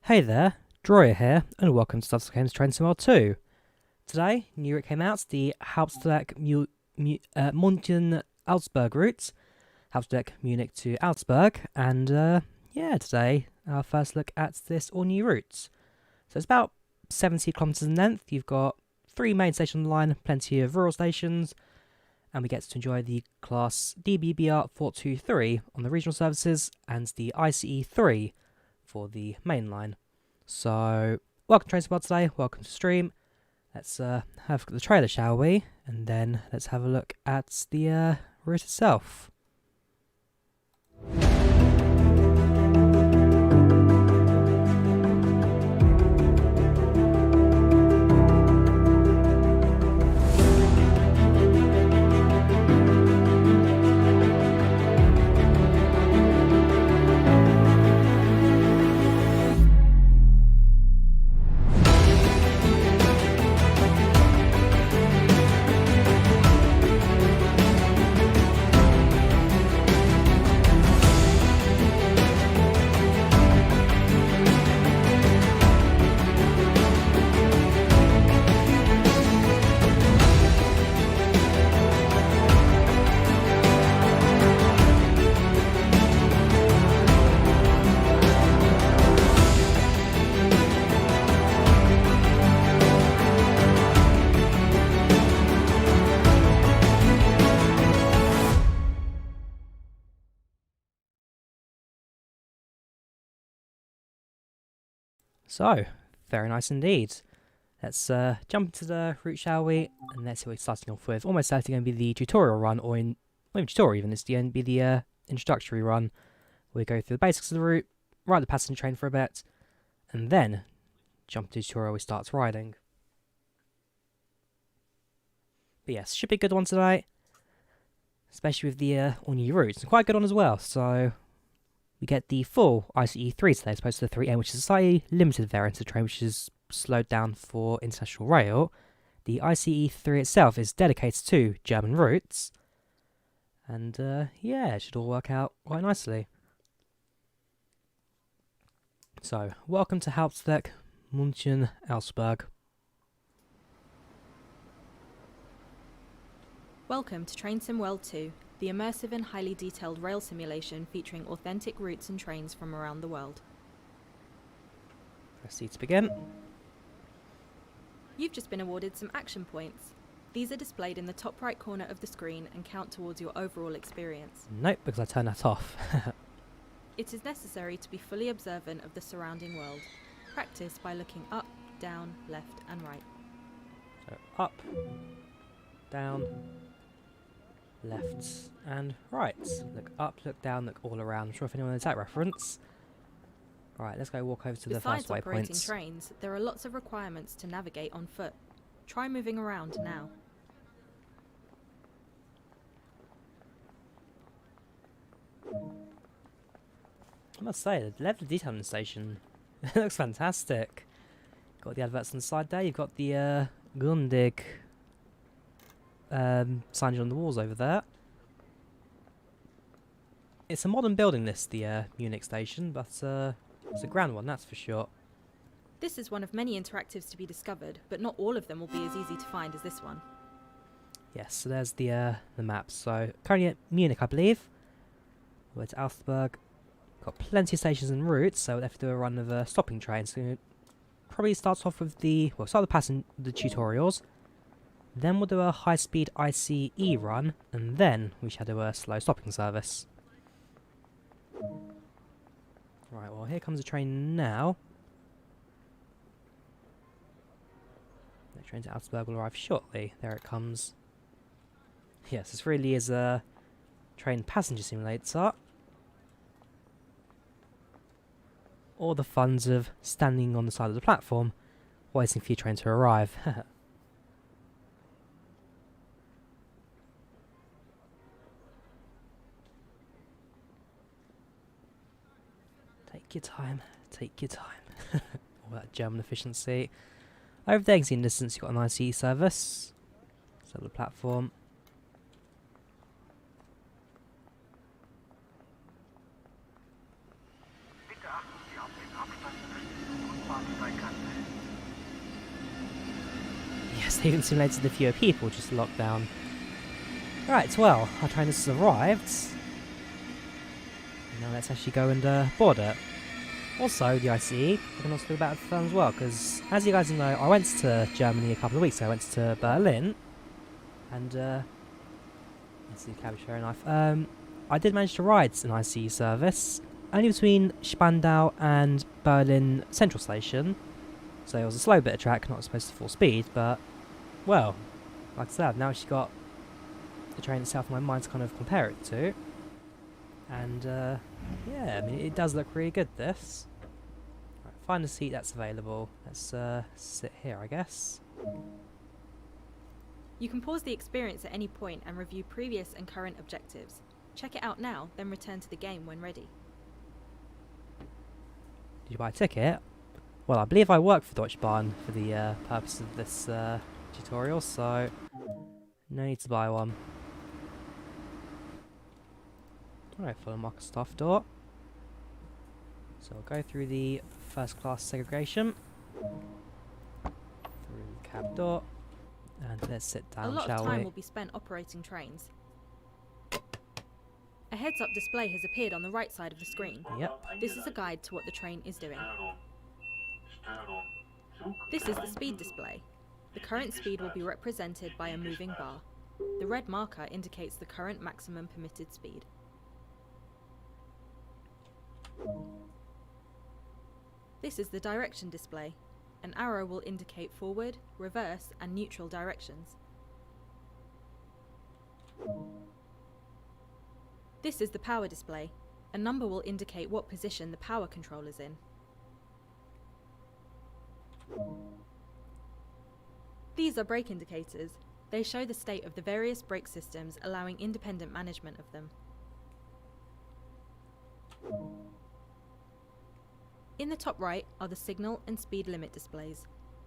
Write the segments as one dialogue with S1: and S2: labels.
S1: Hey there, Drawyah here, and welcome to Augsburg Games Train Sim 2. Today, new route came out, the Hauptstrecke München Augsburg route, Hauptstrecke Munich to Augsburg, and yeah, today our first look at this all new route. So it's about 70 kilometers in length. You've got 3 main stations on the line, plenty of rural stations, and we get to enjoy the class DBBR 423 on the regional services and the ICE 3 for the main line. So, welcome to Train Sim today, welcome to stream. Let's have a look at the trailer, shall we? And then let's have a look at the route itself. So, very nice indeed. Let's jump into the route, shall we? And let's see what we're starting off with. Almost certainly going to be the tutorial run, or not even tutorial even, it's going to be the introductory run. We go through the basics of the route, ride the passenger train for a bit, and then jump to the tutorial we start riding. But yes, should be a good one today, especially with the all new routes, and quite a good one as well. So we get the full ICE 3 today, as opposed to the 3M, which is a slightly limited variant of the train, which is slowed down for international rail. The ICE 3 itself is dedicated to German routes, and yeah, it should all work out quite nicely. So, welcome to Hauptstrecke München Augsburg.
S2: Welcome to Train Sim World 2, the immersive and highly detailed rail simulation featuring authentic routes and trains from around the world.
S1: Proceed to begin.
S2: You've just been awarded some action points. These are displayed in the top right corner of the screen and count towards your overall experience.
S1: Nope, because I turned that off.
S2: It is necessary to be fully observant of the surrounding world. Practice by looking up, down, left and right.
S1: So, up, down, left and right. Look up, look down, look all around. I'm sure if anyone knows that reference. Right, let's go walk over to the first waypoint.
S2: Besides operating trains, there are lots of requirements to navigate on foot. Try moving around now.
S1: I must say, the level of detail in the station looks fantastic. Got the adverts on the side there. You've got the Grundig signage on the walls over there. It's a modern building, this, the Munich station, but it's a grand one, that's for sure.
S2: This is one of many interactives to be discovered, but not all of them will be as easy to find as this one.
S1: Yes, so there's the map. So currently at Munich, I believe. We're to Augsburg. Got plenty of stations and routes, so we'll have to do a run of stopping trains. So probably starts off with the start the tutorials. Then we'll do a high-speed ICE run, and then we shall do a slow stopping service. Right, well here comes a train now. The train to Augsburg will arrive shortly. There it comes. Yes, this really is a train passenger simulator. Or the funs of standing on the side of the platform, waiting for your train to arrive. Take your time, take your time. All that German efficiency. Over there, you can see in the distance, you've got an ICE service. So the platform. So even simulated the fewer people, just lockdown. Right, well, our train has arrived. Now let's actually go and board it. Also, the ICE, I can also talk about fun as well, because as you guys know, I went to Germany a couple of weeks ago. I went to Berlin, and let's see the cab share knife. I did manage to ride an ICE service, only between Spandau and Berlin Central Station. So it was a slow bit of track, not supposed to full speed, but, well, like I said, I've now actually got the train itself in my mind to kind of compare it to. And, yeah, I mean, it does look really good, this. Right, find a seat that's available. Let's sit here, I guess.
S2: You can pause the experience at any point and review previous and current objectives. Check it out now, then return to the game when ready.
S1: Did you buy a ticket? Well, I believe I work for Deutsche Bahn for the purpose of this tutorial, so no need to buy one. Alright, follow Marcus staff door. So we'll go through the first class segregation, through the cab door, and let's sit down,
S2: A lot
S1: shall
S2: of time
S1: we?
S2: will be spent operating trains. A heads-up display has appeared on the right side of the screen.
S1: Yep.
S2: This is a guide to what the train is doing. This is the speed display. The current speed will be represented by a moving bar. The red marker indicates the current maximum permitted speed. This is the direction display. An arrow will indicate forward, reverse, and neutral directions. This is the power display. A number will indicate what position the power control is in. These are brake indicators. They show the state of the various brake systems, allowing independent management of them. In the top right are the signal and speed limit displays.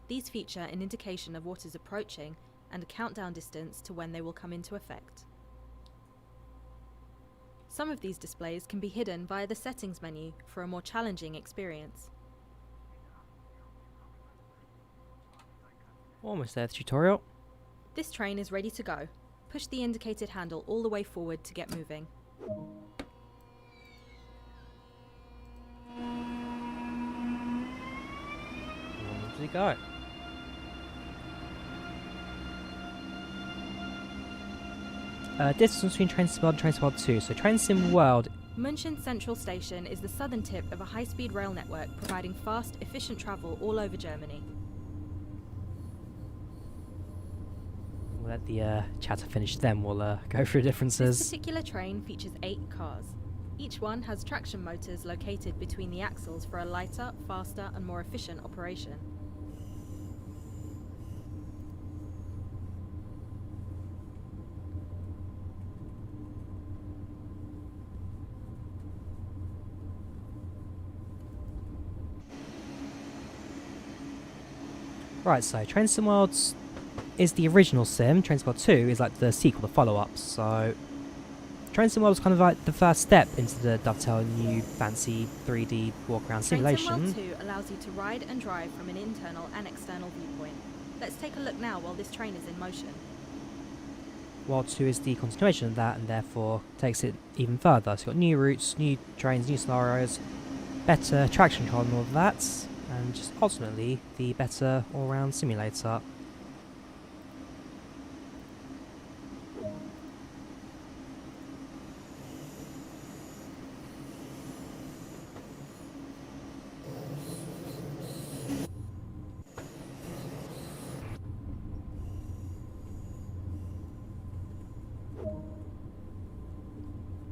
S2: These feature an indication of what is approaching and a countdown distance to when they will come into effect. Some of these displays can be hidden via the settings menu for a more challenging experience.
S1: Almost there, the tutorial.
S2: This train is ready to go. Push the indicated handle all the way forward to get moving.
S1: Where does he go? Distance between Train Sim World and Train Sim World 2. So Train Sim World.
S2: München Central Station is the southern tip of a high-speed rail network providing fast, efficient travel all over Germany.
S1: We'll let the chatter finish, then we'll go through
S2: This
S1: differences.
S2: particular train features 8 cars. Each one has traction motors located between the axles for a lighter, faster and more efficient operation.
S1: Right, so Train Sim World is the original sim. Train Sim World 2 is like the sequel, the follow-up. So Train Sim World was kind of like the first step into the Dovetail new fancy 3D walk-around simulation.
S2: Train Sim World 2 allows you to ride and drive from an internal and external viewpoint. Let's take a look now while this train is in motion.
S1: World 2 is the continuation of that and therefore takes it even further. So you've got new routes, new trains, new scenarios, better traction control and all of that, and just ultimately the better all-round simulator.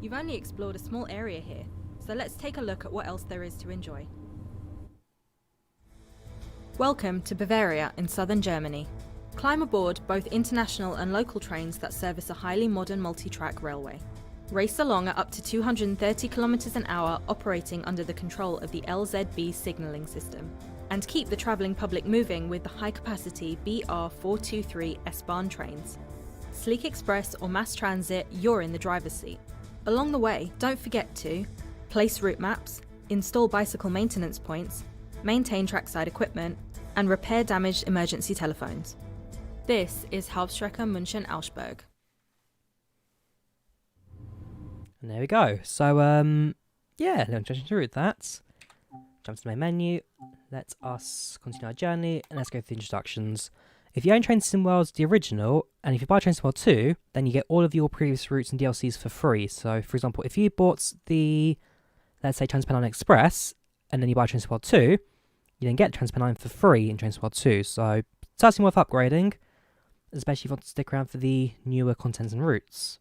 S2: You've only explored a small area here, so let's take a look at what else there is to enjoy. Welcome to Bavaria in southern Germany. Climb aboard both international and local trains that service a highly modern multi-track railway. Race along at up to 230 km an hour, operating under the control of the LZB signalling system. And keep the travelling public moving with the high-capacity BR423 S-Bahn trains. Sleek Express or mass transit, you're in the driver's seat. Along the way, don't forget to place route maps, install bicycle maintenance points, maintain trackside equipment, and repair damaged emergency telephones. This is Hauptstrecke München Augsburg.
S1: And there we go. So, yeah, little introduction to that. Jump to the main menu. Let us continue our journey, and let's go through the introductions. If you own Train Sim Worlds, the original, and if you buy Train Sim World 2, then you get all of your previous routes and DLCs for free. So, for example, if you bought the, let's say, Trans-Pennine Express, and then you buy Train Sim World 2, you then get Trans-Pennine for free in Train Sim World 2. So, certainly worth upgrading, especially if you want to stick around for the newer contents and routes.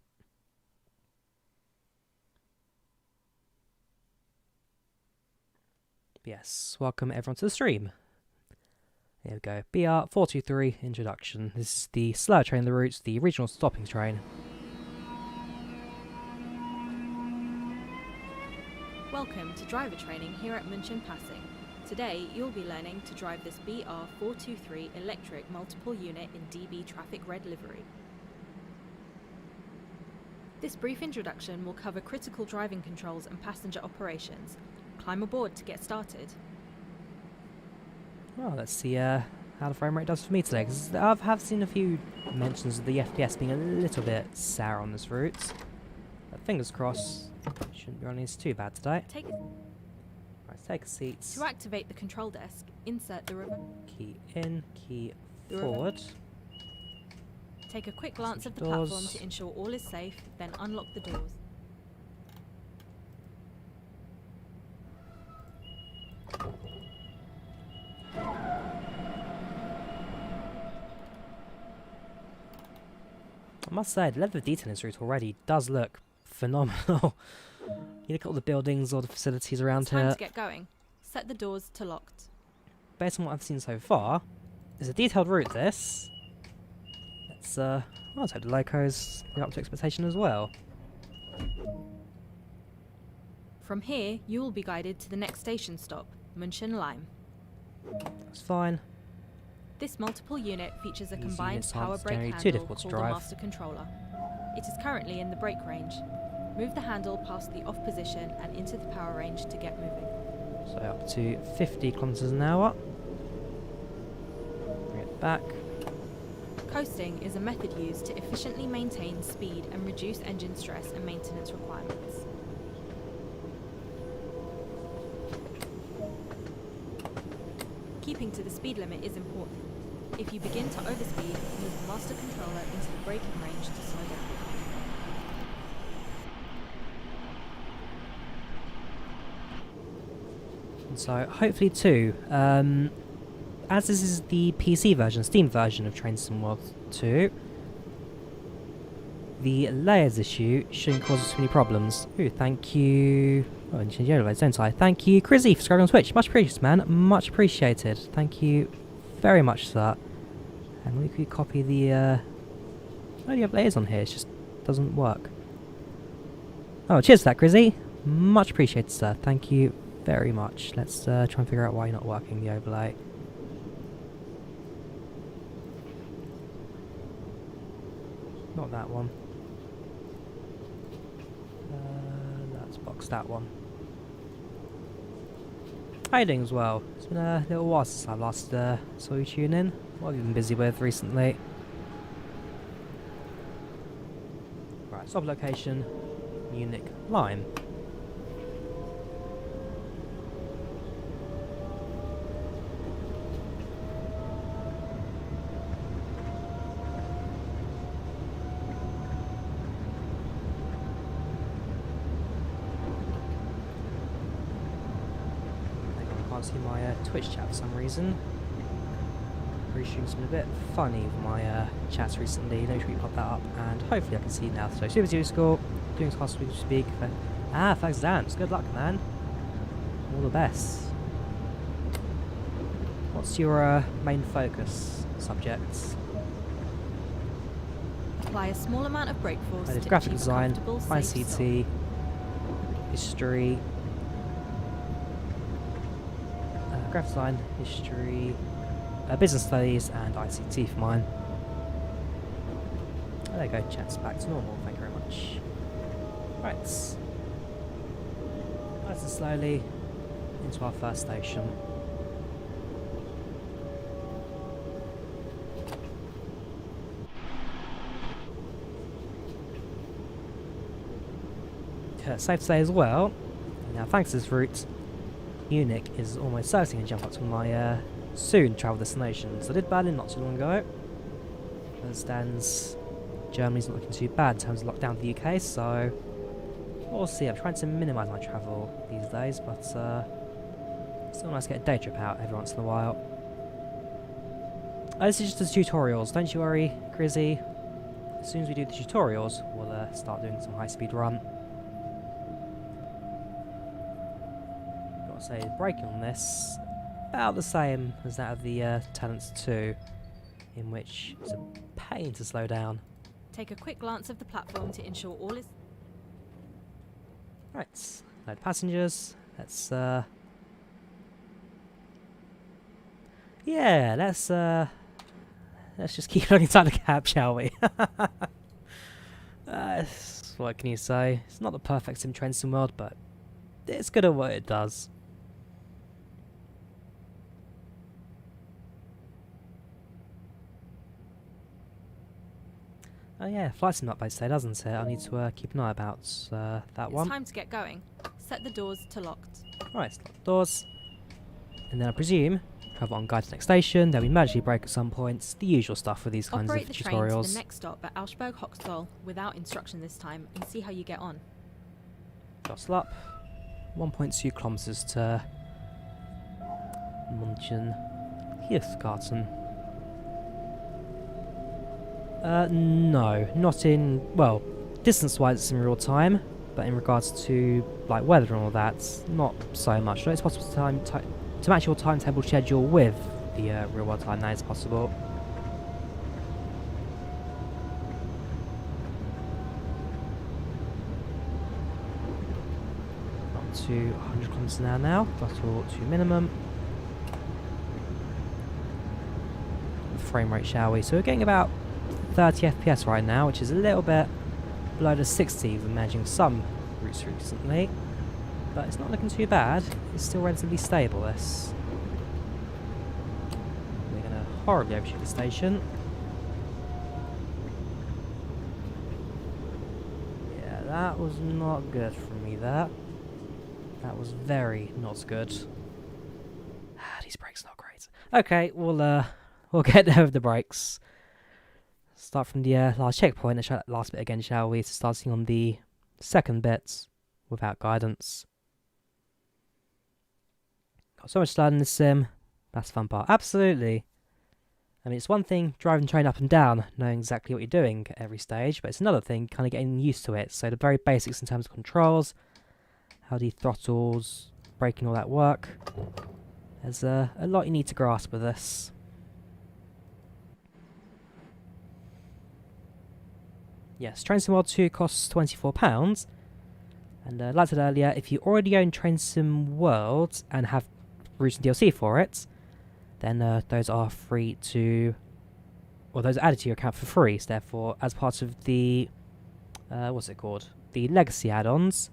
S1: Yes, welcome everyone to the stream. Here we go. BR423 introduction. This is the slower train of the routes, the regional stopping train.
S2: Welcome to driver training here at München Passing. Today you'll be learning to drive this BR423 electric multiple unit in DB traffic red livery. This brief introduction will cover critical driving controls and passenger operations. Climb aboard to get started.
S1: Well, let's see how the frame rate does for me today, because I have seen a few mentions of the FPS being a little bit sour on this route. But fingers crossed, shouldn't be running this too bad today. Right, take a seat.
S2: To activate the control desk, insert the remote.
S1: Key in, key forward.
S2: Take a quick glance at the platform to ensure all is safe, then unlock the doors.
S1: I must say, the level of detail in this route already does look phenomenal. You look at all the buildings, all the facilities around here.
S2: Time to get going. Set the doors to locked.
S1: Based on what I've seen so far, it's a detailed route, this. Let's hope the locos live up to expectation as well.
S2: From here, you will be guided to the next station stop, München Lime.
S1: That's fine.
S2: This multiple unit features a
S1: These
S2: combined
S1: units
S2: power
S1: aren't
S2: brake
S1: generally
S2: handle
S1: too difficult to
S2: called the
S1: drive.
S2: master controller. It is currently in the brake range. Move the handle past the off position and into the power range to get moving.
S1: So up to 50 kilometers an hour. Bring it back.
S2: Coasting is a method used to efficiently maintain speed and reduce engine stress and maintenance requirements. Keeping to the speed limit is important. If you begin to overspeed, move the master controller into the braking range to slow down.
S1: And so hopefully too, as this is the PC version, Steam version of Train Sim World 2, the layers issue shouldn't cause us too many problems. Ooh, thank you. Oh, I change overlays, don't I? Thank you, Crizzy, for subscribing on Twitch. Much appreciated, man. Much appreciated. Thank you very much for that. And we could copy the. I only have layers on here. It just doesn't work. Oh, cheers for that, Crizzy. Much appreciated, sir. Thank you very much. Let's try and figure out why you're not working the overlay. Not that one. Let's box that one. How you doing as well? It's been a little while since I last saw you tune in. What have you been busy with recently? Right, stop location, Munich Lime. See my Twitch chat for some reason. Pretty sure it's been a bit funny with my chats recently. No tweet pop that up, and hopefully I can see it now. So Super Zero Score, doing as fast as we can speak. Thanks, Dance. Good luck, man. All the best. What's your main focus subjects?
S2: Apply a small amount of brake force
S1: I did
S2: to
S1: graphic
S2: achieve a
S1: design,
S2: comfortable, safe stop.
S1: ICT, history. Graphic design, history, business studies, and ICT for mine. Oh, there you go, chat's back to normal, thank you very much. Right. Nice and slowly into our first station. safe to say as well, now thanks to this route, Munich is almost certainly going to jump up to my soon travel destinations. I did Berlin not too long ago. As it stands, Germany's not looking too bad in terms of lockdown for the UK, so we'll see. I'm trying to minimise my travel these days, but still nice to get a day trip out every once in a while. This is just the tutorials, don't you worry, Grizzy. As soon as we do the tutorials, we'll start doing some high-speed run. Got to say, the braking on this about the same as that of the Talents 2, in which it's a pain to slow down.
S2: Take a quick glance of the platform to ensure all is...
S1: Right, load passengers. Let's yeah, let's just keep looking inside the cab, shall we? What can you say? It's not the perfect sim train sim world, but it's good at what it does. Oh yeah, flight sim update today, doesn't it? I need to keep an eye about that one.
S2: It's time to get going. Set the doors to locked.
S1: Right, lock the doors. And then I presume travel on guide to the next station, then we magically brake at some points, the usual stuff with these kinds of
S2: Operate the train to
S1: tutorials.
S2: the next stop at Augsburg Route without instruction this time and see how you get on.
S1: Jostle up. 1.2 kilometres to München. Hirschgarten. No, not in, well, distance-wise it's in real time, but in regards to like weather and all that, not so much. No, it's possible to match your timetable schedule with the real-world time. That is possible. Up to 100 kilometers an hour now. Throttle to minimum. Frame rate, shall we? So we're getting about 30 FPS right now, which is a little bit below the 60 we're managing some routes recently, but it's not looking too bad. It's still relatively stable, this. We're going to horribly overshoot the station. Yeah, that was not good from me there. That was very not good. These brakes are not great. Okay, we'll get there with the brakes. Start from the last checkpoint and try that last bit again, shall we? So starting on the second bit without guidance. Got so much to learn in this sim. That's the fun part. Absolutely. I mean, it's one thing driving the train up and down, knowing exactly what you're doing at every stage, but it's another thing kind of getting used to it. So the very basics in terms of controls, how the throttles, braking, all that work. There's a lot you need to grasp with this. Yes, Train Sim World 2 costs £24, and like I said earlier, if you already own Train Sim World and have routes and DLC for it, then those are free to, or those are added to your account for free. So therefore, as part of the, what's it called? The Legacy add-ons,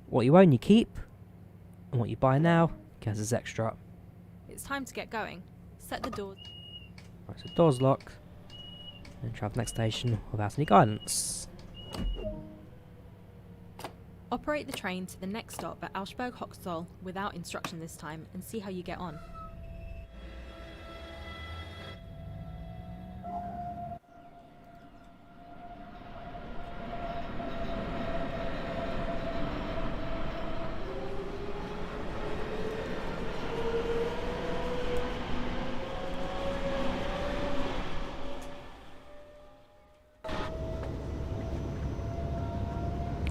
S1: what you own you keep, and what you buy now counts as extra.
S2: It's time to get going. Set the doors.
S1: Right, so doors lock. And travel next station without any guidance.
S2: Operate the train to the next stop at Augsburg Route without instruction this time and see how you get on.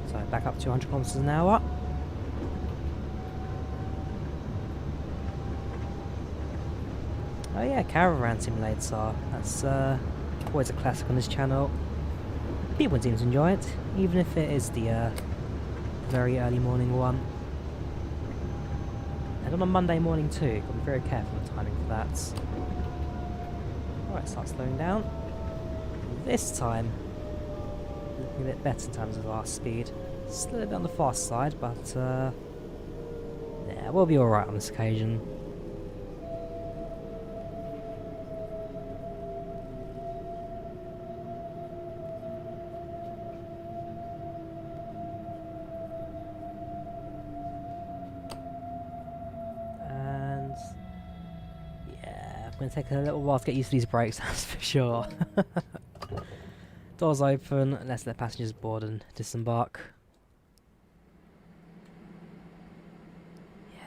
S1: So back up to 100 kilometers an hour. Oh yeah, caravan simulator. That's always a classic on this channel. People seem to enjoy it, even if it is the very early morning one. And on a Monday morning too. Got to be very careful with the timing for that. Alright, start slowing down. This time, looking a bit better in terms of our speed. Still a little bit on the fast side, but yeah, we'll be alright on this occasion. going to take a little while to get used to these brakes, that's for sure. Doors open, let's let passengers board and disembark. Yeah.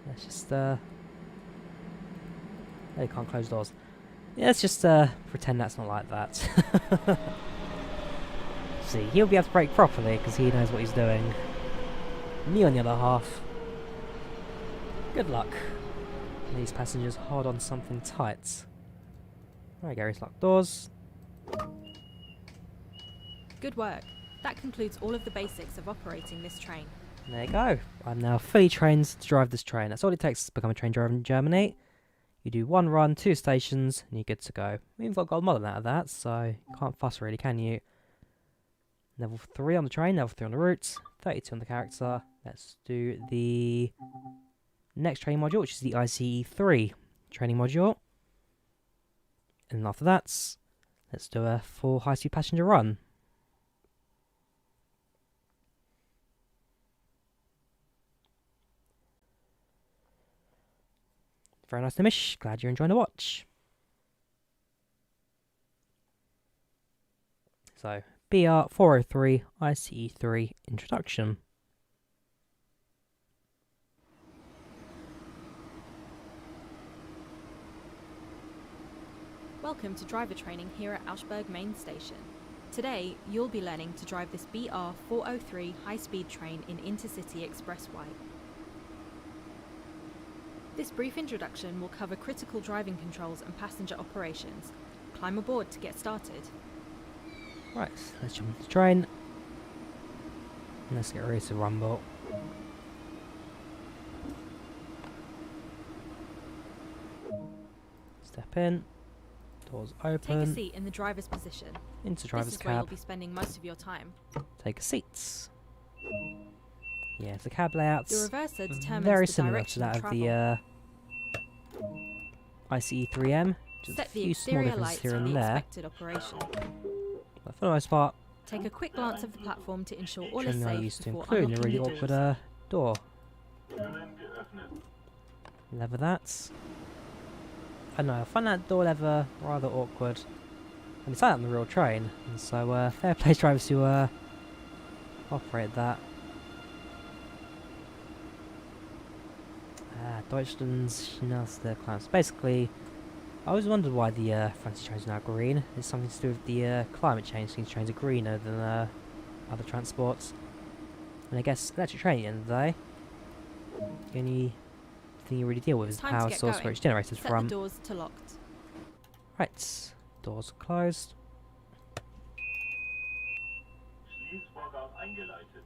S1: Let's just, they can't close doors. Yeah, let's just pretend that's not like that. See, he'll be able to brake properly because he knows what he's doing. Me on the other half. Good luck. These passengers hold on something tight. There we go, he's locked doors.
S2: Good work. That concludes all of the basics of operating this train.
S1: There you go. I'm now fully trained to drive this train. That's all it takes to become a train driver in Germany. You do 1 run, 2 stations, and you're good to go. We've got gold model out of that, so you can't fuss really, can you? Level 3 on the train, level 3 on the route, 32 on the character. Let's do the next training module, which is the ICE 3 training module. And after that, let's do a full high-speed passenger run. Very nice, Nimish. Glad you're enjoying the watch. So, BR 403 ICE 3 Introduction.
S2: Welcome to driver training here at Augsburg Main Station. Today, you'll be learning to drive this BR 403 high-speed train in Inter-City Express White. This brief introduction will cover critical driving controls and passenger operations. Climb aboard to get started.
S1: Right, let's jump into the train. And let's get ready to rumble. Step in. Doors open.
S2: Take a seat in the driver's position.
S1: Into driver's
S2: This is where you'll
S1: cab.
S2: be spending most of your time.
S1: Take a seat. Yeah, the cab layout's
S2: The reverser determines
S1: very
S2: the
S1: similar to
S2: direction
S1: that
S2: of
S1: of
S2: travel.
S1: the ICE 3M. Just a
S2: Set the
S1: few small
S2: exterior
S1: differences
S2: lights
S1: here
S2: for
S1: and
S2: the
S1: there.
S2: expected operation.
S1: But for the most part,
S2: Take a quick glance of the platform to ensure all is
S1: generally I
S2: safe
S1: used to
S2: before
S1: include a
S2: unlocking
S1: really
S2: the
S1: awkward
S2: doors.
S1: door. Lever that. I don't know, I find that door lever rather awkward. And it's like that on the real train, and so fair play to drivers who operate that. Deutschland's Schnellste. Basically, I always wondered why the fancy trains are now green. It's something to do with the climate change. These trains are greener than other transports. And I guess electric train at the end of the day, the only thing you really deal with is the
S2: Time to
S1: power
S2: get
S1: source
S2: going.
S1: where it's generated
S2: Set
S1: from.
S2: the doors to locked.
S1: Right, doors are closed.
S3: Schließvorgang eingeleitet.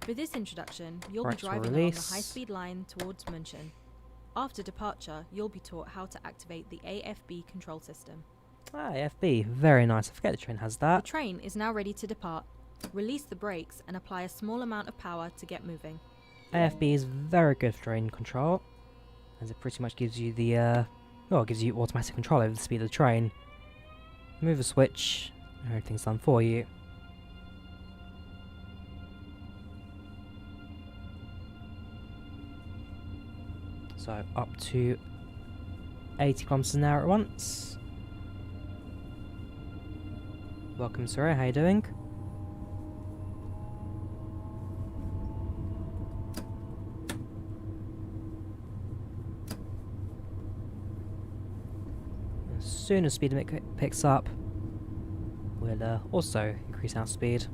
S2: For this introduction, you'll
S1: Right,
S2: be
S1: so
S2: driving along the
S1: release.
S2: high-speed line towards München. After departure, you'll be taught how to activate the AFB control system.
S1: AFB, very nice. I forget the train has
S2: The
S1: that.
S2: train is now ready to depart. Release the brakes and apply a small amount of power to get moving.
S1: AFB is very good for train control, as it pretty much gives you the well, it gives you automatic control over the speed of the train. Move a switch, and everything's done for you. So up to 80 kilometers an hour at once. Welcome, sir. How you doing? As soon as speed limit picks up, we'll also increase our speed.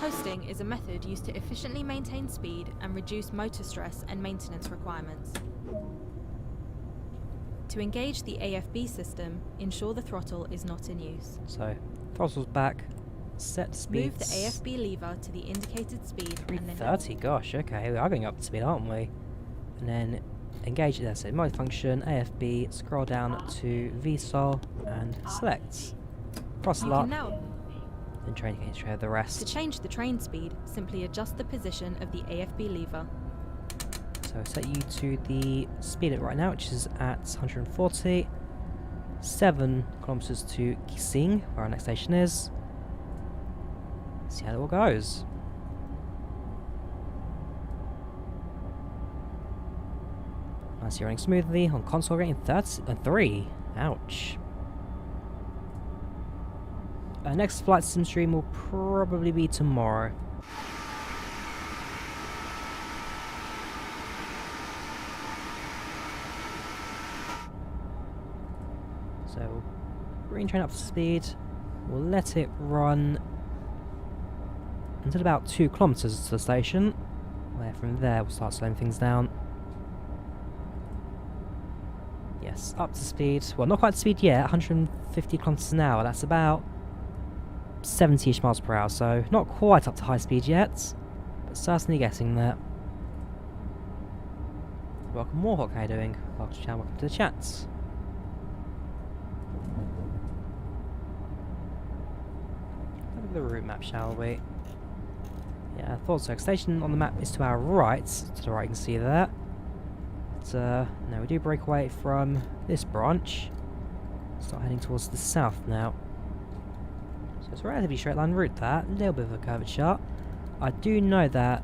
S2: Coasting is a method used to efficiently maintain speed and reduce motor stress and maintenance requirements. To engage the AFB system, ensure the throttle is not in use.
S1: So, throttle's back, set speed.
S2: Move the AFB lever to the indicated speed and then
S1: 330, gosh, okay, we are going up to speed, aren't we? And then engage it there, so mode function, AFB, scroll down to VSOL, and select. Cross
S2: you
S1: lock,
S2: can now.
S1: then train against the
S2: To
S1: rest.
S2: change the train speed, simply adjust the position of the AFB lever.
S1: So set you to the speed limit right now, which is at 140. 7 kilometers to Kissing, where our next station is. See how it all goes. Nice, running smoothly on console rating 3. Ouch. Our next flight sim stream will probably be tomorrow. So we'll bring train up to speed. We'll let it run until about 2 kilometers to the station, where from there we'll start slowing things down. Yes, up to speed. Well, not quite to speed yet, 150 kilometers an hour. That's about 70-ish miles per hour, so not quite up to high speed yet, but certainly getting there. Welcome, Warhawk, how you doing? Welcome to the channel, welcome to the chat. Look at the route map, shall we? Yeah, I thought so. Station on the map is to our right, to the right you can see there. But, no, we do break away from this branch. Start heading towards the south now. So it's a relatively straight line route that, a little bit of a curvature. I do know that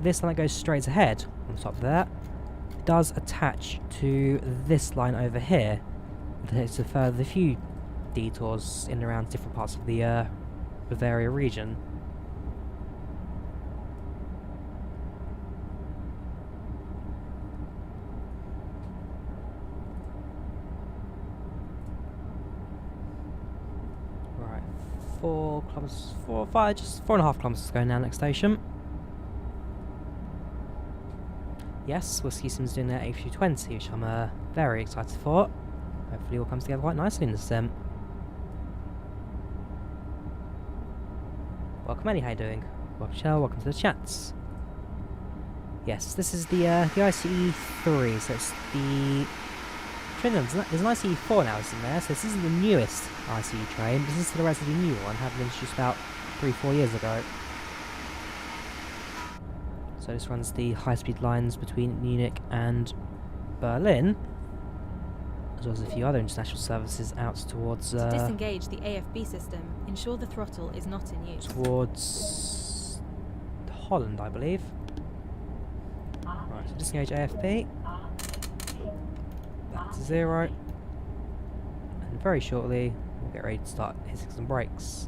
S1: this line that goes straight ahead, on top of that, does attach to this line over here. It's a further few detours in and around different parts of the Bavaria region. Right, 4 kilometers, 4, 5, just 4.5 kilometers to go now, next station. Yes, Whiskey Sim's doing their A320, which I'm very excited for. Hopefully it all comes together quite nicely in this sim. Welcome, Ellie, how you doing? Welcome, Shell, welcome to the chats. Yes, this is the ICE 3, so it's the train. There's an ICE 4 now in there, so this isn't the newest ICE train. This is the relatively new one, having been introduced about 3-4 years ago. So this runs the high-speed lines between Munich and Berlin, as well as a few other international services out towards...
S2: To disengage the AFB system, ensure the throttle is not in use.
S1: Towards Holland, I believe. Right, so disengage AFB. Back to 0. And very shortly, we'll get ready to start hitting some brakes.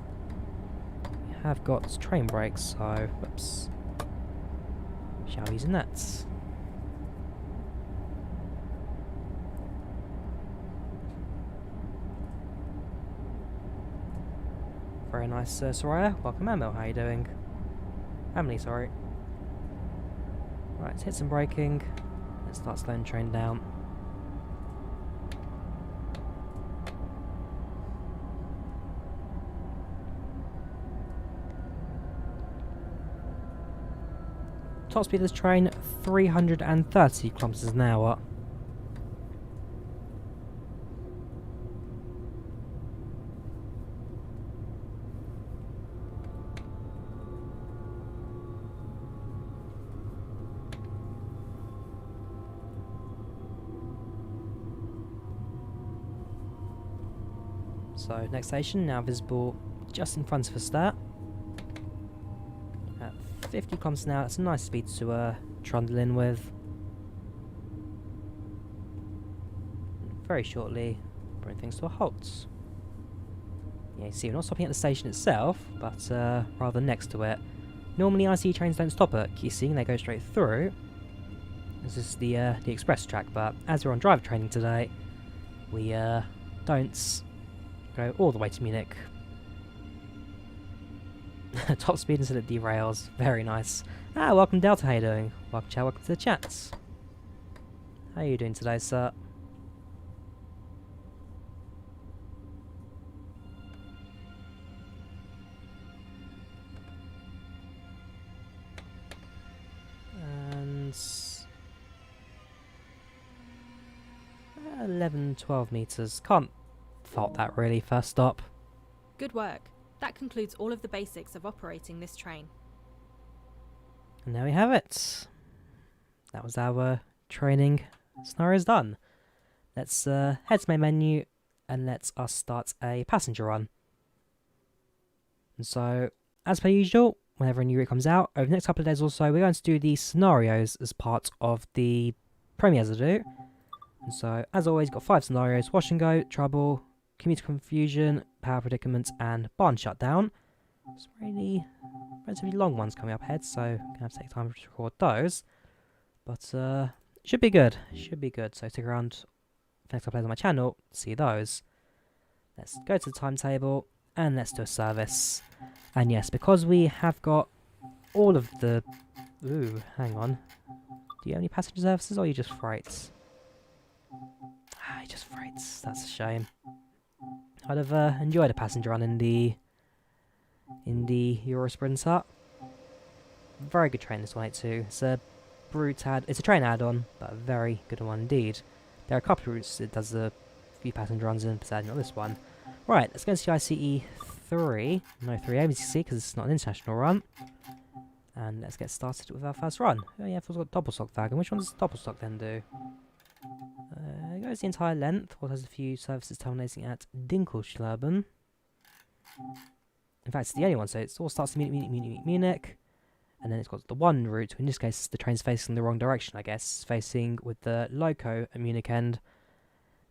S1: We have got train brakes, so... whoops. Shall we use that? Very nice, Soraya. Welcome, Emil. How are you doing? Emily, sorry. Right, let's hit some braking. Let's start slowing the train down. Top speed of this train, 330 kilometers an hour. So, next station, now visible just in front of us there. At 50 kilometers an hour, that's a nice speed to trundle in with. Very shortly, bring things to a halt. Yeah, you see, we're not stopping at the station itself, but rather next to it. Normally, ICE trains don't stop at Kissing, they go straight through. This is the express track, but as we're on driver training today, we don't go all the way to Munich. Top speed until it derails. Very nice. Ah, welcome Delta, how you doing? Welcome Chow, welcome to the chats. How are you doing today, sir? And 11-12 meters. Can't fault that really, first stop.
S2: Good work. That concludes all of the basics of operating this train.
S1: And there we have it. that was our training scenarios done. Let's head to main menu and let us start a passenger run. And so, as per usual, whenever a new route comes out, over the next couple of days or so, we're going to do the scenarios as part of the premieres I do. And so, as always, got 5 scenarios: wash and go, trouble, commuter confusion, power predicament, and barn shutdown. Some really relatively long ones coming up ahead, so I'm going to have to take time to record those. But should be good. Should be good. So stick around for the next couple of days on my channel to see those. Let's go to the timetable and let's do a service. And yes, because we have got all of the... Ooh, hang on. Do you have any passenger services or are you just freights? Ah, you just freights. That's a shame. I'd have enjoyed a passenger run in the Euro Sprinter. Very good train, this 182. It's a train add-on, but a very good one indeed. There are a couple of routes it does a few passenger runs in, besides not this one. Right, let's go to ICE 3. No 3 ABCC because it's not an international run. And let's get started with our first run. Oh yeah, we've got double stock wagon. Which one does double stock then do? It goes the entire length, or has a few services terminating at Dinkelschleben. In fact, it's the only one, so it all starts in Munich. And then it's got the one route, in this case the train's facing the wrong direction, I guess, facing with the loco at Munich end,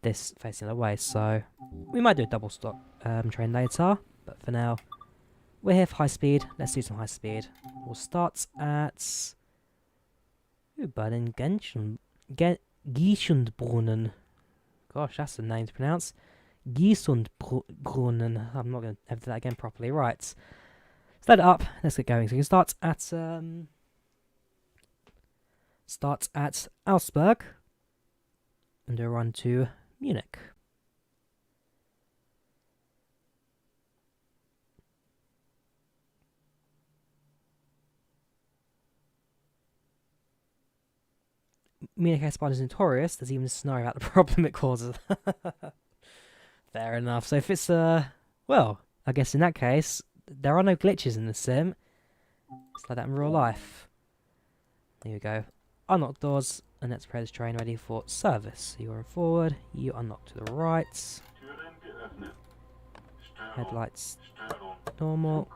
S1: this facing the other way, so we might do a double stock train later, but for now, we're here for high speed. Let's do some high speed. We'll start at Berlin Giesundbrunnen. Gosh, that's a name to pronounce. Giesundbrunnen. I'm not going to have that again properly. Right. Let's load it up. Let's get going. So we can start at Augsburg and do a run to Munich. Munich S-Bahn is notorious. There's even a scenario about the problem it causes. Fair enough. So if it's well, I guess in that case, there are no glitches in the sim. It's like that in real life. Here we go. Unlock doors, and let's prepare this train ready for service. So you are forward, you unlock to the right. Headlights normal.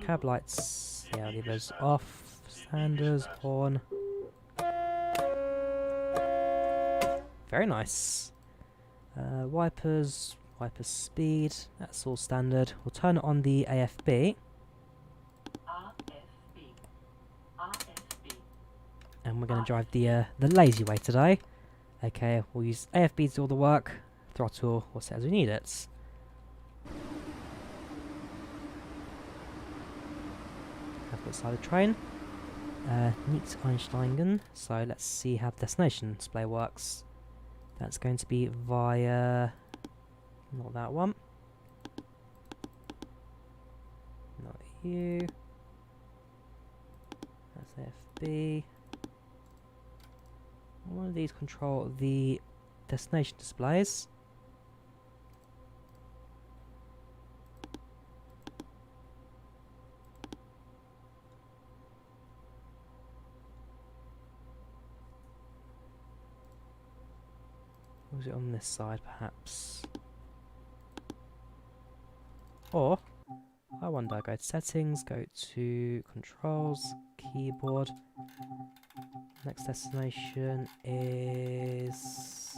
S1: Cab lights, yeah, leave those off. Standards, horn. Very nice. Wipers speed, that's all standard. We'll turn it on the AFB. And we're going to drive the lazy way today. Okay, we'll use AFB to do all the work. Throttle, we'll set as we need it. Have got side of the train. Nicht einsteigen. So let's see how the destination display works. That's going to be via... not that one. Not you. That's FB. One of these control the destination displays. Was it on this side, perhaps? Or, I wonder, go to settings, go to controls, keyboard. Next destination is...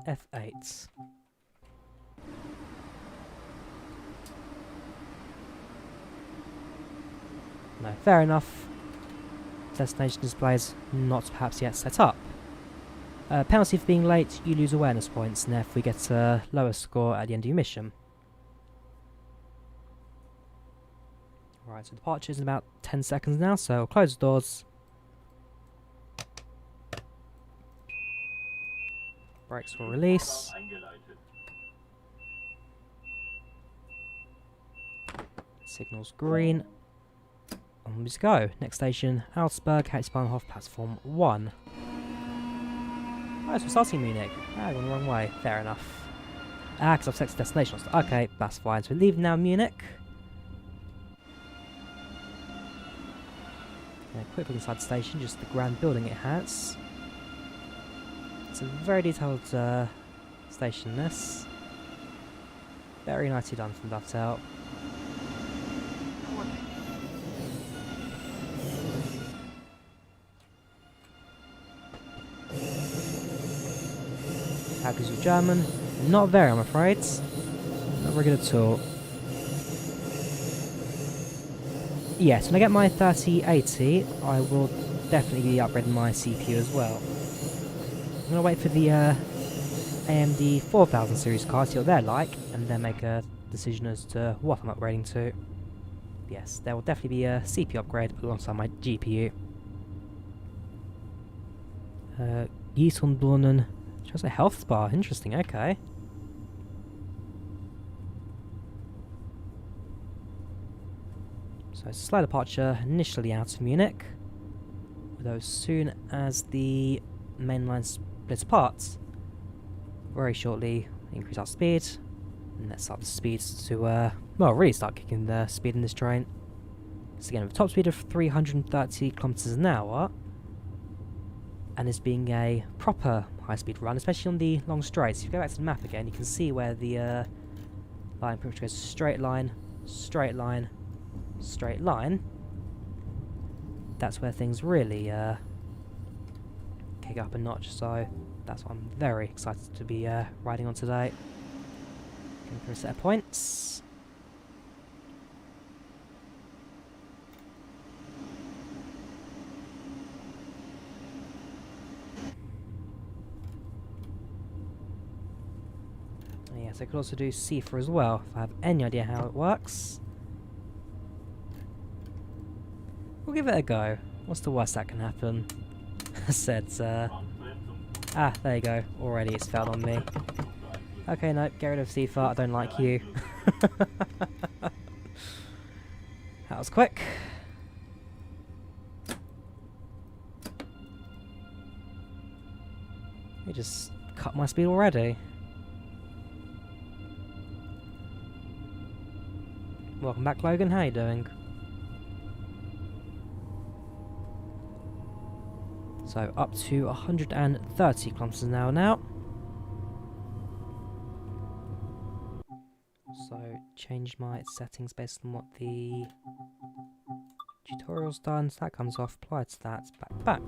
S1: F8. No, fair enough. Destination displays not perhaps yet set up. Penalty for being late, you lose awareness points, and therefore we get a lower score at the end of your mission. Right, so departure is in about 10 seconds now, so I'll close the doors. Brakes will release. Signals green. On we go. Next station, Augsburg, Hauptbahnhof, platform 1. Oh, so we're starting Munich. Ah, I went the wrong way. Fair enough. Ah, because I've set the destination. Okay, that's fine. So we're leaving now Munich. Quick look inside the station, just the grand building it has. It's a very detailed station, this. Very nicely done from Dovetail. How goes your German? Not very, I'm afraid. Not very good at all. Yes, when I get my 3080, I will definitely be upgrading my CPU as well. I'm going to wait for the AMD 4000 series card, see what they're like, and then make a decision as to what I'm upgrading to. Yes, there will definitely be a CPU upgrade alongside my GPU. Gießenbrunnen. Just a health spa, interesting, okay. So slow departure initially out of Munich, although as soon as the main line splits apart, very shortly increase our speed, and let's start the speeds to, well, really start kicking the speed in this train. So again, with a top speed of 330 kilometers an hour, and this being a proper high-speed run, especially on the long straights. If you go back to the map again, you can see where the line pretty much goes straight line, straight line, straight line. That's where things really kick up a notch, so that's what I'm very excited to be riding on today. Going for a set of points. Yes, I could also do CIFA as well, if I have any idea how it works. We'll give it a go. What's the worst that can happen? I said, there you go. Already it's failed on me. Okay, no, get rid of CIFA, I don't like you. That was quick. You just cut my speed already. Welcome back, Logan. How you doing? So up to 130 kilometers an hour now. So change my settings based on what the tutorial's done. So that comes off. Apply to that. Back.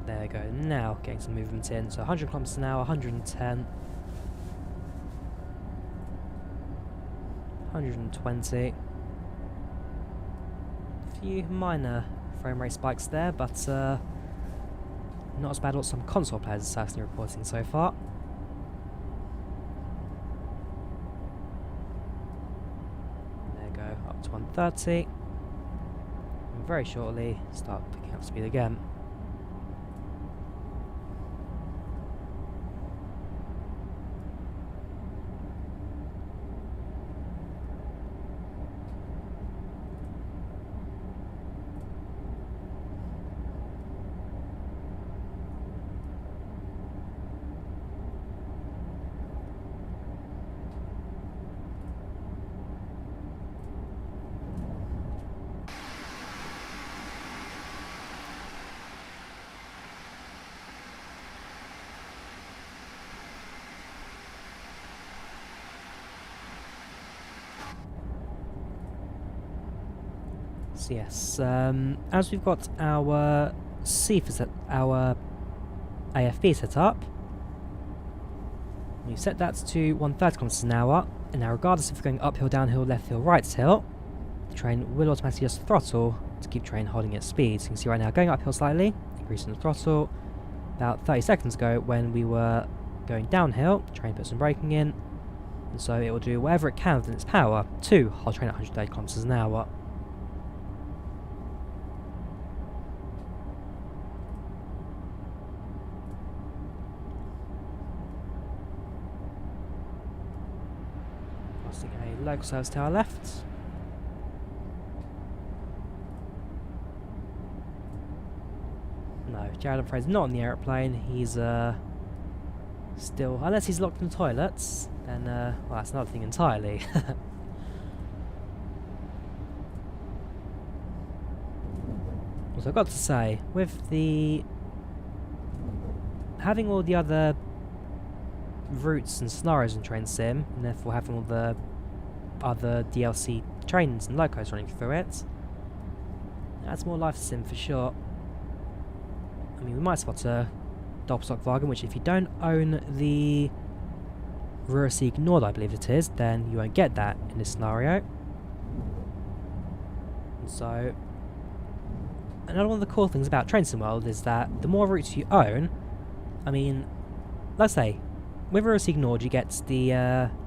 S1: There we go, now getting some movement in. So 100 kilometers an hour, 110, 120. A few minor frame rate spikes there, but not as bad as what some console players are certainly reporting so far. There we go, up to 130. And very shortly, start picking up speed again. So yes, as we've got our our AFB set up, we set that to 130 kilometers an hour, and now regardless if we're going uphill, downhill, left hill, right hill, the train will automatically just throttle to keep the train holding its speed. So you can see right now going uphill slightly, increasing the throttle. About 30 seconds ago when we were going downhill, the train put some braking in, and so it will do whatever it can within its power to hold the train at 130 kilometers an hour. A local service to our left. Jared, I'm afraid, is not on the aeroplane. He's still, unless he's locked in the toilets, then well, that's another thing entirely. Also, I've got to say, with the having all the other routes and scenarios in Train Sim, and therefore having all the other DLC trains and locos running through it, that's more life sim for sure. I mean, we might spot a Doppelstockwagen, which if you don't own the Ruhrsieg Nord, I believe it is, then you won't get that in this scenario. And so, another one of the cool things about Train Sim World is that the more routes you own, I mean, let's say, with Ruhrsieg Nord you get the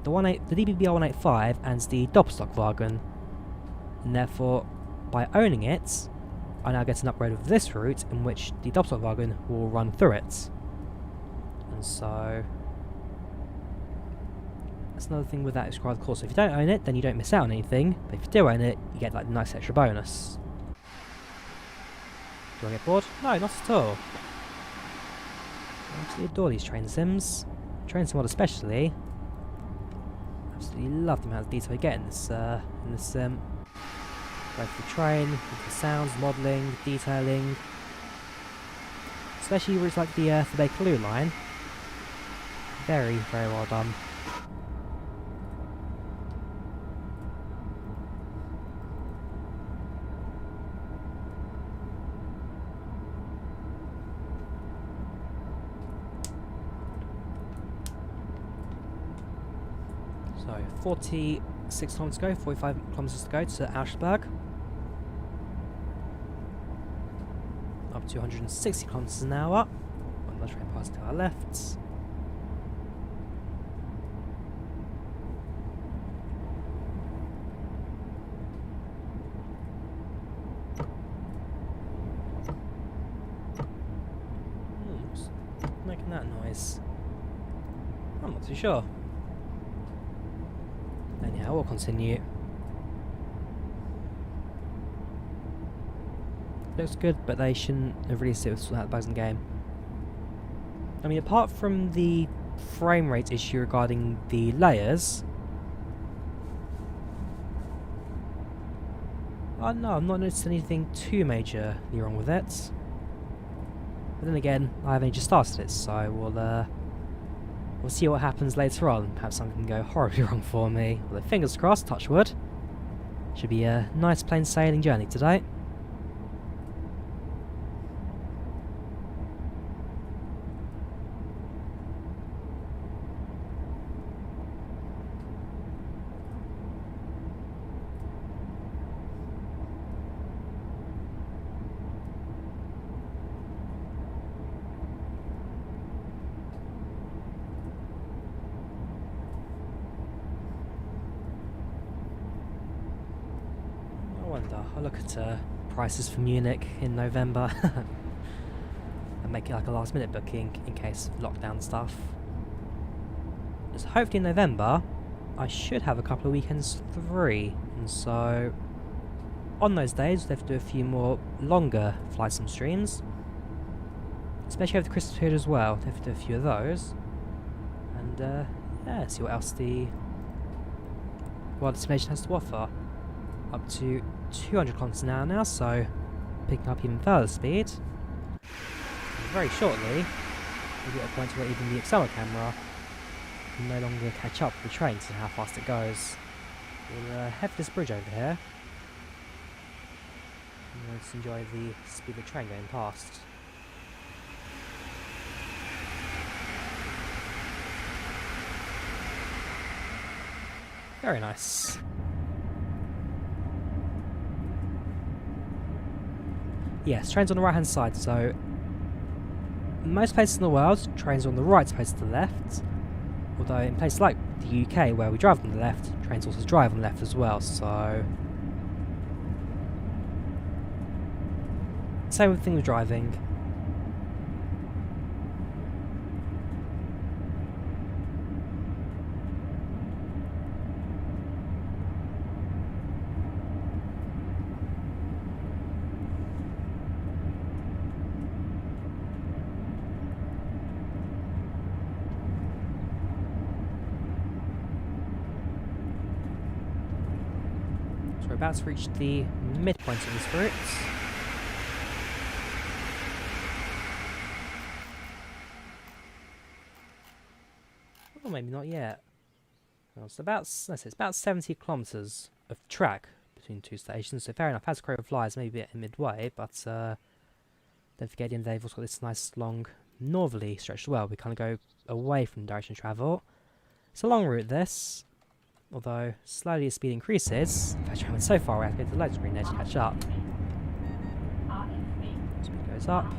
S1: DBBR 185 and the Doppelstockwagen, and therefore, by owning it, I now get an upgrade of this route in which the Doppelstockwagen will run through it. And so, that's another thing with that is rather cool. So if you don't own it, then you don't miss out on anything, but if you do own it, you get like a nice extra bonus. Do I get bored? No, not at all. I absolutely adore these train sims. Train Sim World especially. Absolutely love the amount of detail you get in this sim. Both the train, with the sounds, modelling, detailing. Especially routes like the Bakerloo line. Very, very well done. So, 46 kilometers to go, 45 kilometers to go to Augsburg. Up to 160 kilometers an hour. One more train passing to our left. What's making that noise? I'm not too sure. Anyhow, we'll continue. Looks good, but they shouldn't have released it without bugs in the game. I mean, apart from the frame rate issue regarding the layers, oh no, I've not noticed anything too majorly wrong with it. But then again, I haven't just started it, so we'll see what happens later on. Perhaps something can go horribly wrong for me. Although fingers crossed, touch wood. Should be a nice plain sailing journey today. I'll look at prices for Munich in November and make it like a last minute booking in case of lockdown stuff. So hopefully in November I should have a couple of weekends free, and so on those days they have to do a few more longer flight sim streams, especially over the Christmas period as well. They have to do a few of those, and yeah, see what else the world simulation has to offer. Up to 200 kilometers an hour now, so picking up even further speed. And very shortly, we'll get a point where even the Excel camera can no longer catch up with the train to how fast it goes. We'll head for this bridge over here, and let's enjoy the speed of the train going past. Very nice. Yes, trains on the right hand side, so most places in the world, trains are on the right as opposed to the left. Although in places like the UK where we drive on the left, trains also drive on the left as well, so same thing with driving. about to reach the midpoint of this route. Or maybe not yet. Well, it's about 70 kilometres of track between two stations, so fair enough. As crow flies, maybe at midway, but don't forget, in they've also got this nice long northerly stretch as well. We kind of go away from the direction of travel. It's a long route, this, although slowly as speed increases. In fact, I went so far away, I have to go to the load screen there to catch up. Speed goes up.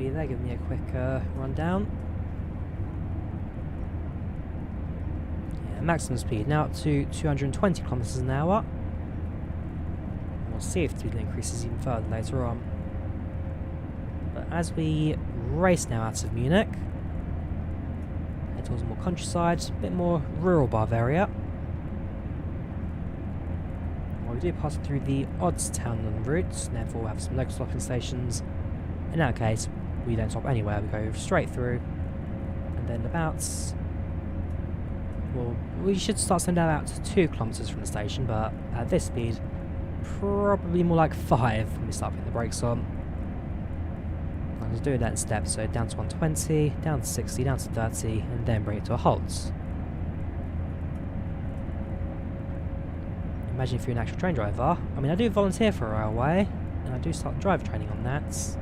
S1: There, giving me a quick rundown. Yeah, maximum speed now up to 220 kilometers an hour. We'll see if the speed increases even further later on. But as we race now out of Munich, head towards more countryside, a bit more rural Bavaria. Well, we do pass through the Oddstown route, and therefore we'll have some local stopping stations. In that case, we don't stop anywhere, we go straight through, and then about, well, we should start slowing down out to 2 kilometers from the station, but at this speed, probably more like 5 when we start putting the brakes on. I was doing that in steps, so down to 120, down to 60, down to 30, and then bring it to a halt. Imagine if you're an actual train driver. I mean, I do volunteer for a railway, and I do start driver training on that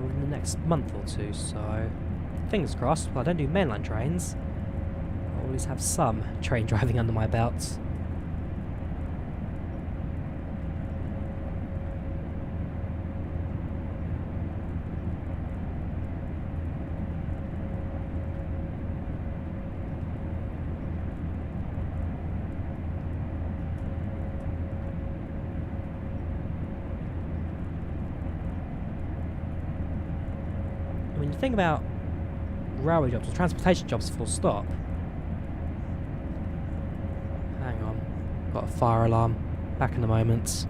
S1: within the next month or two, so fingers crossed. Well, I don't do mainline trains. I always have some train driving under my belt. When you think about railway jobs or transportation jobs full stop. Hang on, got a fire alarm. Back in a moment.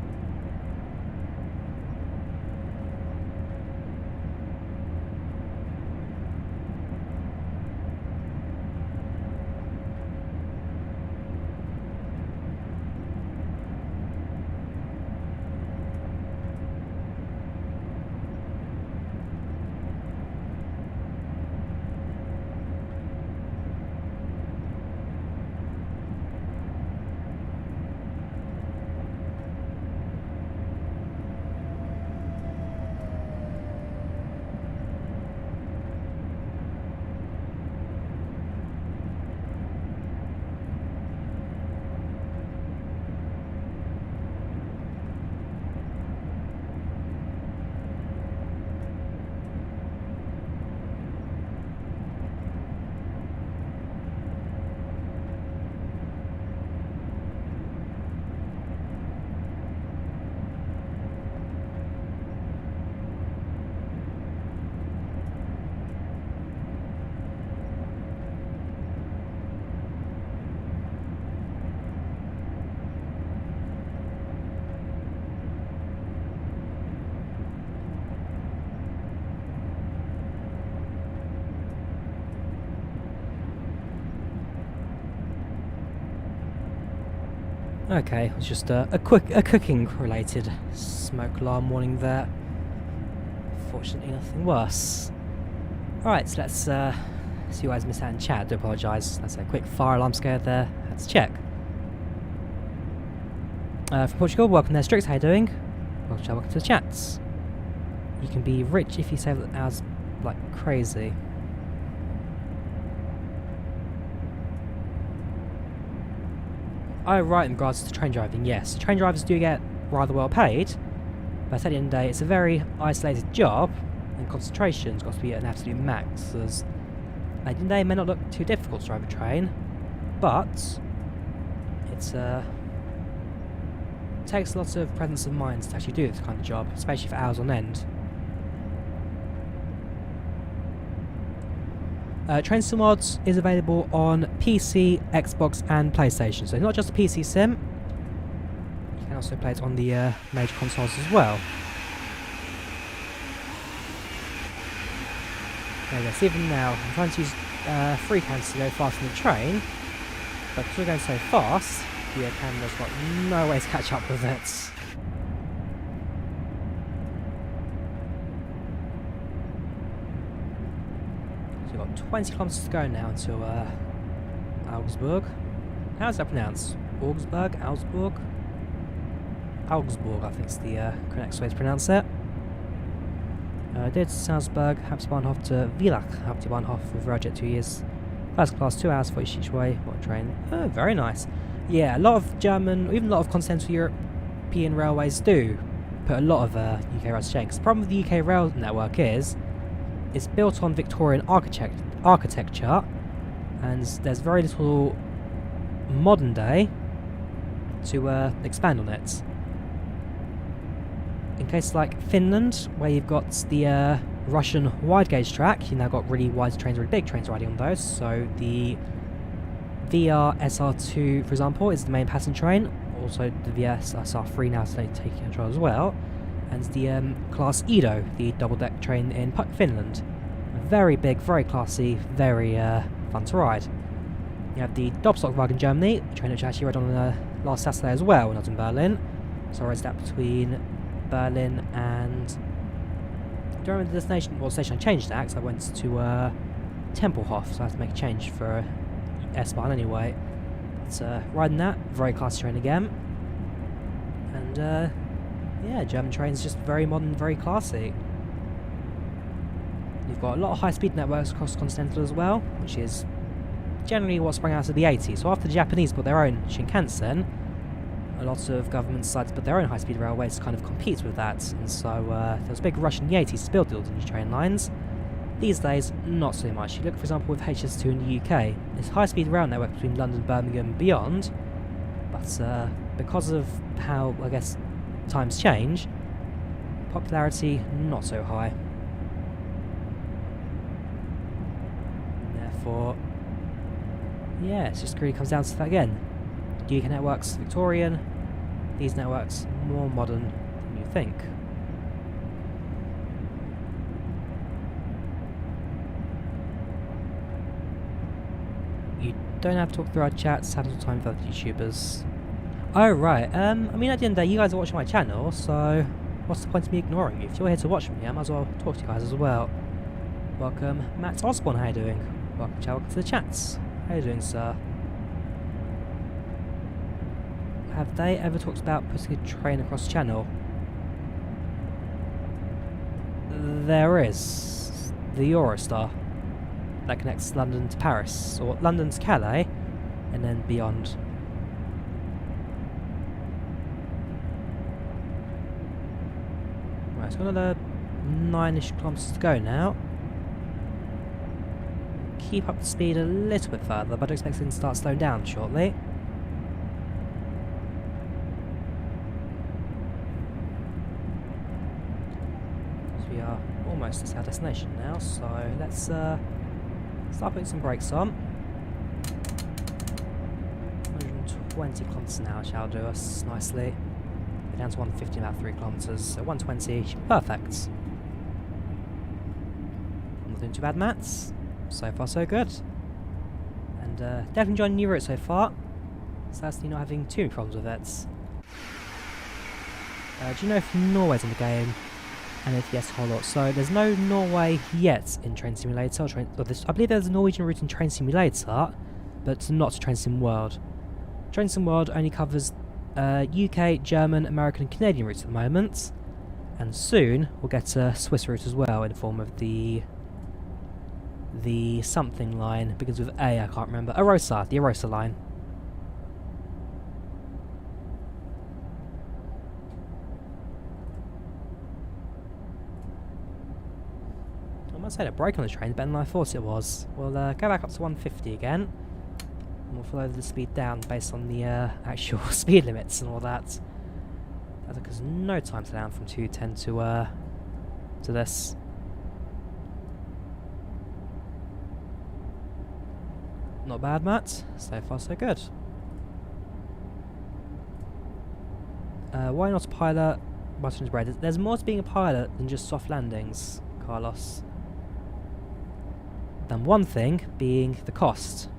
S1: Okay, it's just a cooking related smoke alarm warning there. Fortunately nothing worse. Alright, so let's see what you guys missed out in chat. I do apologise. That's a quick fire alarm scare there. Let's check. From Portugal, welcome there, Strix. How you doing? Welcome to the chats. You can be rich if you save hours like crazy. Oh, right, in regards to train driving, yes. Train drivers do get rather well paid, but at the end of the day, it's a very isolated job, and concentration's got to be at an absolute max, as at the end of the day, it may not look too difficult to drive a train, but it's takes lots of presence of mind to actually do this kind of job, especially for hours on end. Train Sim Mods is available on PC, Xbox and PlayStation, so it's not just a PC sim, you can also play it on the major consoles as well. Now yes, even now, I'm trying to use free cameras to go faster than the train, but because we're going so fast, the camera's got no way to catch up with it. So we've got 20 kilometers to go now until Augsburg. How's that pronounced? Augsburg? Augsburg? Augsburg, I think is the correct way to pronounce it. Did Salzburg, Hauptbahnhof to Villach, Hauptbahnhof with Roger 2 years. First class, 2 hours for each way. What train? Oh, very nice. Yeah, a lot of German, or even a lot of continental European railways do put a lot of UK rails to shame. Because the problem with the UK rail network is, it's built on Victorian architecture, and there's very little modern day to expand on it. In cases like Finland, where you've got the Russian wide gauge track, you've now got really wide trains, really big trains riding on those. So the VR SR2, for example, is the main passenger train. Also the VS SR3 now is taking control as well. And the class Edo, the double-deck train in Finland. Very big, very classy, very fun to ride. You have the Doppelstockwagen in Germany, a train which I actually rode on last Saturday as well, not in Berlin. So I rode that between Berlin and... do I remember the destination? Well, the station I changed at, because I went to Tempelhof, so I had to make a change for S-Bahn anyway. But riding that, very classy train again. And yeah, German trains just very modern, very classy. You've got a lot of high-speed networks across continental as well, which is generally what sprang out of the 80s. So after the Japanese put their own Shinkansen, a lot of governments decided to put their own high-speed railways to kind of compete with that. And so there was a big rush in the 80s to build these new train lines. These days, not so much. You look, for example, with HS2 in the UK, it's a high-speed rail network between London, Birmingham and beyond, but because of how, I guess, times change, popularity not so high. And therefore, yeah, it just really comes down to that again. UK networks Victorian, these networks more modern than you think. You don't have to talk through our chats, have some time for other YouTubers. Oh right, I mean at the end of the day you guys are watching my channel, so what's the point of me ignoring you? If you're here to watch me, I might as well talk to you guys as well. Welcome, Matt Osborne, how you doing? Welcome to the chats. How you doing, sir? Have they ever talked about putting a train across the channel? There is. The Eurostar. That connects London to Paris, or London to Calais, and then beyond. Right, so another 9-ish kilometres to go now. Keep up the speed a little bit further, but I expect things to start slowing down shortly. We are almost at our destination now, so let's start putting some brakes on. 120 kilometers an hour shall do us nicely. Go down to 150 in about 3 kilometers, so 120 should be perfect. I'm not doing too bad, Mats. So far so good. And definitely enjoying the new route so far. Sadly not having too many problems with it. Do you know if Norway's in the game? And if yes, how lot? So there's no Norway yet in Train Simulator. I believe there's a Norwegian route in Train Simulator, but not Train Sim World. Train Sim World only covers UK, German, American and Canadian routes at the moment. And soon we'll get a Swiss route as well in the form of the something line. Begins with A, I can't remember. Arosa, the Arosa line. I must say the brake on the train is better than I thought it was. We'll go back up to 150 again. And we'll follow the speed down based on the actual speed limits and all that. That took us no time to down from 210 to this. Not bad, Matt. So far, so good. Why not a pilot? Buttons bread. There's more to being a pilot than just soft landings, Carlos. And one thing being the cost.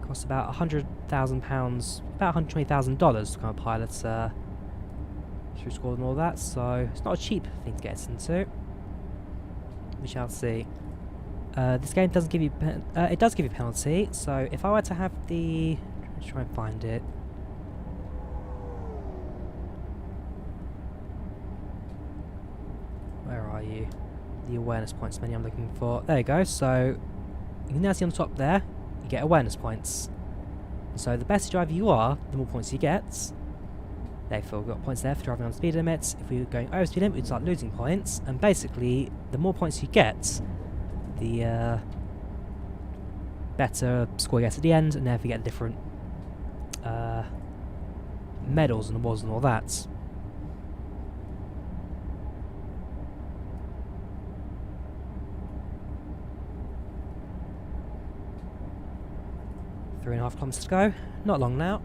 S1: It costs about £100,000, about $120,000 to become a pilot through school and all that, so it's not a cheap thing to get us into. We shall see. This game doesn't give you it does give you a penalty, so if I were to have the... let's try and find it. Where are you? The awareness points menu I'm looking for. There you go, so you can now see on the top there, you get awareness points. And so the better driver you are, the more points you get. Therefore, we've got points there for driving on speed limits. If we were going over speed limit, we'd start losing points. And basically, the more points you get, the better score you get at the end, and therefore you get different medals and awards and all that. Three and a half kilometers to go. Not long now.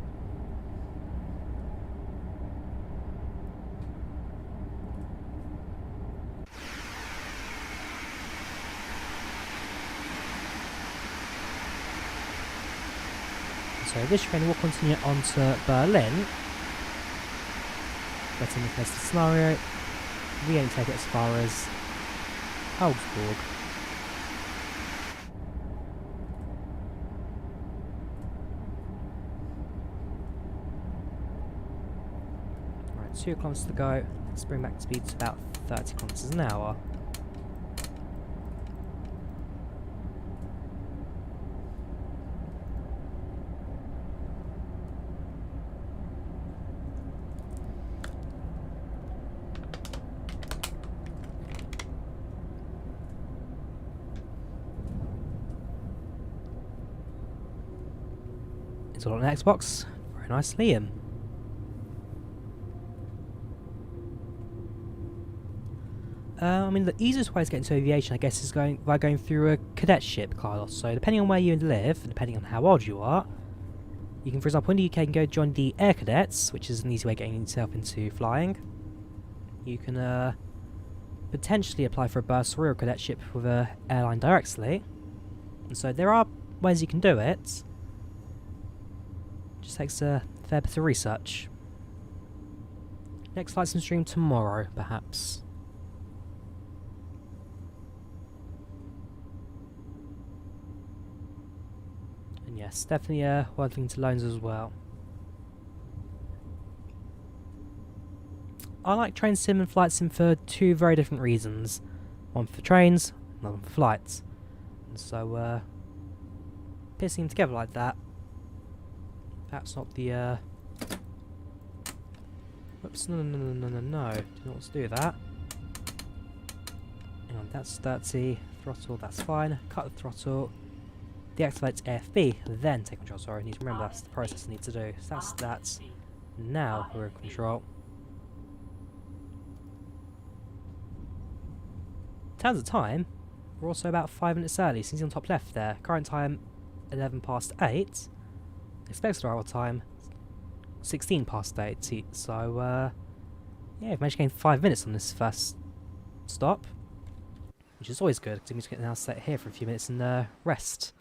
S1: So this train will continue on to Berlin. But in the case of the scenario, we aim to take it as far as Augsburg. Right, 2 kilometers to go. Let's bring back the speed to about 30 kilometers an hour. It's all on Xbox. Very nice, Liam. I mean, the easiest way to get into aviation, I guess, is by going through a cadetship, Carlos. So, depending on where you live, and depending on how old you are, you can, for example, in the UK, you can go join the Air Cadets, which is an easy way of getting yourself into flying. You can potentially apply for a bursary or a cadetship with an airline directly. And so, there are ways you can do it. Just takes a fair bit of research. Next license stream tomorrow, perhaps. And yes, definitely worth looking to loans as well. I like train sim and flight sim for 2 very different reasons. One for trains, another one for flights. And so, piecing them together like that, that's not the, whoops, no. Do not want to do that. Hang on, that's 30. Throttle, that's fine. Cut the throttle. Deactivate AFB, then take control. Sorry, I need to remember that's the process I need to do. So that's that. Now we're in control. In terms of time, we're also about 5 minutes early, since on top left there. Current time, 11 past 8. Expected arrival time 16 past 8, so yeah, we've managed to gain 5 minutes on this first stop, which is always good, because we can now sit here for a few minutes and rest.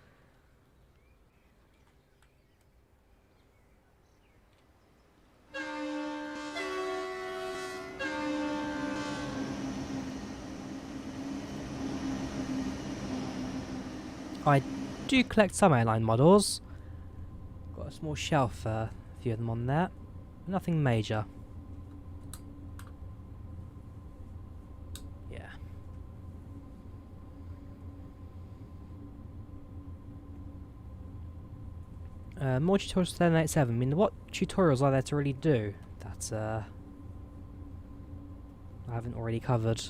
S1: I do collect some airline models. Got a small shelf, a few of them on there. Nothing major. Yeah. More tutorials for 787. I mean, what tutorials are there to really do that I haven't already covered?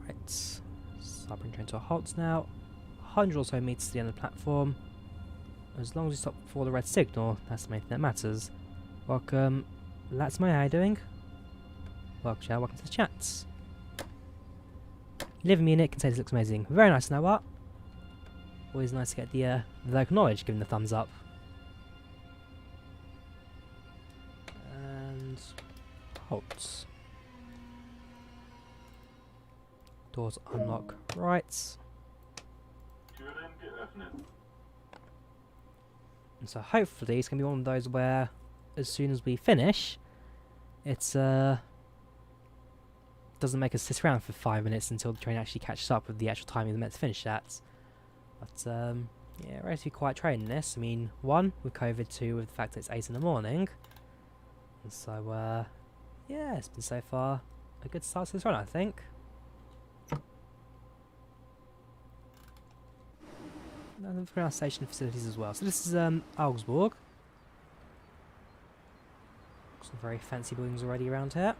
S1: Right. So I'll bring train to a halt now. 100 or so meters to the end of the platform. As long as we stop before the red signal, that's the main thing that matters. Welcome. That's my, how you doing? Welcome to the chats. You live in Munich, can say this looks amazing. Very nice, know what? Always nice to get the local knowledge, giving the thumbs up. And halt. Doors unlock right.
S3: Türen geöffnet.
S1: And so hopefully it's going to be one of those where as soon as we finish, it's doesn't make us sit around for 5 minutes until the train actually catches up with the actual time we're meant to finish at. But yeah, relatively quiet train in this. I mean, 1 with COVID, 2 with the fact that it's 8 in the morning. And so yeah, it's been so far a good start to this run, I think. And for our station facilities as well. So this is Augsburg. Some very fancy buildings already around here.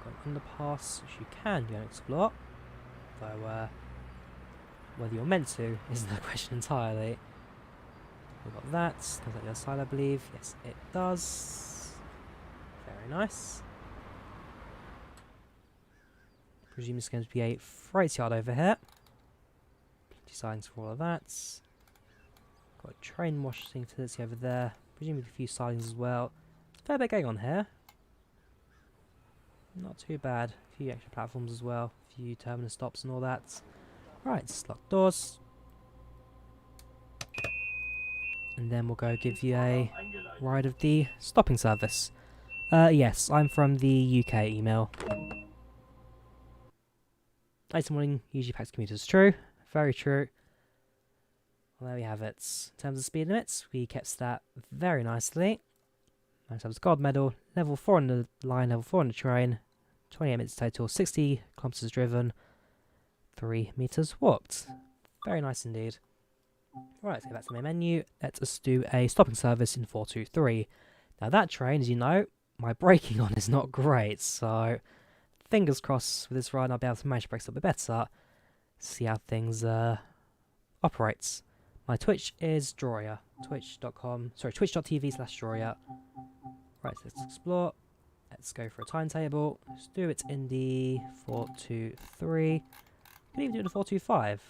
S1: Got an underpass which you can go and explore, though whether you're meant to is another question entirely. We've got that. Comes out the other side, I believe. Yes, it does. Very nice. Presume it's going to be a freight yard over here. Plenty of signs for all of that. Got a train washing facility over there. Presumably a few sidings as well. There's a fair bit going on here. Not too bad. A few extra platforms as well. A few terminus stops and all that. Right, locked doors. And then we'll go give you a ride of the stopping service. Yes, I'm from the UK email. Late morning usually packs commuters. True. Very true. Well, there we have it. In terms of speed limits, we kept that very nicely. In terms of gold medal, level 4 on the line, level 4 on the train, 28 minutes total, 60 kilometers driven, 3 meters walked. Very nice indeed. Right, let's go back to the main menu. Let us do a stopping service in 423. Now that train, as you know, my braking on is not great, so fingers crossed with this ride I'll be able to manage brakes a bit better. See how things operates. My Twitch is Drawyah. Twitch.tv/Drawyah. Right, so let's explore. Let's go for a timetable. Let's do it in the 423. Could even do it in the 425.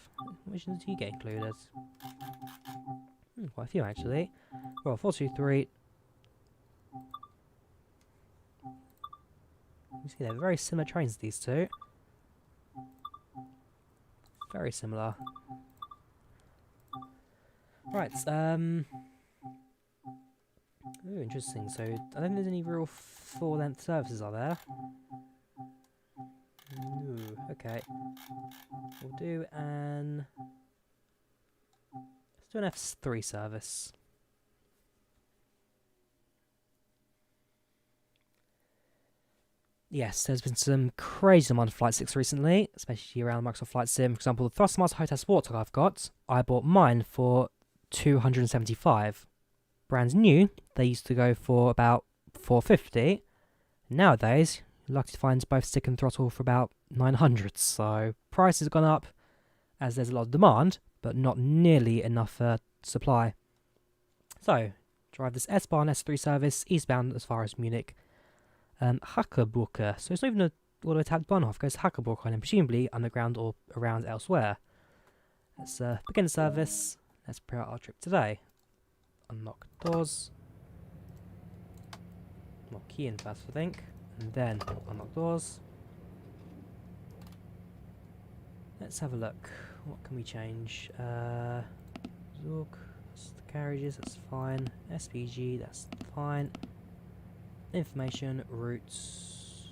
S1: Which ones do you get included? Quite a few actually. Well, 423. You see they're very similar trains, these two. Very similar. Right, ooh, interesting. So, I don't think there's any real full-length services, are there? Ooh, okay. We'll do an... Let's do an F3 service. Yes, there's been some crazy demand for Flight 6 recently, especially around Microsoft Flight Sim. For example, the Thrustmaster Hotel Sport Tug I've got, I bought mine for $275. Brand new, they used to go for about $450. Nowadays, you're lucky to find both stick and throttle for about $900. So prices have gone up as there's a lot of demand, but not nearly enough supply. So, drive this S-Bahn S3 service eastbound as far as Munich. Hackerburger. So it's not even all the way to Bahnhof, it goes to Hackerburger and then presumably underground or around elsewhere. Let's begin the service. Let's prepare our trip today. Unlock doors. Unlock key in first, I think. And then unlock doors. Let's have a look. What can we change? Zook, that's the carriages, that's fine. SPG, that's fine. Information, routes.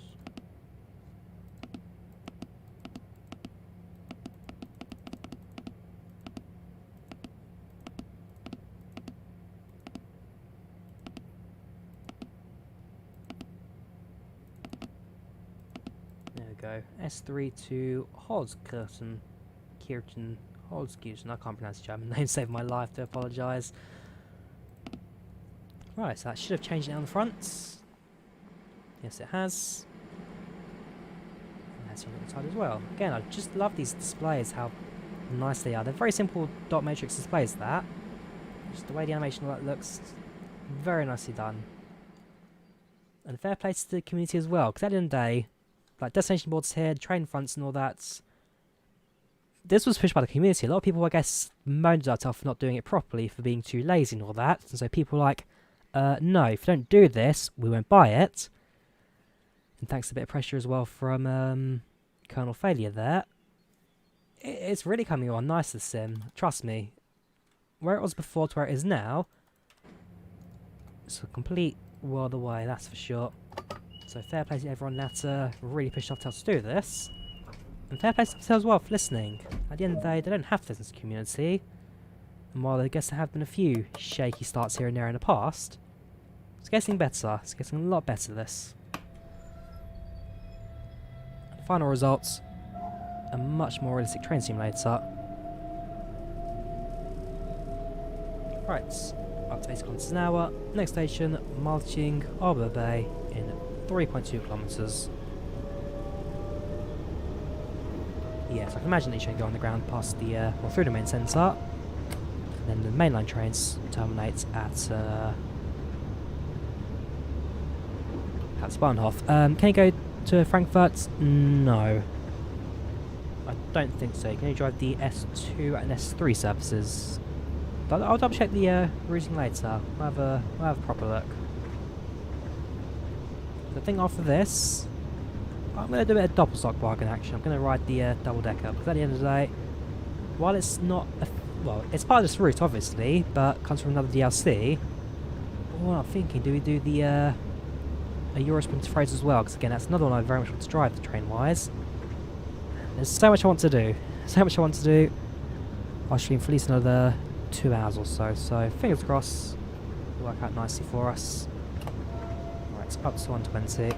S1: There we go. S3 to Holzkirchen. Holzkirchen. I can't pronounce the German name, saved my life, to apologise. Right, so that should have changed it on the front. Yes, it has. And that's on the other side as well. Again, I just love these displays, how nice they are. They're very simple dot matrix displays, that. Just the way the animation of that looks, very nicely done. And fair play to the community as well, because at the end of the day, like destination boards here, train fronts and all that, this was pushed by the community. A lot of people, I guess, moaned at us for not doing it properly, for being too lazy and all that. And so people were like, no, if you don't do this, we won't buy it. And thanks to a bit of pressure as well from kernel failure there. It's really coming on nice, this sim. Trust me. Where it was before to where it is now, it's a complete world away, that's for sure. So fair play to everyone that really pushed off to do this. And fair play to themselves as well for listening. At the end of the day, they don't have to listen to the community. And while I guess there have been a few shaky starts here and there in the past, it's getting better. It's getting a lot better, this. And final results, a much more realistic train simulator. Right, up to 80 kilometers an hour. Next station, Marching Arbor Bay in 3.2 kilometers. Yes, I can imagine that you should go on the ground past the, well, through the main centre. And then the mainline trains terminate at Bahnhof. Can you go to Frankfurt? No. I don't think so. Can you drive the S2 and S3 services? I'll double check the routing later. We'll have a proper look. So I think after this, I'm going to do a bit of doppelstock bargain action. I'm going to ride the double decker, because at the end of the day, while it's not well, it's part of this route obviously, but comes from another DLC. Well, I'm thinking, do we do the a Eurosprint phrase as well? Because again, that's another one I very much want to drive, the train wise. There's so much I want to do. So much I want to do. I'll stream for at least another 2 hours or so. So fingers crossed, it'll work out nicely for us. Right, it's up to 120.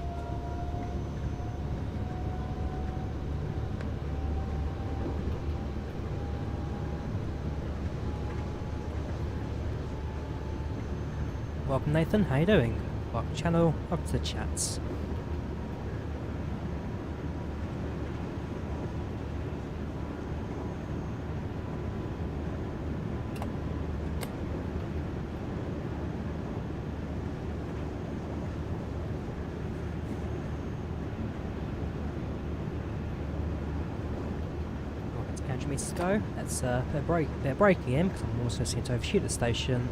S1: Welcome Nathan, how you doing? Welcome to the channel, welcome to the chats. Welcome to Country Meters Go. Let's put a bit of braking in, because I'm also seeing to overshoot the station.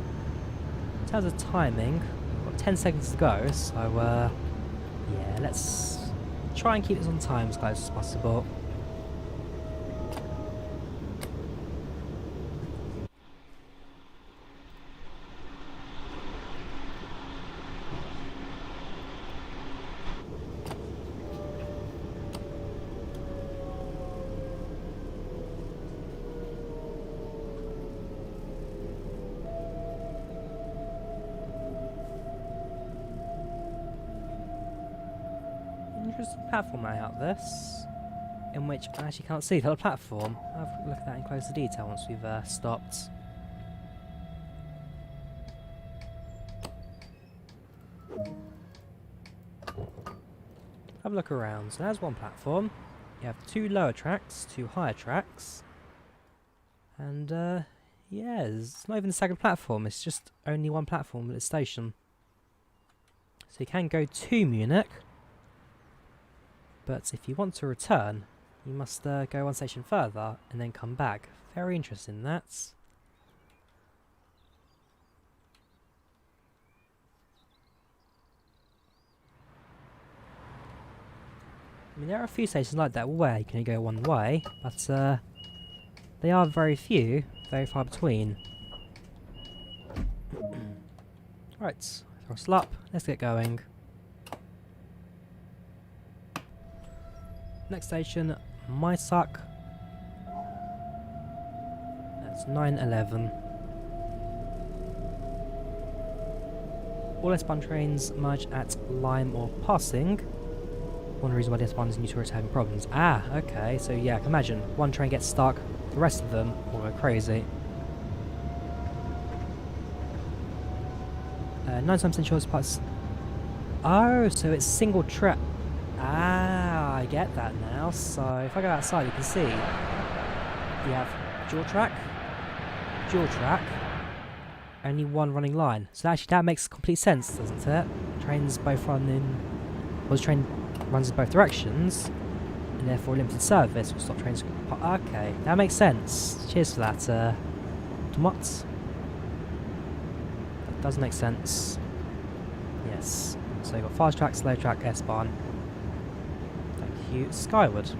S1: In terms of timing, we've got 10 seconds to go, so yeah, let's try and keep this on time as close as possible. Interesting platform layout this, in which I actually can't see the other platform. I'll have a look at that in closer detail once we've stopped. Have a look around. So there's one platform. You have 2 lower tracks, 2 higher tracks, and yeah, it's not even the second platform. It's just only one platform at the station. So you can go to Munich. But if you want to return, you must go one station further and then come back. Very interesting, that's. I mean, there are a few stations like that where you can go one way, but they are very few, very far between. Right, throttle up, let's get going. Next station, Mysak. That's 9:11. All S-Bahn trains merge at Lyme or Passing. One reason why the S-Bahn is new tourists having problems. Ah, okay, so yeah, I can imagine. One train gets stuck, the rest of them will go crazy. 97% sure it's parts. Oh, so it's single track. Ah, I get that now. So if I go outside, you can see you have dual track, only one running line. So actually that makes complete sense, doesn't it? Trains both run in, well, the train runs in both directions, and therefore limited service will stop trains. Okay, that makes sense. Cheers for that, Tomat. That does make sense. Yes. So you've got fast track, slow track, S-Bahn. Thank you, Skyward.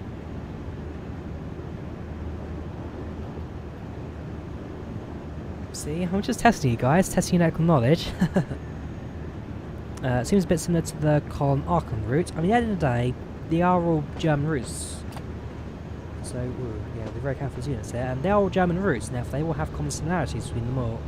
S1: See, I'm just testing you guys, testing your local knowledge. It seems a bit similar to the Aachen route. I mean, at the end of the day, they are all German routes. So, yeah, we're very careful with units here. And they are all German routes, and therefore they will have common similarities between them all.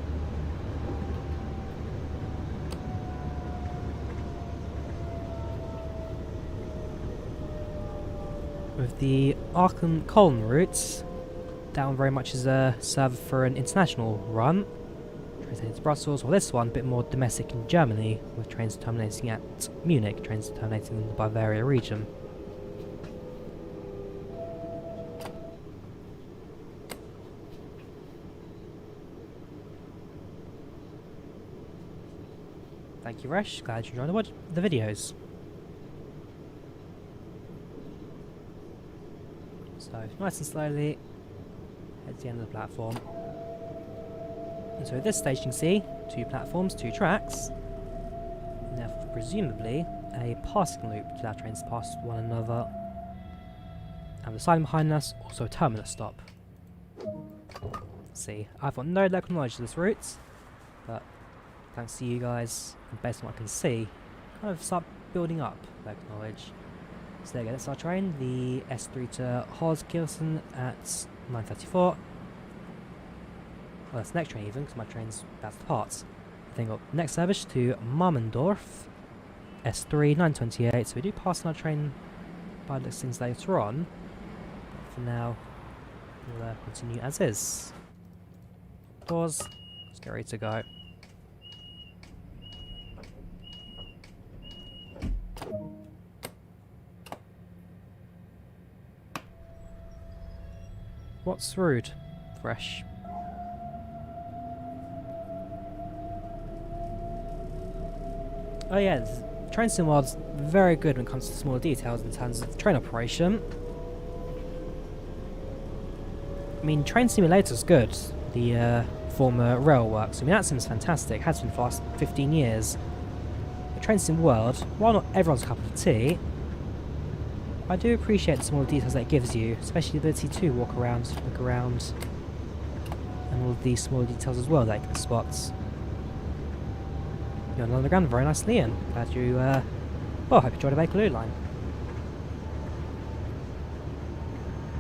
S1: With the Aachen-Cologne routes, that one very much is a server for an international run. Trains heading to Brussels, or this one a bit more domestic in Germany, with trains terminating at Munich, trains terminating in the Bavaria region. Thank you, Resh. Glad you enjoyed the videos. So, nice and slowly, head to the end of the platform. And so at this stage you can see 2 platforms, 2 tracks, and therefore presumably a passing loop to allow trains to pass one another. And the sign behind us, also a terminus stop. Let's see, I've got no local knowledge of this route, but thanks to you guys, and based on what I can see, kind of start building up local knowledge. So there you go, that's our train, the S3 to Holzkirchen at 9:34. Well, that's the next train even, because my train's about to depart. Then got next service to Mammendorf, S3, 9:28. So we do pass our train by the things later on. But for now, we'll continue as is. Doors, let's get ready to go. What's rude? Fresh. Oh yeah, the train sim world's very good when it comes to smaller details in terms of train operation. I mean, Train Simulator's good. The former rail works. I mean, that sim's fantastic. Has been for the last 15 years. The Train Sim World, while not everyone's cup of tea, I do appreciate the smaller details that it gives you, especially the ability to walk around, look around, and all of these smaller details as well that you can spot. You're on the underground very nicely, and glad you, well, hope you enjoyed the Bakerloo line.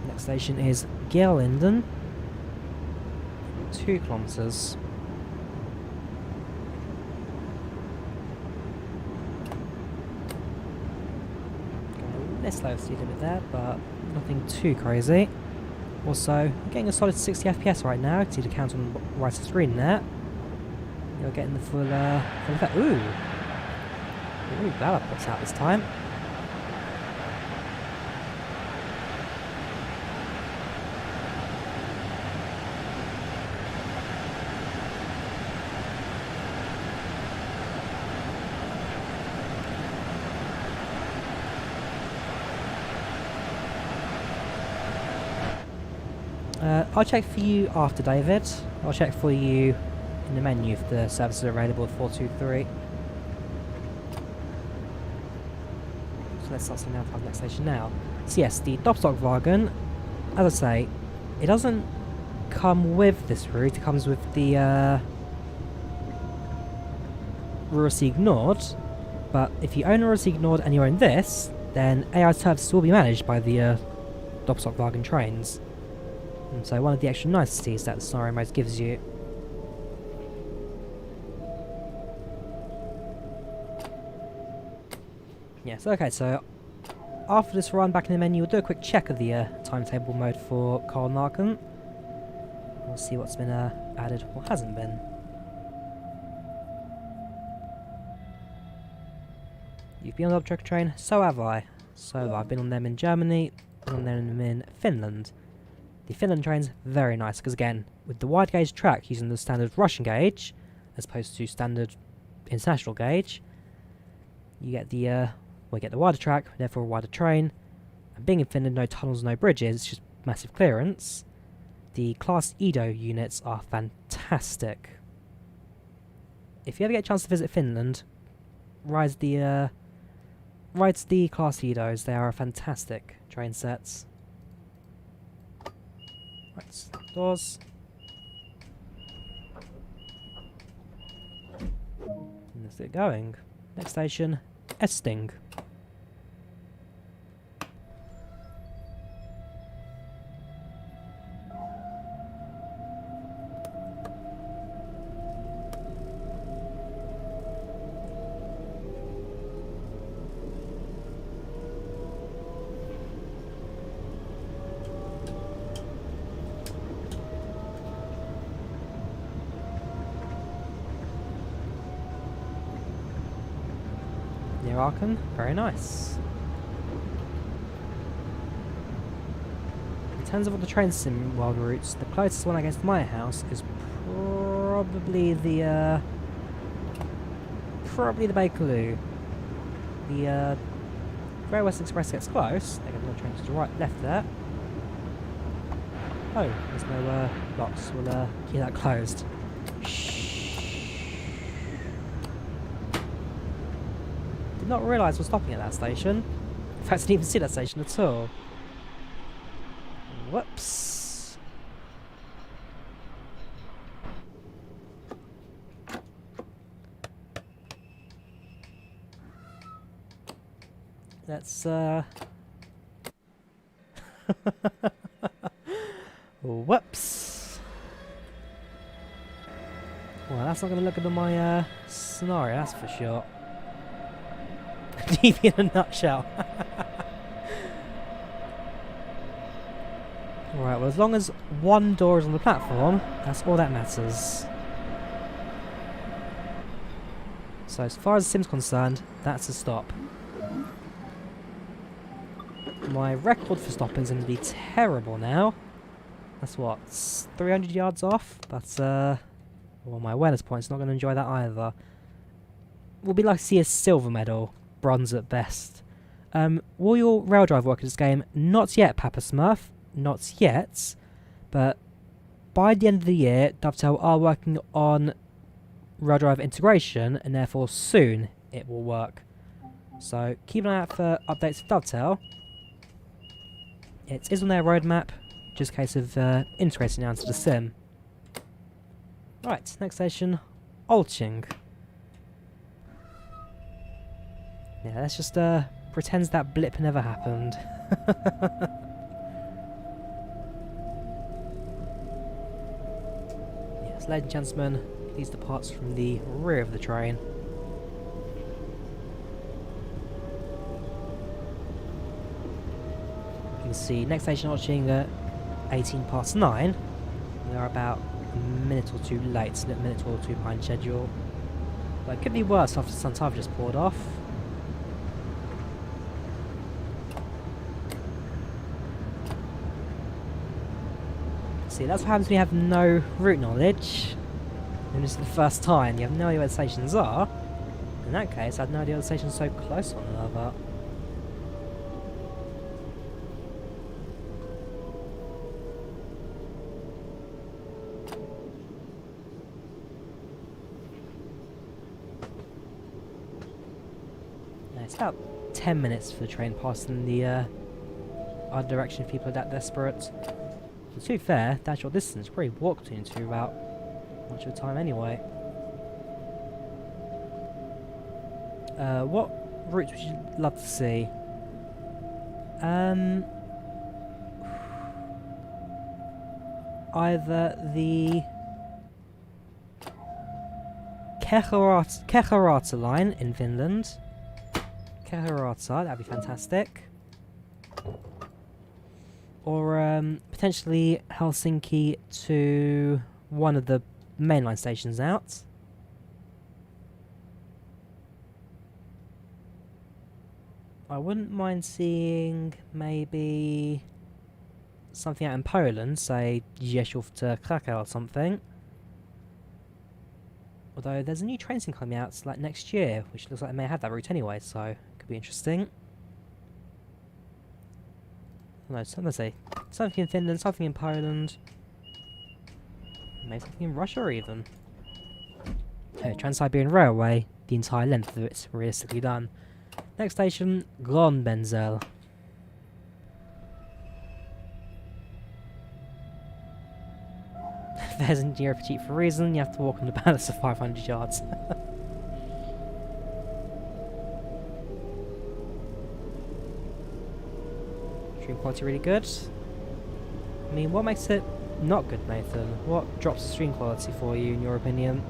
S1: Next station is Gerlinden, 2 kilometres. Less slow speed limit there, but nothing too crazy. Also, I'm getting a solid 60 FPS right now. You can see the count on the right of the screen there. You're getting the full effect. Ooh! Ooh, glad I popped out this time. I'll check for you after, David. I'll check for you in the menu if the services are available at 423. So let's start seeing now for the next station now. So yes, the Doppelstockwagen, as I say, it doesn't come with this route, it comes with the Ruhrsieg Nord, but if you own Ruhrsieg Nord and you own this, then AI services will be managed by the Doppelstockwagen trains. And so one of the extra niceties that the scenario mode gives you. Yes, okay, so after this run back in the menu, we'll do a quick check of the timetable mode for Aachen. We'll see what's been added or hasn't been. You've been on the Hauptstrecke train, so have I. So have I. I've been on them in Germany, been on them in Finland. The Finland train's very nice because again, with the wide gauge track using the standard Russian gauge as opposed to standard international gauge, you get the wider track, therefore a wider train. And being in Finland, no tunnels, no bridges, just massive clearance. The Class Edo units are fantastic. If you ever get a chance to visit Finland, ride the Class Edos. They are fantastic train sets. Right, doors. Let's get going. Next station, Esting. Near Aachen, very nice. In terms of all the train sim world routes, the closest one against my house is probably the Bakerloo. The Great West Express gets close. They get another train to the right, left there. Oh, there's no locks. We'll keep that closed. Shh. Did not realise we're stopping at that station. In fact, I didn't even see that station at all. Whoops. Let's whoops. Well, that's not going to look good on my scenario, that's for sure. TV in a nutshell. Alright, well, as long as one door is on the platform, that's all that matters. So as far as the sim's concerned, that's a stop. My record for stopping is going to be terrible now. That's what, 300 yards off? But, well, my awareness point's not going to enjoy that either. We'll be like to see a silver medal. Bronze at best. Will your rail drive work in this game? Not yet, Papa Smurf. Not yet. But by the end of the year, Dovetail are working on rail drive integration, and therefore soon it will work. So keep an eye out for updates for Dovetail. It is on their roadmap, just a case of integrating it onto the sim. Right, next station, Olching. Yeah, let's just pretend that blip never happened. Yes, ladies and gentlemen, these departs from the rear of the train. You can see next station Olching at 9:18. They're about a minute or two late, a minute or two behind schedule. But it could be worse after some time just poured off. See, that's what happens when you have no route knowledge. And this is the first time, you have no idea where the stations are. In that case, I had no idea the stations are so close to one another. Yeah, it's about 10 minutes for the train passing the other direction if people are that desperate. And to be fair, that short distance probably walked into about much of the time anyway. What routes would you love to see? Either the Keharata line in Finland. Keharata, that'd be fantastic. Or potentially Helsinki to one of the mainline stations out. I wouldn't mind seeing maybe something out in Poland, say Rzeszów to Krakow or something. Although there's a new train scene coming out like next year, which looks like they may have that route anyway, so it could be interesting. No, let's say something in Finland, something in Poland, maybe something in Russia even. Trans-Siberian Railway, the entire length of it's realistically done. Next station, Glonbenzel. There's a Europe for a reason, you have to walk on the balance of 500 yards. quality really good? I mean, what makes it not good, Nathan? What drops the stream quality for you, in your opinion?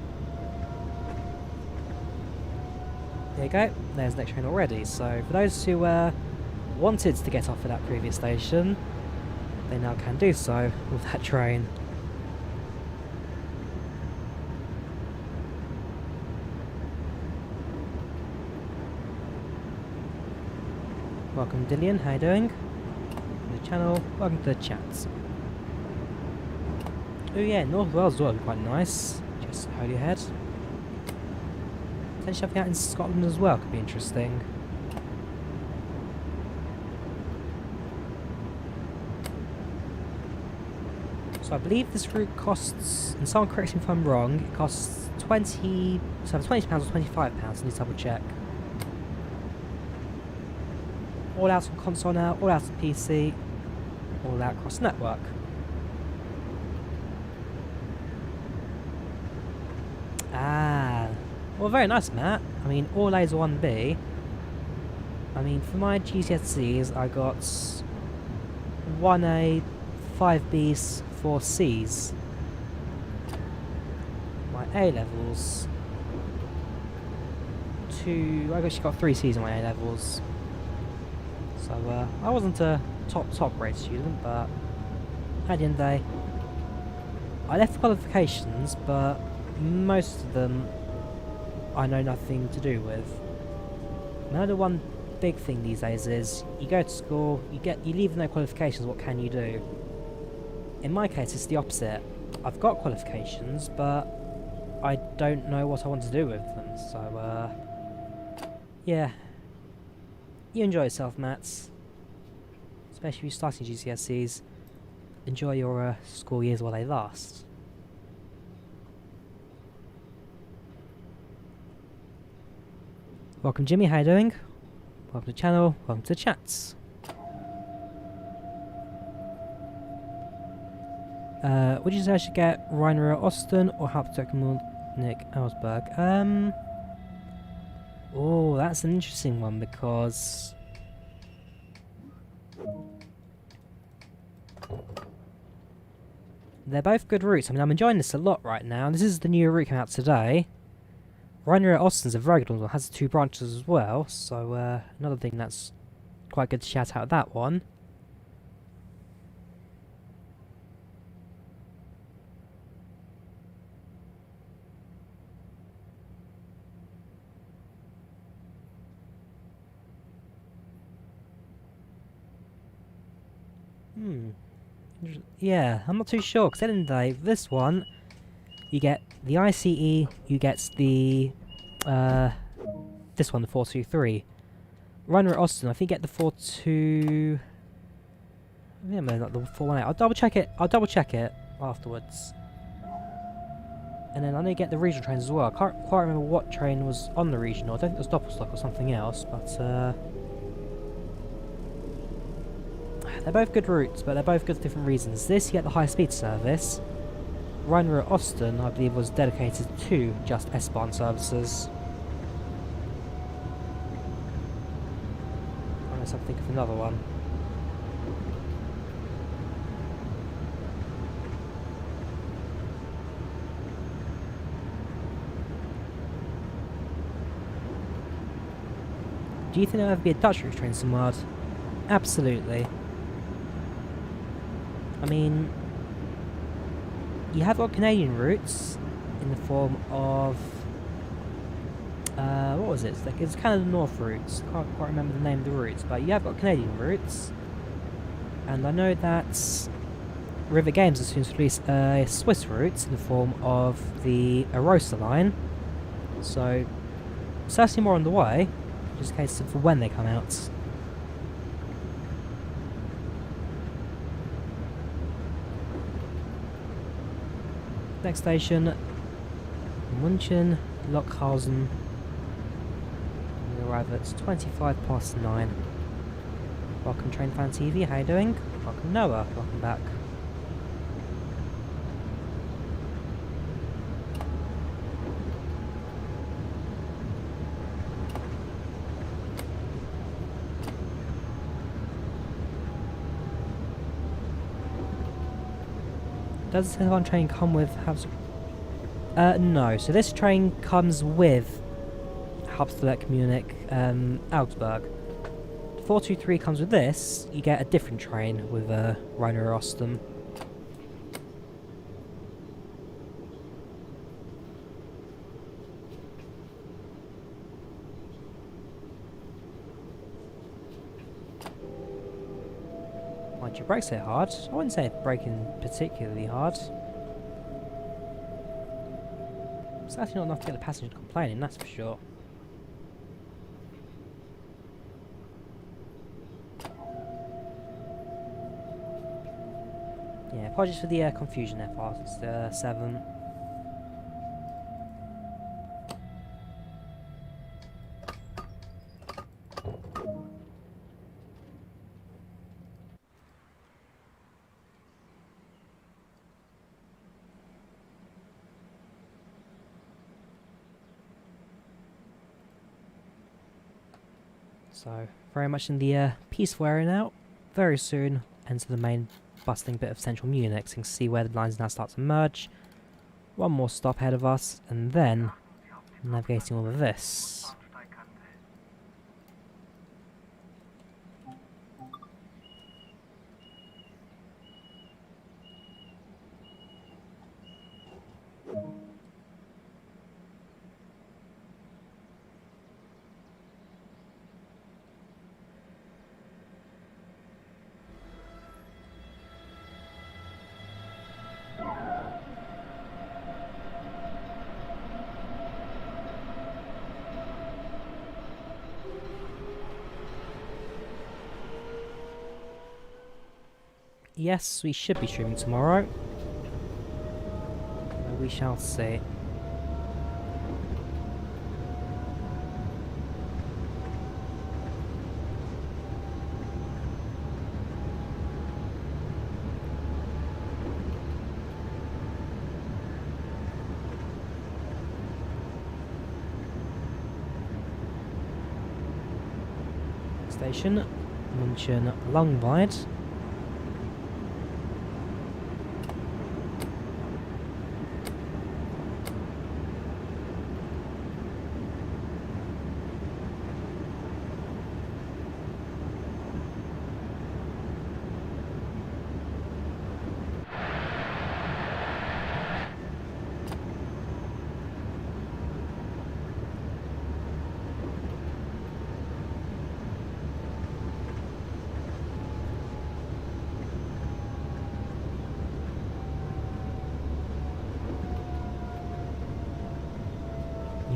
S1: There you go, there's the next train already. So for those who wanted to get off at that previous station, they now can do so with that train. Welcome Dillian, how you doing? Welcome to the channel, welcome to the chats. Oh yeah, North Wales as well, quite nice. Just Holyhead. Potentially something out in Scotland as well, could be interesting. So I believe this route costs, and someone correct me if I'm wrong, it costs £20 or £25, I need to double check. All out on console now, all out on PC, all out across network. Ah, well, very nice, Matt. I mean, all A's 1B. I mean, for my GCSEs, I got 1A, 5Bs, 4Cs. My A levels, I actually got 3 Cs in my A levels. So I wasn't a top grade student, but at the end of the day, I left the qualifications, but most of them I know nothing to do with. I know the one big thing these days is you go to school, you leave with no qualifications, what can you do? In my case it's the opposite. I've got qualifications, but I don't know what I want to do with them, so yeah. You enjoy yourself, Mats. Especially if you're starting GCSEs. Enjoy your school years while they last. Welcome Jimmy, how you doing? Welcome to the channel, welcome to the chats. Would you say I should get Rainer Austin or Hauptstrecke München Augsburg? Oh, that's an interesting one because they're both good routes. I mean, I'm enjoying this a lot right now. This is the new route coming out today. Rainer Austin's a very good one. It has 2 branches as well, so another thing that's quite good to shout out that one. Yeah, I'm not too sure, because at the end of the day, this one, you get the ICE, you get the, this one, the 423. Rainer Austin, I think you get the 42... Yeah, no, not the 418. I'll double check it afterwards. And then I know you get the regional trains as well. I can't quite remember what train was on the regional. I don't think it was Doppelstock or something else, but they're both good routes, but they're both good for different reasons. This, you get the high-speed service. Rainer Austin, I believe, was dedicated to just S-Bahn services. Unless I think of another one. Do you think there'll ever be a Dutch route train somewhere? Absolutely. I mean, you have got Canadian routes in the form of what was it? It's kind of the North routes. Can't quite remember the name of the routes, but you have got Canadian routes, and I know that River Games is soon to release Swiss routes in the form of the Arosa line. So certainly more on the way, just in case for when they come out. Next station, München, Lockhausen. We arrive at 9:25. Welcome Train Fan TV, how you doing? Welcome Noah, welcome back. Does the one train come with no, so this train comes with Hauptstrecke Munich, Augsburg. 423 comes with this, you get a different train with Rainer Osten. Mind you, brakes hit hard. I wouldn't say it's braking particularly hard. Certainly not enough to get the passenger complaining, that's for sure. Yeah, apologies for the confusion there, past 7. So, very much in the peaceful area now. Very soon, enter the main bustling bit of central Munich, so you can see where the lines now start to merge. One more stop ahead of us, and then navigating all of this. Yes, we should be streaming tomorrow. We shall see. Station, München Langweid.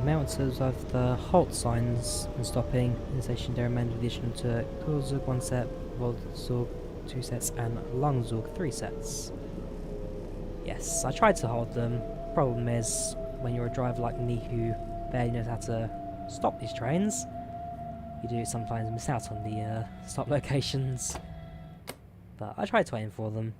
S1: Mountains of the halt signs and stopping in the station there amended with the addition to Kurzug 1 set, Voltzug 2 sets, and Langzug 3 sets. Yes, I tried to hold them. Problem is, when you're a driver like me who barely knows how to stop these trains, you do sometimes miss out on the stop locations. But I tried to aim for them.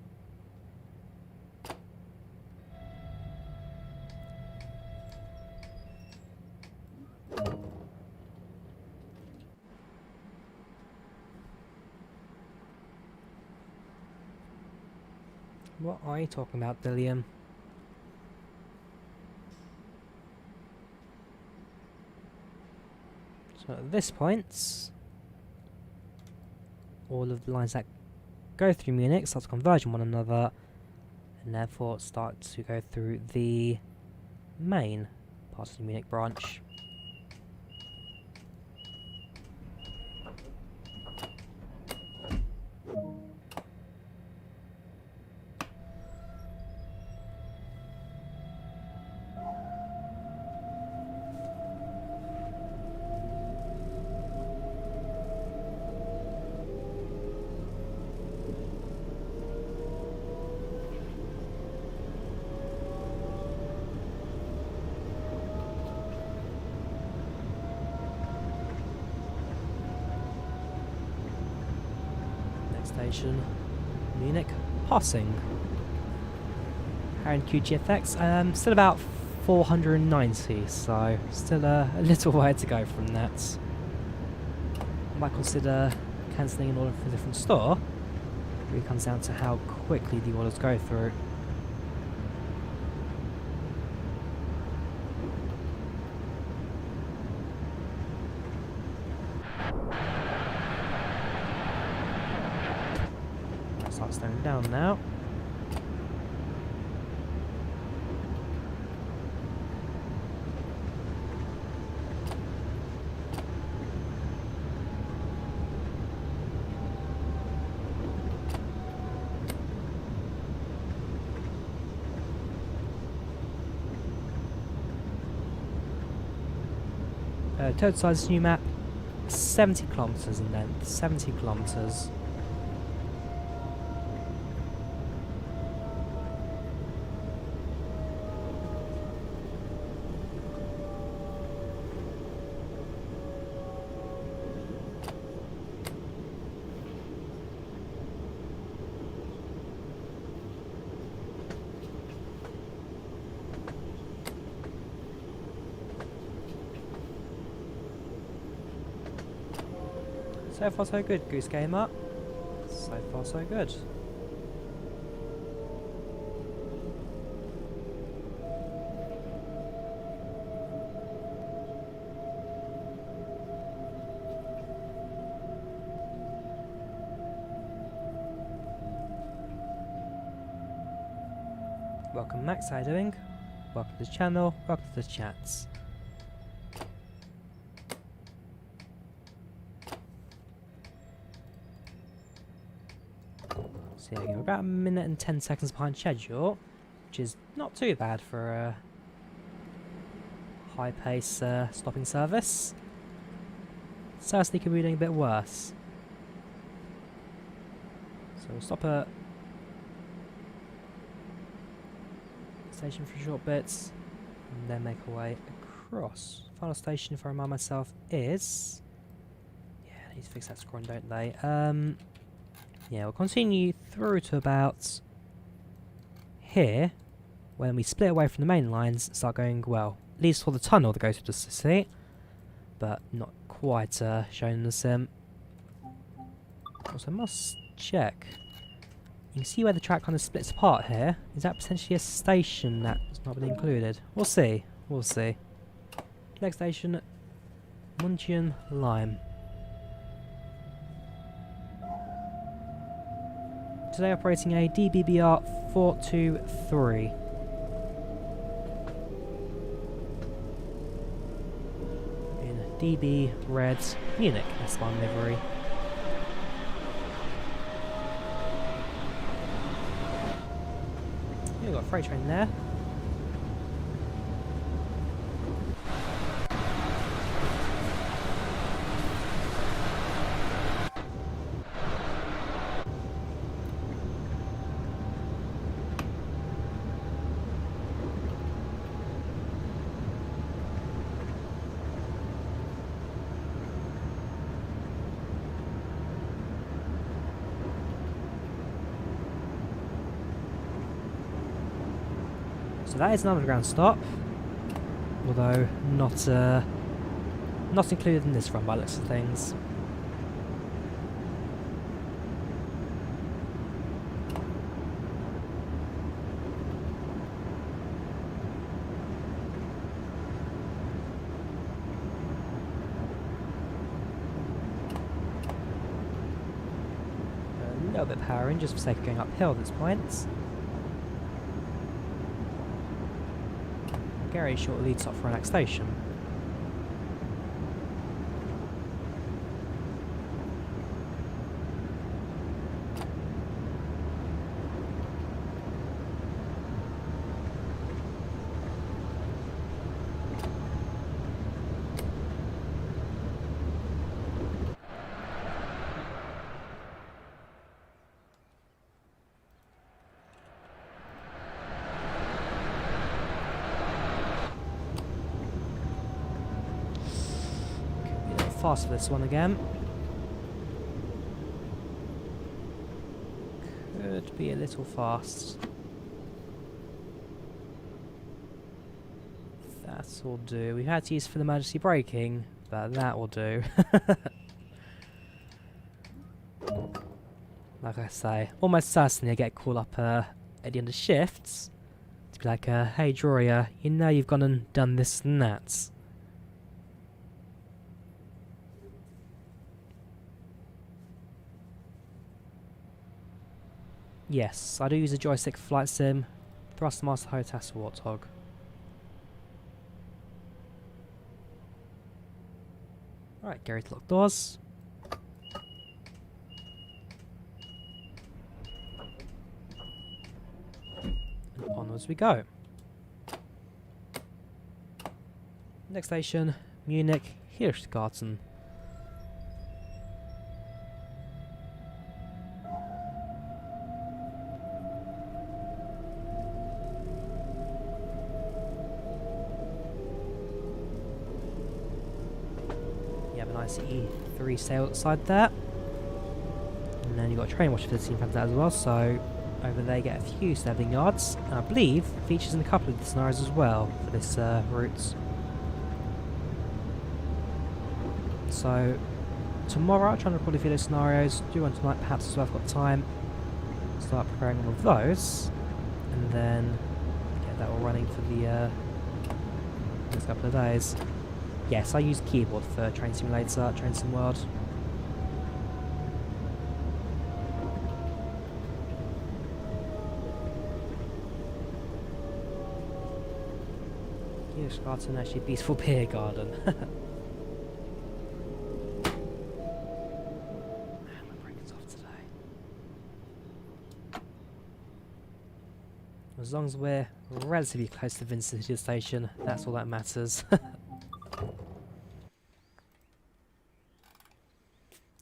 S1: What are you talking about, Dilliam? So at this point, all of the lines that go through Munich start to converge on one another, and therefore start to go through the main part of the Munich branch. Station, Munich, passing. Harren QGFX, still about 490, so still a little way to go from that. I might consider cancelling an order for a different store. It really comes down to how quickly the orders go through. down now. Total size new map, 70 kilometres in length, 70 kilometres. So far so good, Goose Gamer. So far so good. Welcome Max, how you doing? Welcome to the channel, welcome to the chats. So yeah, we're about a minute and 10 seconds behind schedule, which is not too bad for a high-pace stopping service. Certainly could be doing a bit worse. So we'll stop at station for short bits, and then make our way across. Final station, if I remind myself, is... Yeah, I need to fix that scrolling, don't they? Yeah, we'll continue through to about here, when we split away from the main lines and start going, well, at least for the tunnel that goes through the city, but not quite shown in the sim. Also, I must check. You can see where the track kind of splits apart here. Is that potentially a station that's not been included? We'll see. We'll see. Next station, München Lime. Today operating a DBBR 423. In DB Red Munich S-Bahn livery. We've got a freight train there. So that is an underground stop, although not included in this run by the looks of things. A little bit of power in just for the sake of going uphill at this point. Very short lead stop for our next station. Fast for this one again. Could be a little fast. That'll do. We had to use for the emergency braking, but that will do. Like I say, almost certainly I get called up at the end of shifts to be like, hey Drawyah, you know you've gone and done this and that. Yes, I do use a joystick flight sim. Thrustmaster Hotas Warthog. Alright, Gary to lock doors. And onwards we go. Next station, Munich, Hirschgarten. You have an ICE-3 sail outside there. And then you've got a train watch facility in front of that as well, so over there you get a few standing yards. And I believe features in a couple of the scenarios as well for this route. So tomorrow I'll try and record a few of those scenarios, do one tonight perhaps as well if I've got time. Start preparing all of those, and then get that all running for the next couple of days. Yes, I use keyboard for Train Simulator, Train Sim World. Hirschgarten, actually a beautiful beer garden. As long as we're relatively close to the Inter-City station, that's all that matters. I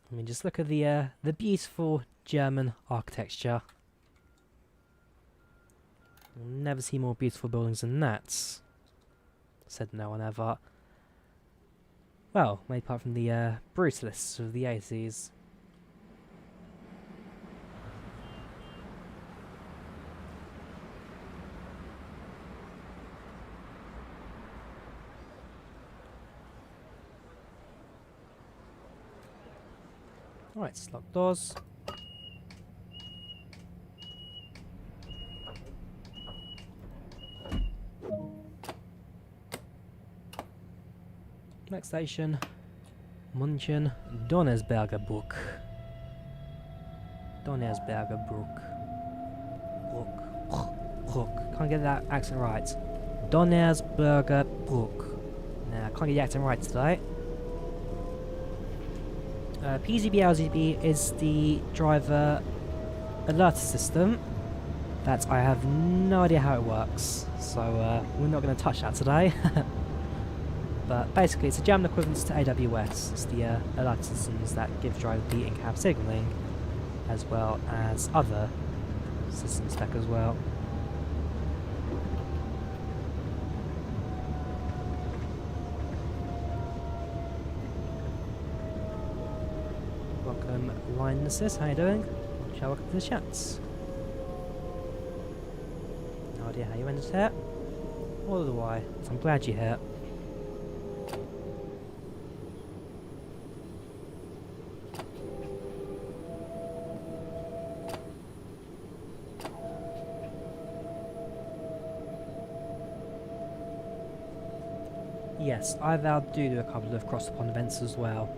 S1: mean, just look at the beautiful German architecture. You'll never see more beautiful buildings than that. Said no one ever. Well, made apart from the brutalists of the 80s. Alright, lock doors. Next station, München, Donnersberger Brook. Donnersberger Brook. Brook. Can't get that accent right. Donnersberger Brook. Nah, can't get the accent right today. PZB-LZB is the driver alert system that I have no idea how it works, so we're not going to touch that today. But basically it's a German equivalent to AWS. It's the alert systems that give driver the in-cab signalling, as well as other systems spec as well. Welcome, Linus, how you doing? Shall welcome to the chats. No idea how you ended here, or the why, so I'm glad you're here. Yes, I vowed to do a couple of cross-the-pond events as well.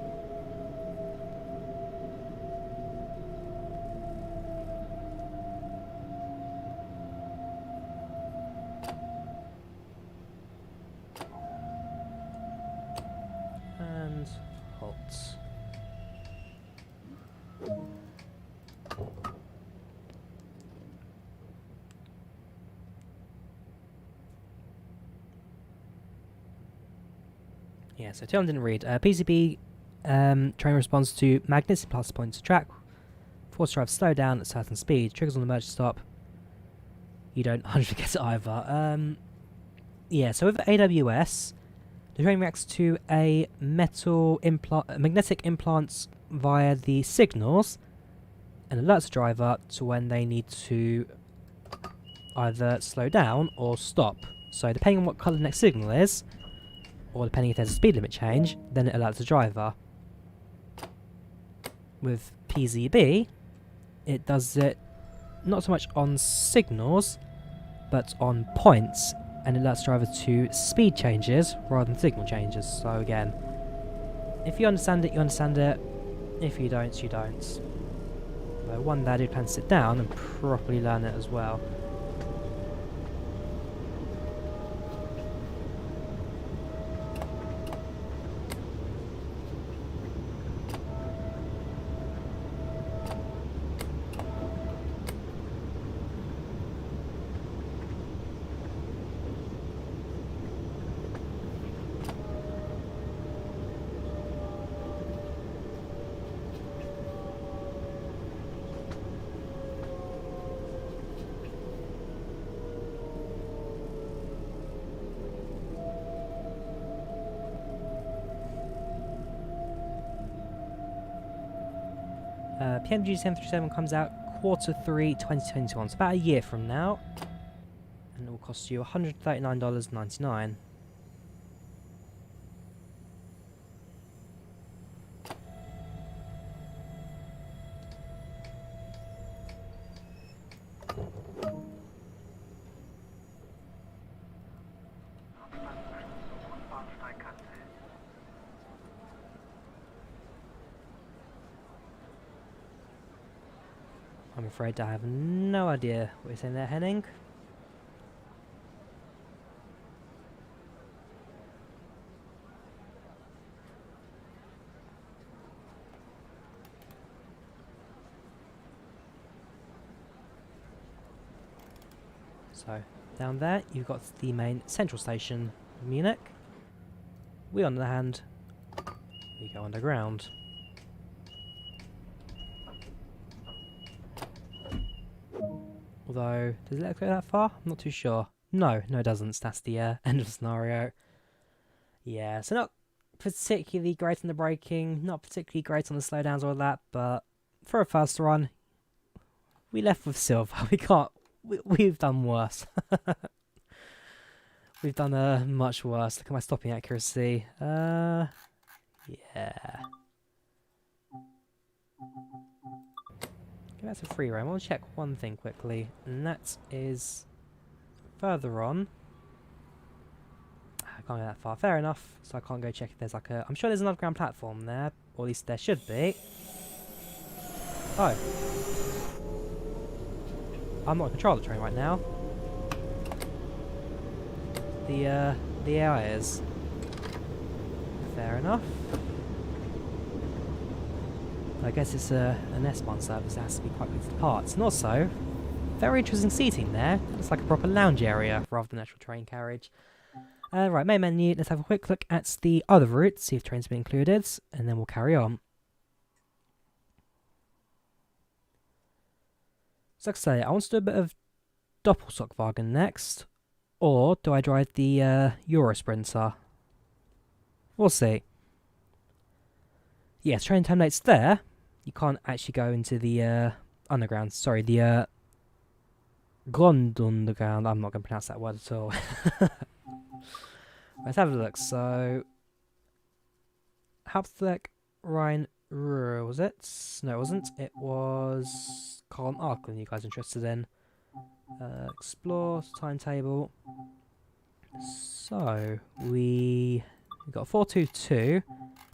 S1: And halt. Yeah, so Tom didn't read. PCB train responds to magnetic plus points to track. Force drive slow down at certain speed. Triggers on the merge stop. You don't 100% get it either. Yeah, so with AWS, the train reacts to a magnetic implants via the signals and alerts the driver to when they need to either slow down or stop. So depending on what colour the next signal is, or depending if there's a speed limit change, then it alerts the driver. With PZB, it does it not so much on signals, but on points, and it alerts the driver to speed changes rather than signal changes. So again, if you understand it, you understand it. If you don't, you don't. Although one day I do plan to sit down and properly learn it as well. PMG 737 comes out Q3 2021, so about a year from now, and it will cost you $139.99. I'm afraid I have no idea what you're saying there, Henning. So, down there, you've got the main central station of Munich. We, on the other hand, we go underground. Although, does it let us go that far? I'm not too sure. No, it doesn't. That's the end of the scenario. Yeah, so not particularly great on the braking, not particularly great on the slowdowns or that, but for a first run, we left with silver. We've done worse. We've done much worse. Look at my stopping accuracy. Yeah. That's a free roam. I'll check one thing quickly, and that is further on. I can't go that far. Fair enough. So I can't go check if there's like a. I'm sure there's an underground platform there, or at least there should be. Oh, I'm not in control of the train right now. The AI is. Fair enough. I guess it's an S-Bahn service that has to be quite good for parts. And also, very interesting seating there. Looks like a proper lounge area rather than actual train carriage. Right, main menu. Let's have a quick look at the other routes, see if trains have been included, and then we'll carry on. So like I say, I want to do a bit of Doppelstockwagen next, or do I drive the Euro Sprinter? We'll see. Yes, train terminates there. You can't actually go into the underground. Sorry, the Grundunterground. I'm not going to pronounce that word at all. Let's have a look. So, Hauptstrecke Rhein-Ruhr, was it? No, it wasn't. It was Karl Arkland you guys are interested in. Explore, timetable. So, we got 422.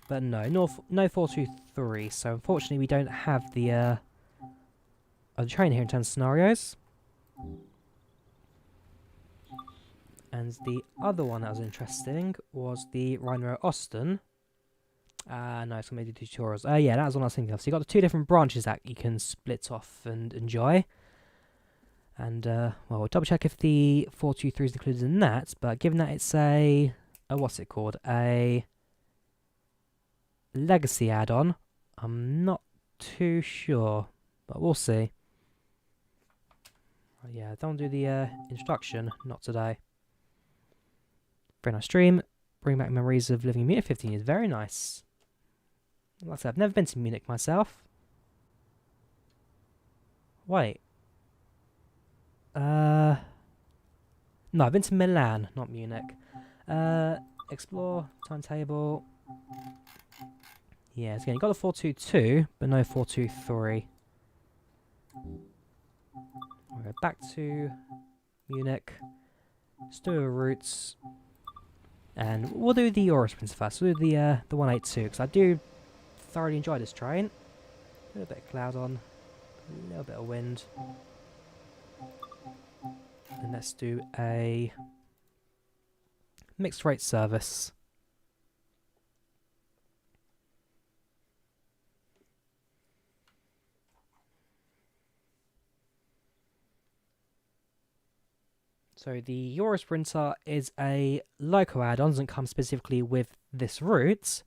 S1: But no 423, so unfortunately we don't have the train here in terms of scenarios. And the other one that was interesting was the Rhein-Ruhr-Osten. No, it's going to be the tutorials. Yeah, that was what I was thinking of. So you've got the two different branches that you can split off and enjoy. And, well, we'll double check if the 423 is included in that, but given that it's what's it called? A legacy add-on, I'm not too sure, but we'll see. Yeah, don't do the instruction, not today. Very nice stream. Bring back memories of living in Munich 15 years. Very nice. Like I said, I've never been to Munich myself. Wait. No, I've been to Milan, not Munich. Explore, timetable. Yeah, again, you got the 422, but no 423. We'll go back to Munich. Let's do our routes. And we'll do the Euro Sprinter first. We'll do the 182, because I do thoroughly enjoy this train. A little bit of cloud on. A little bit of wind. And let's do a mixed rate service. So the Eurosprinter is a loco add-on, doesn't come specifically with this route.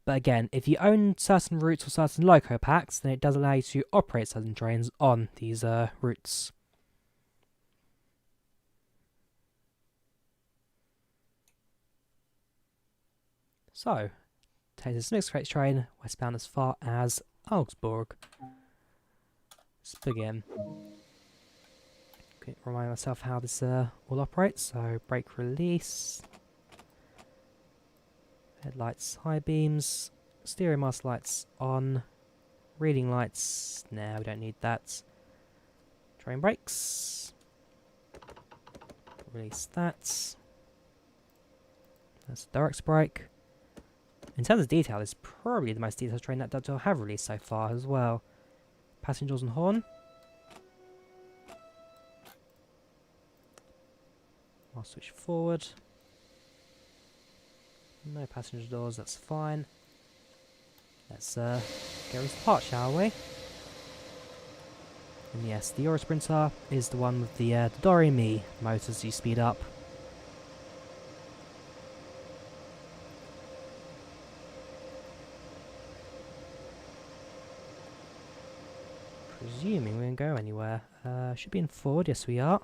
S1: But again, if you own certain routes or certain loco packs, then it does allow you to operate certain trains on these routes. So, take this mixed rate train westbound as far as Augsburg. Let's begin. Okay, remind myself how this all operates. So, brake release, headlights, high beams, steering mast lights on, reading lights. Nah, we don't need that. Train brakes. Release that. That's the direct brake. In terms of detail, it's probably the most detailed train that Dovetail have released so far as well. Passengers and horn. I'll switch forward. No passenger doors, that's fine. Let's get ready to depart, shall we? And yes, the Eurosprinter is the one with the Drawyah motors you speed up. Presuming we won't go anywhere. Should be in forward, yes we are.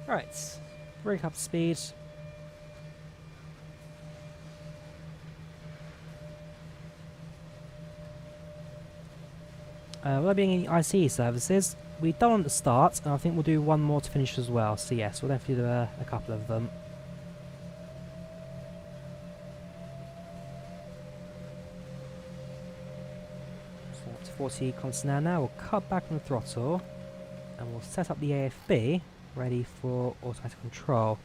S1: Right, brake up speed. Will there be any ICE services? We've done one at the start, and I think we'll do one more to finish as well. So yes, we'll definitely do a couple of them. So up to 40 kilometers an hour now. We'll cut back on the throttle, and we'll set up the AFB ready for automatic control.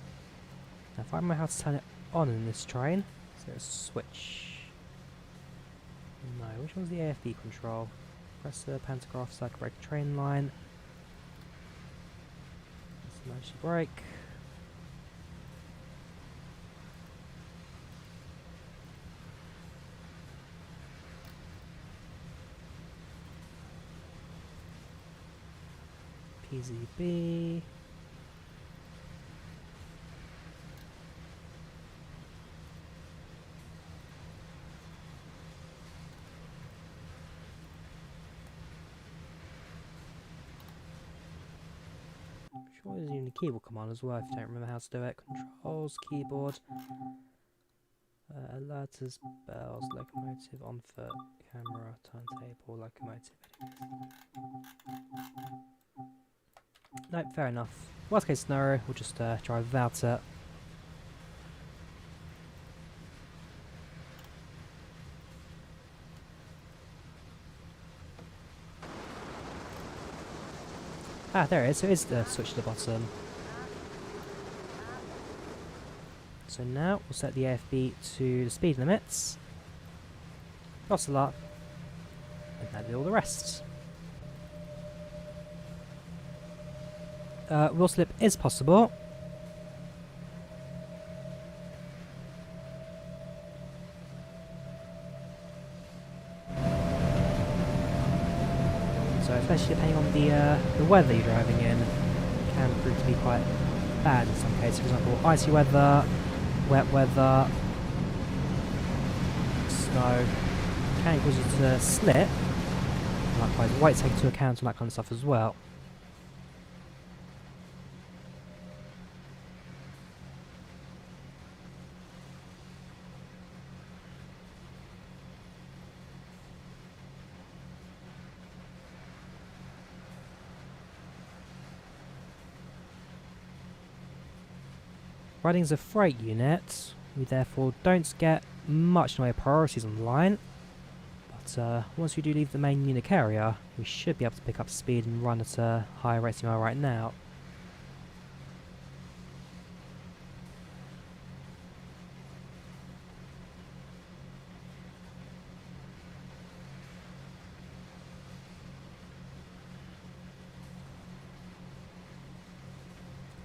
S1: Now if I remember how to turn it on in this train, so let's switch. No, which one's the AFB control? Press the pantograph cycle brake train line. Let's emergency brake. PZB. Sure there's even a keyboard command as well if you don't remember how to do it. Controls, keyboard, alerters, bells, locomotive, on foot, camera, timetable, locomotive. Nope, fair enough. Worst case scenario, we'll just drive without it. Ah, there it is. So it is the switch to the bottom. So now we'll set the AFB to the speed limits. Throttle up. And that'll do all the rest. Wheel slip is possible. So especially depending on the weather you're driving in, it can prove to be quite bad in some cases. For example, icy weather, wet weather, snow can cause you to slip. Likewise, weight taken into account and that kind of stuff as well. Riding as a freight unit, we therefore don't get much in the way of priorities on the line, but once we do leave the main unique area, we should be able to pick up speed and run at a higher rate than we are right now.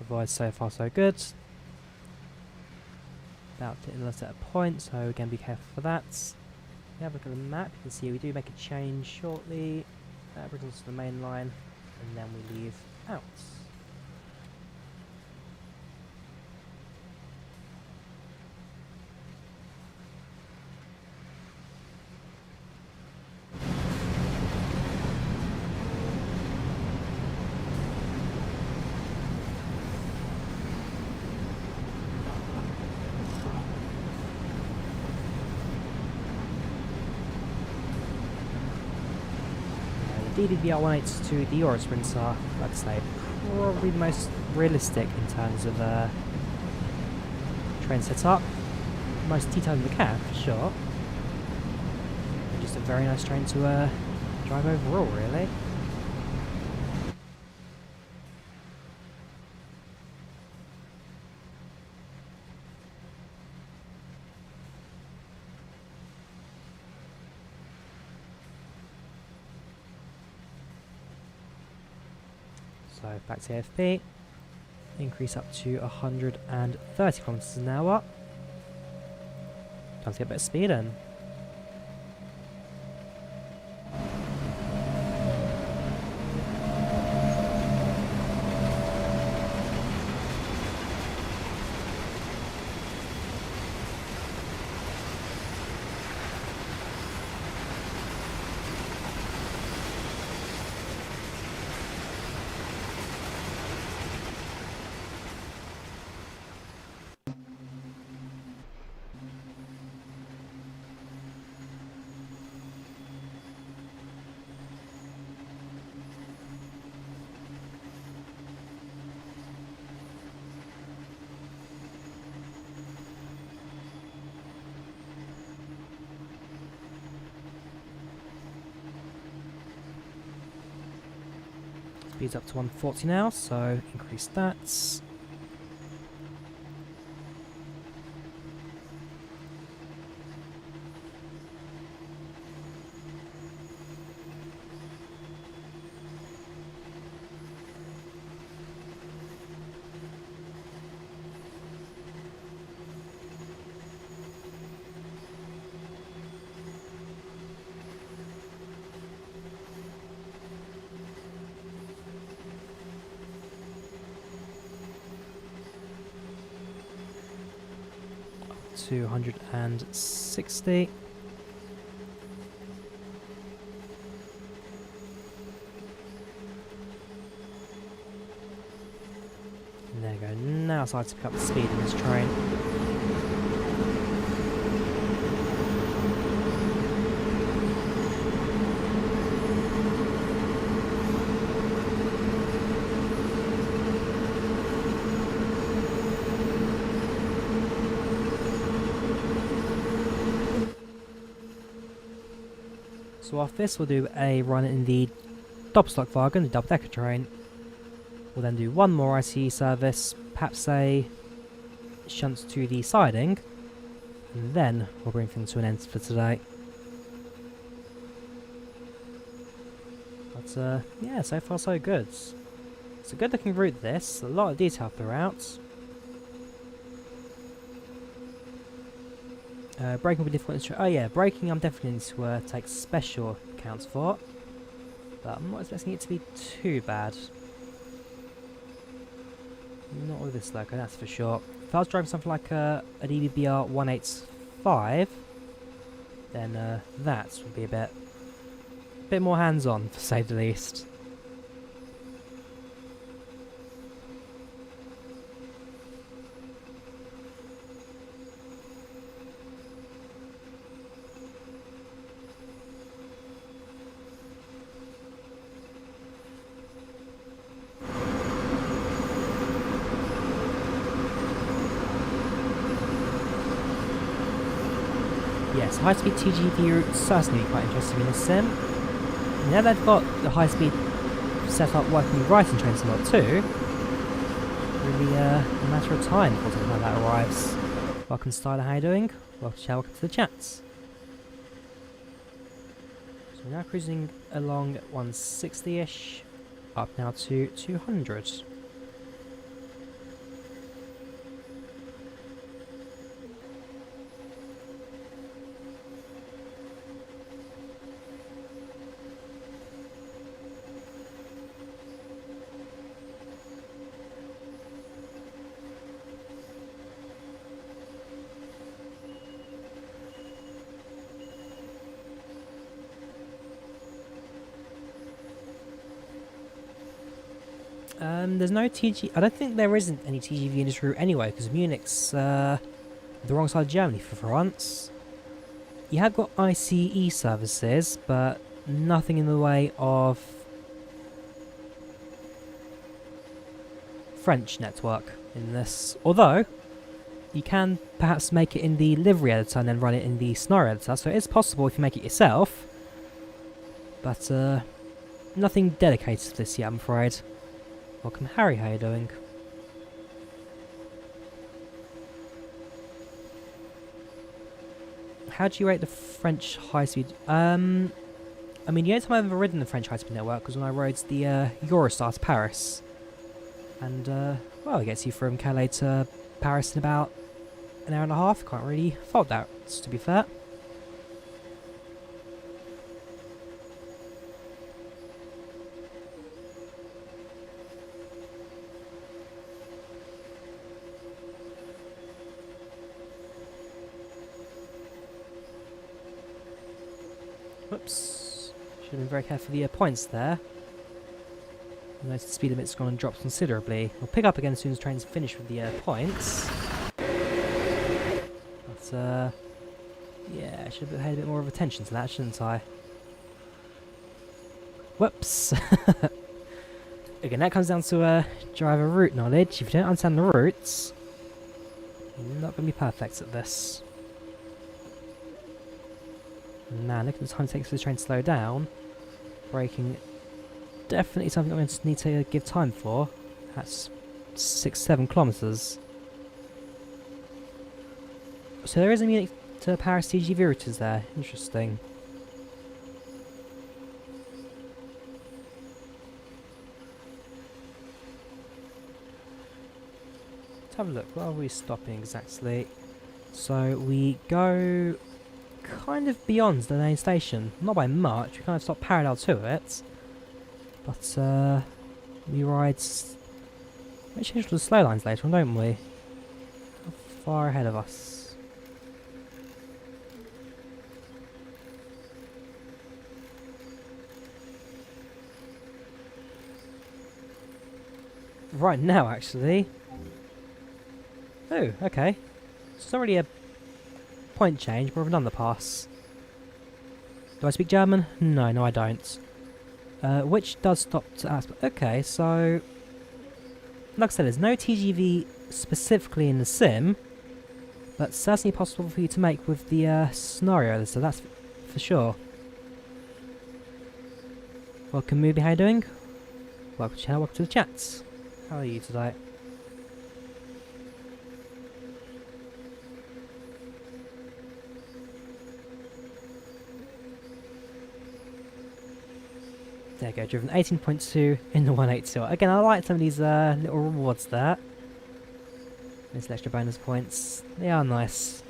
S1: Otherwise, so far so good. About to hit the set of points, so again be careful for that. We have a look at the map, you can see we do make a change shortly. That brings us to the main line, and then we leave out. DBR182, the Euro Sprinter, like I say, probably the most realistic in terms of train setup. Most detailed in the cab, for sure. Just a very nice train to drive overall, really. So back to AFP, increase up to 130 kilometers an hour. Time to get a bit of speed in. Speed's up to 140 now, so increase that. To 160. And there we go. Now it's time to pick up the speed in this train. So after this, we'll do a run in the Doppelstockwagen, the double-decker train. We'll then do one more ICE service, perhaps a shunt to the siding, and then we'll bring things to an end for today. But yeah, so far so good. It's a good looking route this, a lot of detail throughout. Braking will be difficult. Oh yeah, braking I'm definitely need to take special accounts for. But I'm not expecting it to be too bad. Not with this loco, that's for sure. If I was driving something like a DBR 185, then that would be a bit more hands-on, to say the least. the high-speed TGV route certainly quite interesting in this sim. And now they've got the high-speed setup working right in Train Sim World 2, really a matter of time before something like that arrives. Welcome Styler, how you doing? Welcome to the chats. So we're now cruising along at 160-ish, up now to 200. There's no TG... I don't think there isn't any TGV in this route anyway, because Munich's the wrong side of Germany for once. You have got ICE services, but nothing in the way of French network in this. Although, you can perhaps make it in the livery editor and then run it in the scenario editor, so it is possible if you make it yourself. But nothing dedicated to this yet, I'm afraid. Welcome Harry, how you doing? How do you rate the French high-speed? I mean, the only time I've ever ridden the French high-speed network was when I rode the Eurostar to Paris. And, well, it gets you from Calais to Paris in about an hour and a half. Can't really fault that, to be fair. Whoops. Should have been very careful with the points there. Notice the speed limit's gone and dropped considerably. We'll pick up again as soon as the train's finished with the points. But, yeah, I should have paid a bit more of attention to that, shouldn't I? Whoops. Again, that comes down to driver route knowledge. If you don't understand the routes, you're not going to be perfect at this. Man, look at the time it takes for the train to slow down. Braking, definitely something I'm going to need to give time for. That's 6-7 kilometres. So there is a Munich to Paris TGV route, is there? Interesting. Let's have a look. Where are we stopping exactly? So we go kind of beyond the main station. Not by much, we kind of stop parallel to it. But we ride... We change to the slow lines later on, don't we? How far ahead of us? Right now, actually. Oh, okay. So it's not really a point change, more of an underpass. Do I speak German? No, I don't. Which does stop to ask. Okay, so like I said, there's no TGV specifically in the sim, but certainly possible for you to make with the scenario, so that's for sure. Welcome, Mooby, how you doing? Welcome to the channel, welcome to the chats. How are you today? There you go, driven 18.2 in the 182. Again, I like some of these little rewards there. There's some extra bonus points. They are nice.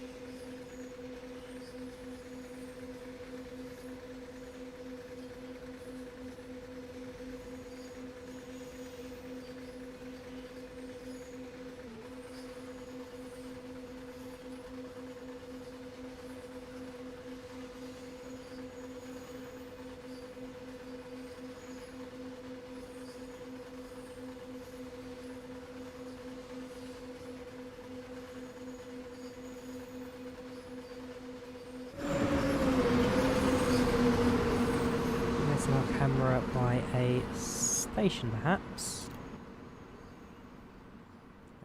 S1: Camera by a station, perhaps.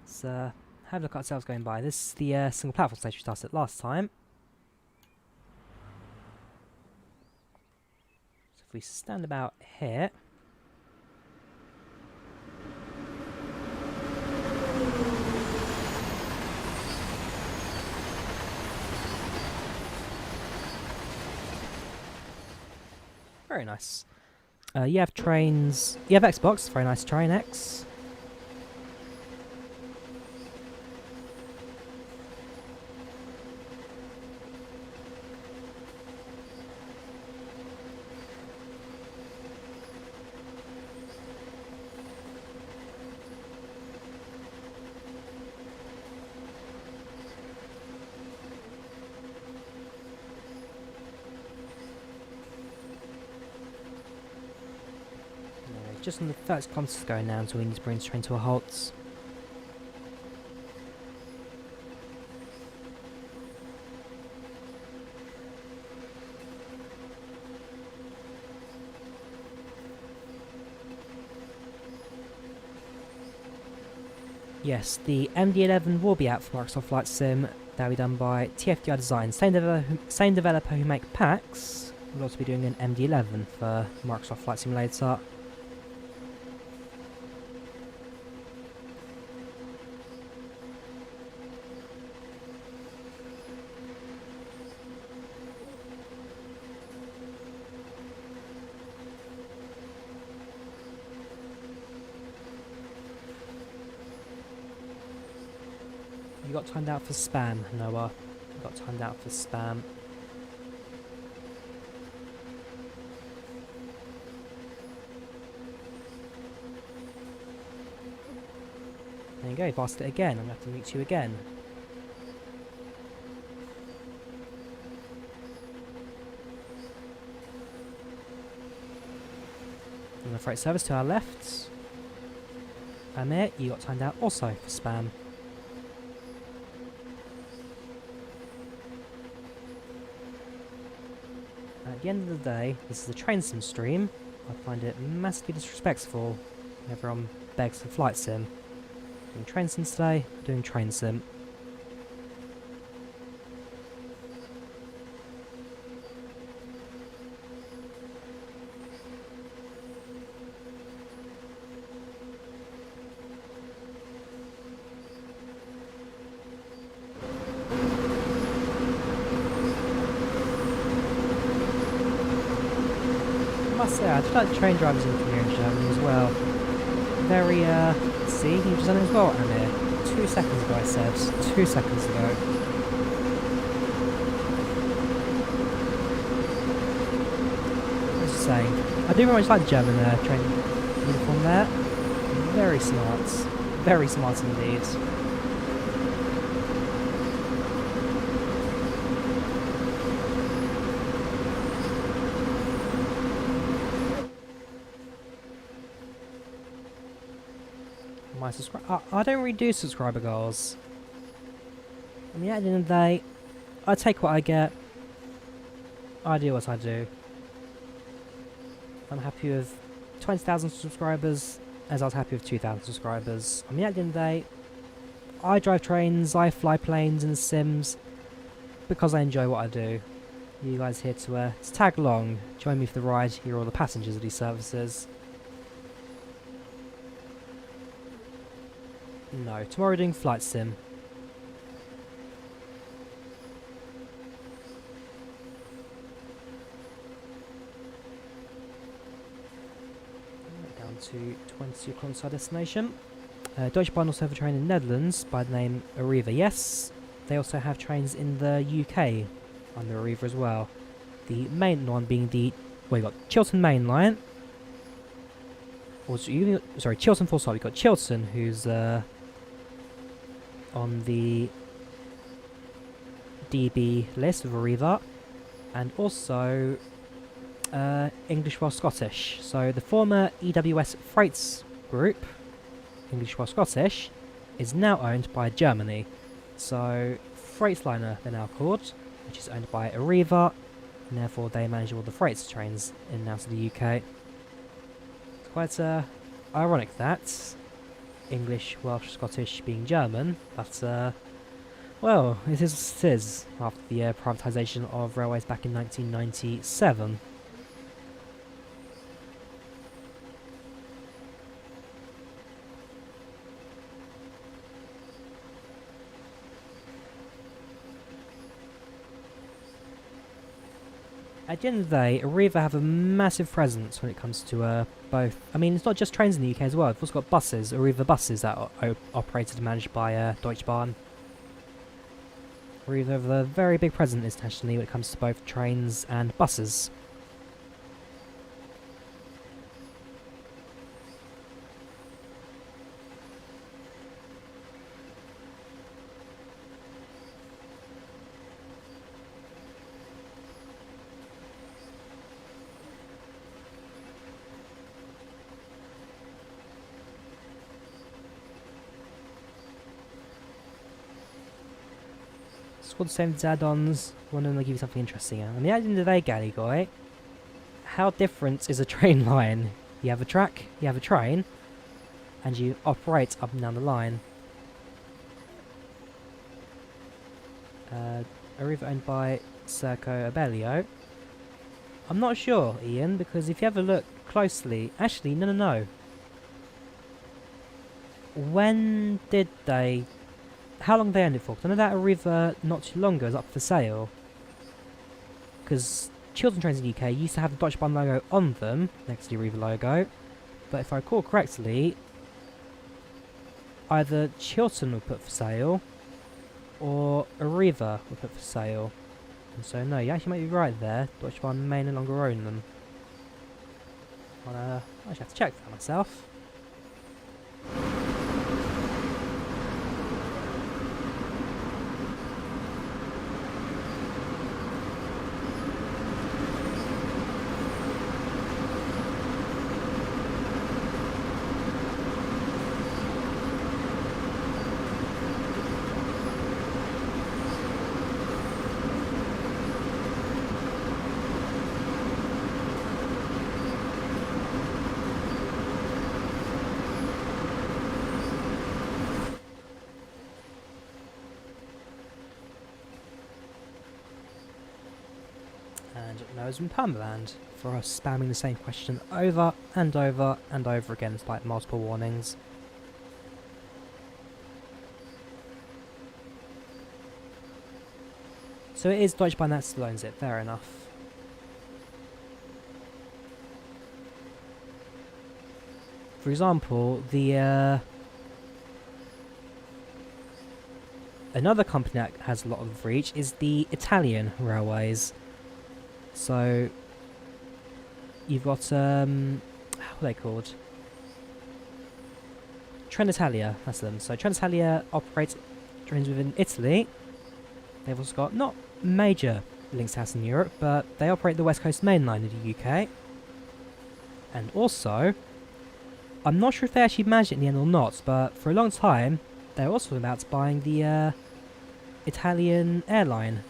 S1: Let's have a look at ourselves going by. This is the single platform station we started at last time. we stand about here. Very nice. You have trains. You have Xbox. Very nice train X. Just on the first kilometres going now, so we need to bring this train to a halt. Yes, the MD11 will be out for Microsoft Flight Sim. That'll be done by TFDI Design. Same developer who make packs will also be doing an MD11 for Microsoft Flight Simulator. You got timed out for spam, Noah. You got timed out for spam. There you go, passed it again. I'm going to have to mute you again. And the freight service to our left. Amir, you got timed out also for spam. At the end of the day, this is a train sim stream. I find it massively disrespectful when everyone begs for flight sim. Doing train sim today, doing train sim. I must say, I just like train drivers in here in Germany as well. Very, see, you've just done it as well, Amir. 2 seconds ago I said. 2 seconds ago. I was just saying, I do very much like the German train uniform there. Very smart. Very smart indeed. I don't really do subscriber goals. I mean, at the end of the day, I take what I get. I do what I do. I'm happy with 20,000 subscribers, as I was happy with 2,000 subscribers. I mean, at the end of the day, I drive trains, I fly planes and sims, because I enjoy what I do. You guys here to tag along, join me for the ride, you're all the passengers of these services. No, tomorrow we're doing flight sim. Down to 22 kilometers our destination. Deutsche Bahn also have a train in the Netherlands by the name Arriva. Yes, they also have trains in the UK under Arriva as well. The main one being the, well, you got Chiltern Main Line. Or sorry, Chiltern full stop. You've got Chiltern, who's on the DB list of Arriva, and also English Welsh Scottish. So the former EWS Freights group, English Welsh Scottish, is now owned by Germany. So Freightliner they're now called, which is owned by Arriva, and therefore they manage all the freights trains in and out of the UK. It's quite ironic that English, Welsh, Scottish being German, but well, it is what it is after the privatisation of railways back in 1997. At the end of the day, Arriva have a massive presence when it comes to both. I mean, it's not just trains in the UK as well. They've also got buses, Arriva buses that are operated and managed by Deutsche Bahn. Arriva have a very big presence internationally when it comes to both trains and buses. It's called the same as add-ons. One of them will give you something interesting. And the end of the day, Galley Guy, how different is a train line? You have a track, you have a train, and you operate up and down the line. Arriva owned by Serco Abellio. I'm not sure, Ian, because if you have a look closely... Actually, no. When did they... How long did they own it for? 'Cause I know that Arriva not too long ago was up for sale. Because Chiltern trains in the UK used to have the Deutsche Bahn logo on them, next to the Arriva logo. But if I recall correctly, either Chiltern were put for sale, or Arriva were put for sale. And so no, you actually might be right there. Deutsche Bahn may no longer own them. I actually have to check that myself. And Noah's in Permaland for us spamming the same question over and over and over again, despite multiple warnings. So it is Deutsche Bahn that still owns it, fair enough. For example, the another company that has a lot of reach is the Italian railways. So you've got how are they called? Trenitalia, that's them. So Trenitalia operates trains within Italy. They've also got not major links to us in Europe, but they operate the West Coast Main Line in the UK. And also, I'm not sure if they actually managed it in the end or not, but for a long time they were also about buying the Italian airline,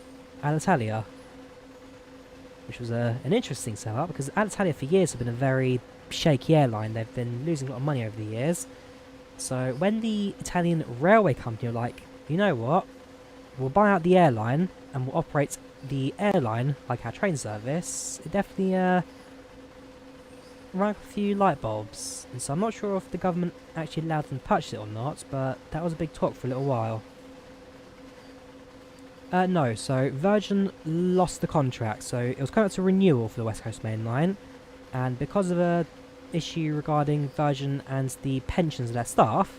S1: Alitalia. Which was an interesting setup, because Alitalia for years have been a very shaky airline. They've been losing a lot of money over the years. So when the Italian railway company were like, you know what, we'll buy out the airline and we'll operate the airline like our train service, it definitely rang up a few light bulbs. And so I'm not sure if the government actually allowed them to purchase it or not, but that was a big talk for a little while. No, so Virgin lost the contract, so it was coming up to renewal for the West Coast Main Line, and because of a issue regarding Virgin and the pensions of their staff,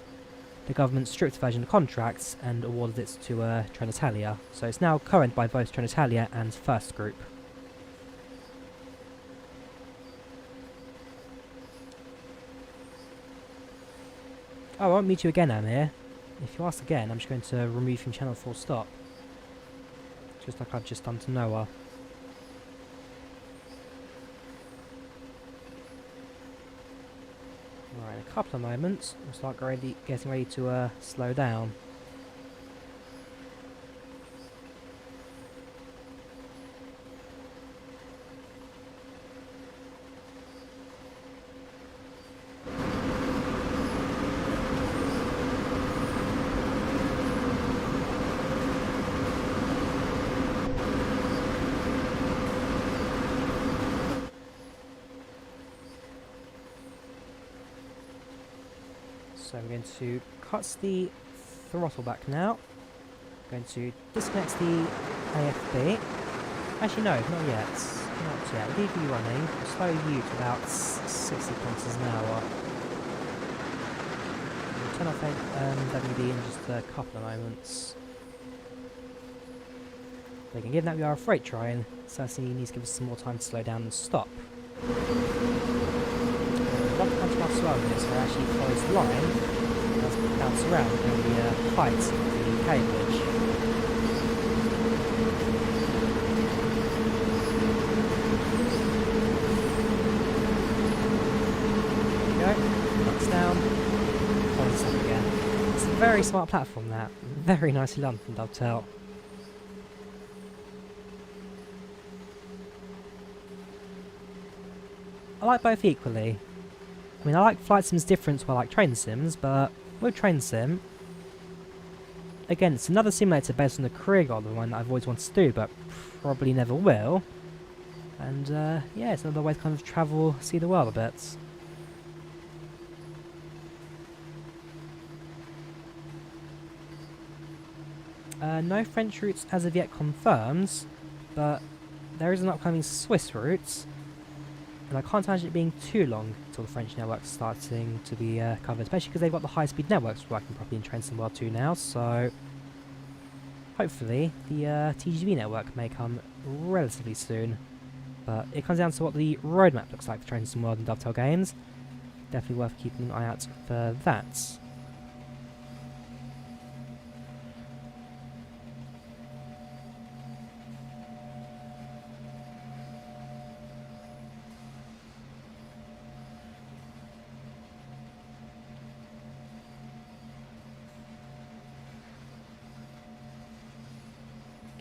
S1: the government stripped Virgin the contracts and awarded it to Trenitalia. So it's now co-owned by both Trenitalia and First Group. Oh, I won't meet you again, Amir. If you ask again, I'm just going to remove you from channel full stop. Just like I've just done to Noah. Alright, in a couple of moments, we'll start getting ready to slow down. So I'm going to cut the throttle back now. I'm going to disconnect the AFB. Actually no, not yet. Not yet. We'll leave you running. We'll slow you to about 60 kilometers an hour. We'll turn off WD in just a couple of moments. We can given that we are a freight train, certainly needs to give us some more time to slow down and stop. One point about slowing this, where it actually follows the line, it does bounce around and the height of the cable. Down, on top again. It's a very smart platform, that. Very nicely done from Dovetail. I like both equally. I mean, I like flight sims different to I like train sims, but with train sim, again, it's another simulator based on the career goal, the one that I've always wanted to do, but probably never will. And yeah, it's another way to kind of travel, see the world a bit. No French routes as of yet confirmed, but there is an upcoming Swiss route, and I can't imagine it being too long until the French network's starting to be covered, especially because they've got the high-speed networks working properly in Train Sim World 2 now, so hopefully the TGV network may come relatively soon, but it comes down to what the roadmap looks like for Train Sim World and Dovetail Games. Definitely worth keeping an eye out for that.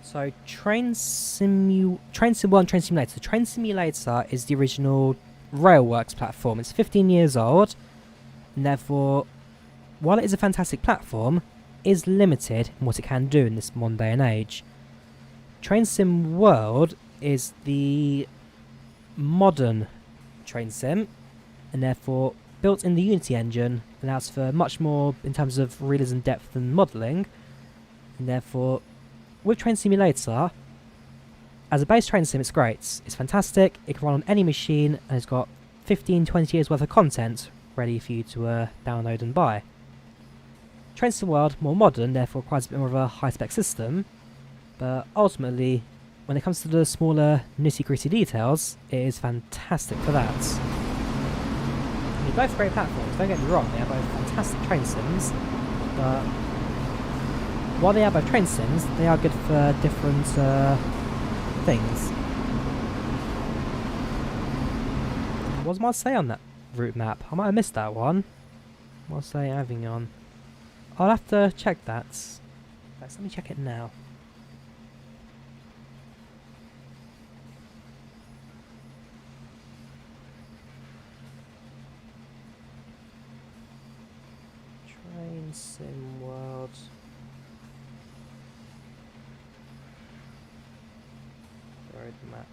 S1: So Train Sim 1 Train Simulator. The Train Simulator is the original Railworks platform. It's 15 years old, and therefore, while it is a fantastic platform, it is limited in what it can do in this modern day and age. Train Sim World is the modern train sim, and therefore built in the Unity engine, allows for much more in terms of realism, depth and modelling, and therefore with Train Simulator, as a base train sim, it's great. It's fantastic, it can run on any machine, and it's got 15-20 years worth of content ready for you to download and buy. Train Sim World, more modern, therefore requires a bit more of a high-spec system, but ultimately, when it comes to the smaller, nitty-gritty details, it is fantastic for that. They're both great platforms, don't get me wrong, they are both fantastic train sims, but while they are both train sims, they are good for different things. What was Marseille on that route map? I might have missed that one. Marseille, Avignon. I'll have to check that. Let me check it now. Train Sim World. Road map.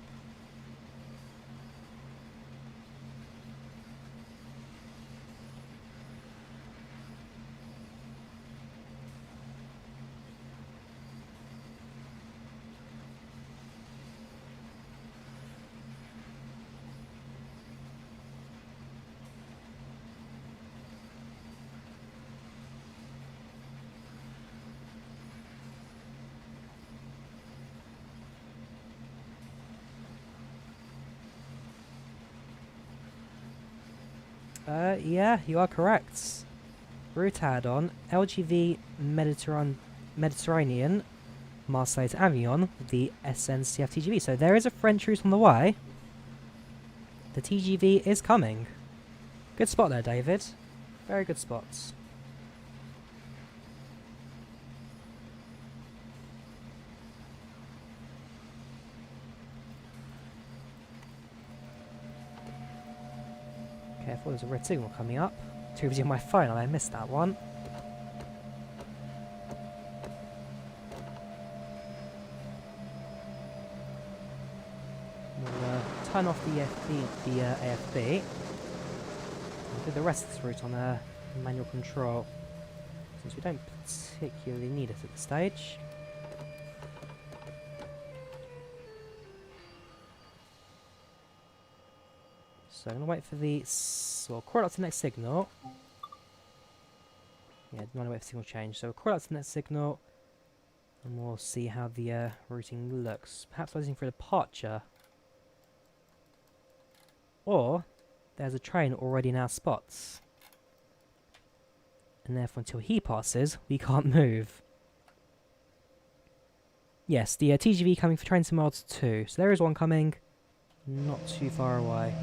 S1: Yeah, you are correct. Route Add-On, LGV Mediterranean, Marseille to Avignon, the SNCF TGV. So there is a French route on the way. The TGV is coming. Good spot there, David. Very good spots. Careful, there's a red signal coming up. Tube's on my phone and I missed that one. We'll turn off the AFB. I'll do the rest of this route on manual control, since we don't particularly need it at this stage. So I'm going to wait for the... Well, crawl up to the next signal. Yeah, don't want to wait for signal change. So we'll crawl up to the next signal. And we'll see how the routing looks. Perhaps waiting for a departure. Or, there's a train already in our spots. And therefore, until he passes, we can't move. Yes, the TGV coming for train simulator 2. So there is one coming. Not too far away.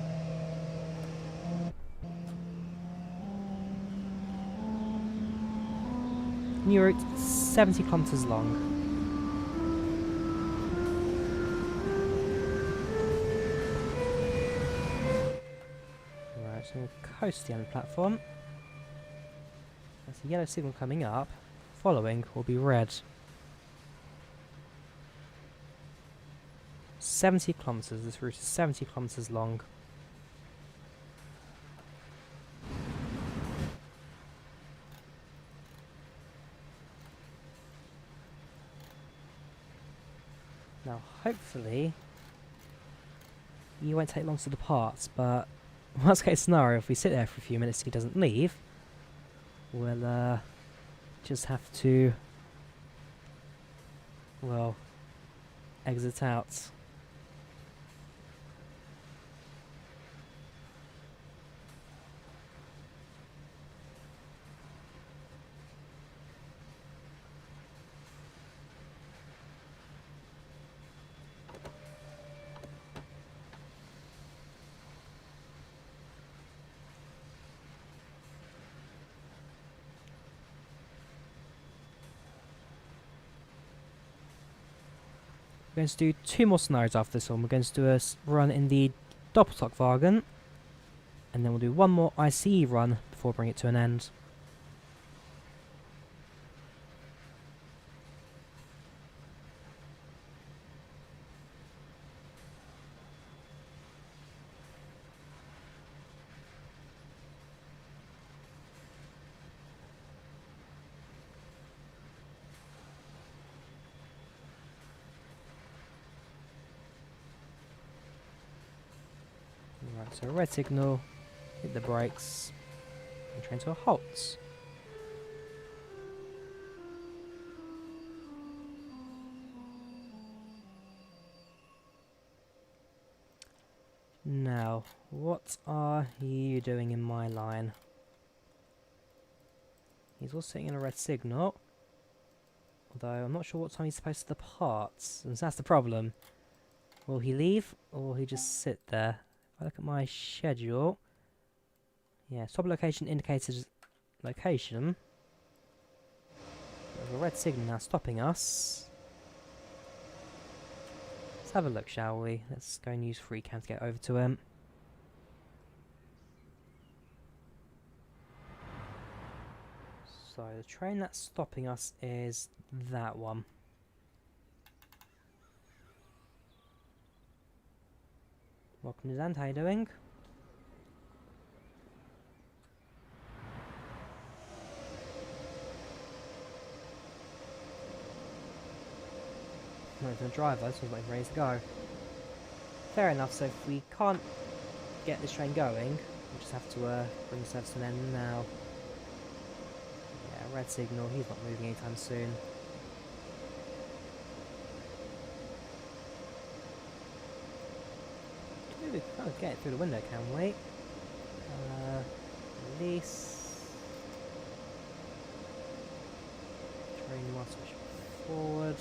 S1: New route, 70 kilometres long. Right, so we'll coast the end platform. There's a yellow signal coming up. Following will be red. 70 kilometres, this route is 70 kilometres long. Now, hopefully, he won't take long to depart, but worst case scenario, if we sit there for a few minutes and he doesn't leave, we'll just have to, well, exit out. We're going to do 2 more scenarios after this one. We're going to do a run in the Doppelstockwagen, and then we'll do 1 more ICE run before bringing it to an end. Right, so red signal, hit the brakes, and train to a halt. Now, what are you doing in my line? He's all sitting in a red signal, although I'm not sure what time he's supposed to depart, and that's the problem. Will he leave, or will he just sit there? If I look at my schedule, yeah, stop location indicated location. There's a red signal now stopping us. Let's have a look, shall we? Let's go and use FreeCam to get over to him. So the train that's stopping us is that one. Welcome to Zand, how you doing? Not even a driver, so he's ready to go. Fair enough, so if we can't get this train going, we'll just have to bring the service to an end now. Yeah, red signal, he's not moving anytime soon. We can't get it through the window, can we? Release. Train must switch forward.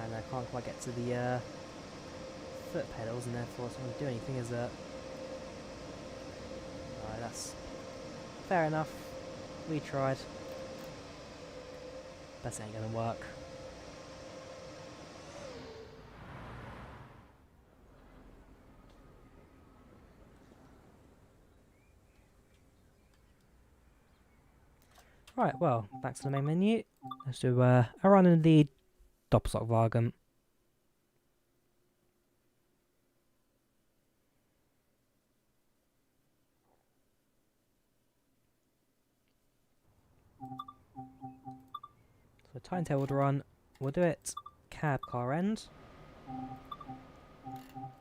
S1: And I can't quite get to the foot pedals, and therefore it's not going to do anything, is it? Alright, that's fair enough. We tried. That ain't going to work. Right, well, back to the main menu. Let's do a run in the Doppelstockwagen. So timetable to run, we'll do it cab car end.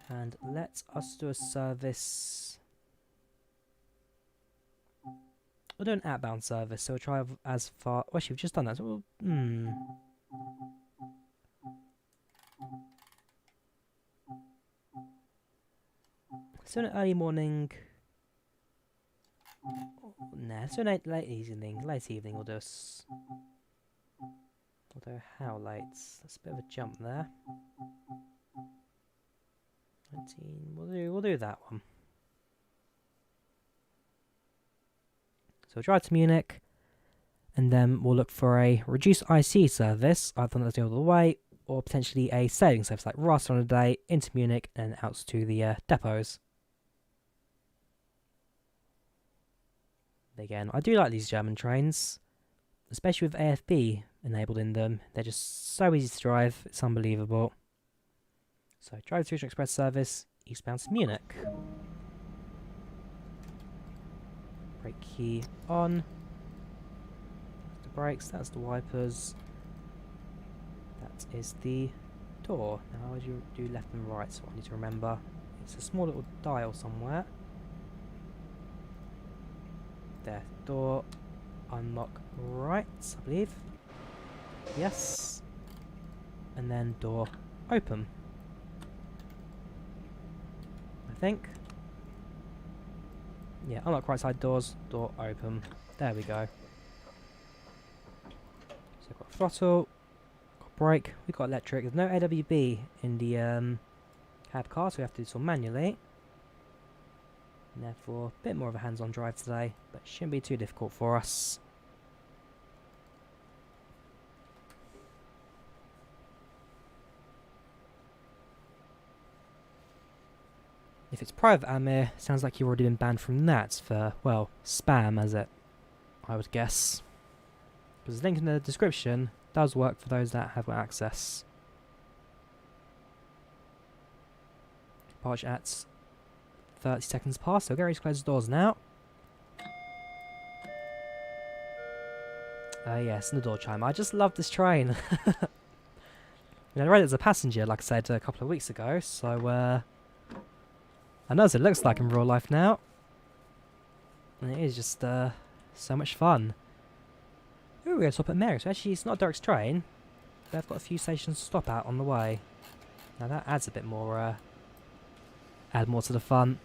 S1: And let us do a service. We'll do an outbound service, so we'll try as far. Well, actually, we've just done that. So we'll, So an early morning. Nah, so late evening. Late evening we'll do us. Although how late? That's a bit of a jump there. 19. We'll do that one. So we'll drive to Munich, and then we'll look for a reduced IC service, either on the other way, or potentially a sailing service like Ross on a day into Munich and out to the depots. Again, I do like these German trains, especially with AFB enabled in them. They're just so easy to drive, it's unbelievable. So, drive through express service, eastbound to Munich. Brake key on. That's the brakes, that's the wipers. That is the door. Now, how would you do left and right? So, I need to remember. It's a small little dial somewhere. There, door, unlock right, I believe. Yes. And then door open. I think. Yeah, unlock right side doors, door open. There we go. So we've got throttle, got brake, we've got electric. There's no AWB in the cab car, so we have to do this all manually. And therefore, a bit more of a hands-on drive today, but it shouldn't be too difficult for us. If it's private Amir, sounds like you've already been banned from that for, well, spam, as it, I would guess. Because the link in the description does work for those that have access. Departure at 30 seconds past, so get ready to close the doors now. Yes, and the door chime. I just love this train. I read it as a passenger, like I said a couple of weeks ago, so I know what it looks like in real life now. And it is just so much fun. Ooh, we're going to stop at Mary. So actually, it's not a direct train. They've got a few stations to stop at on the way. Now that adds a bit more, add more to the fun.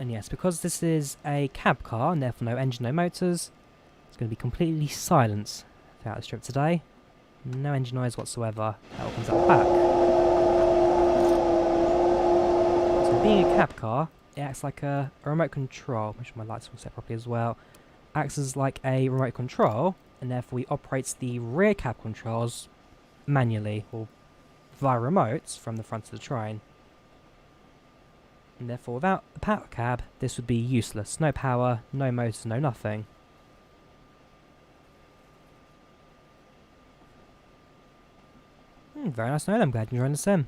S1: And yes, because this is a cab car and therefore no engine, no motors, it's going to be completely silent throughout this trip today. No engine noise whatsoever. That opens up the back. So being a cab car, it acts like a remote control. Make sure my lights will set properly as well. Acts as like a remote control, and therefore he operates the rear cab controls manually or via remotes from the front of the train. And therefore without a power cab, this would be useless. No power, no motors, no nothing. Very nice to know. I'm glad you're enjoying the sim.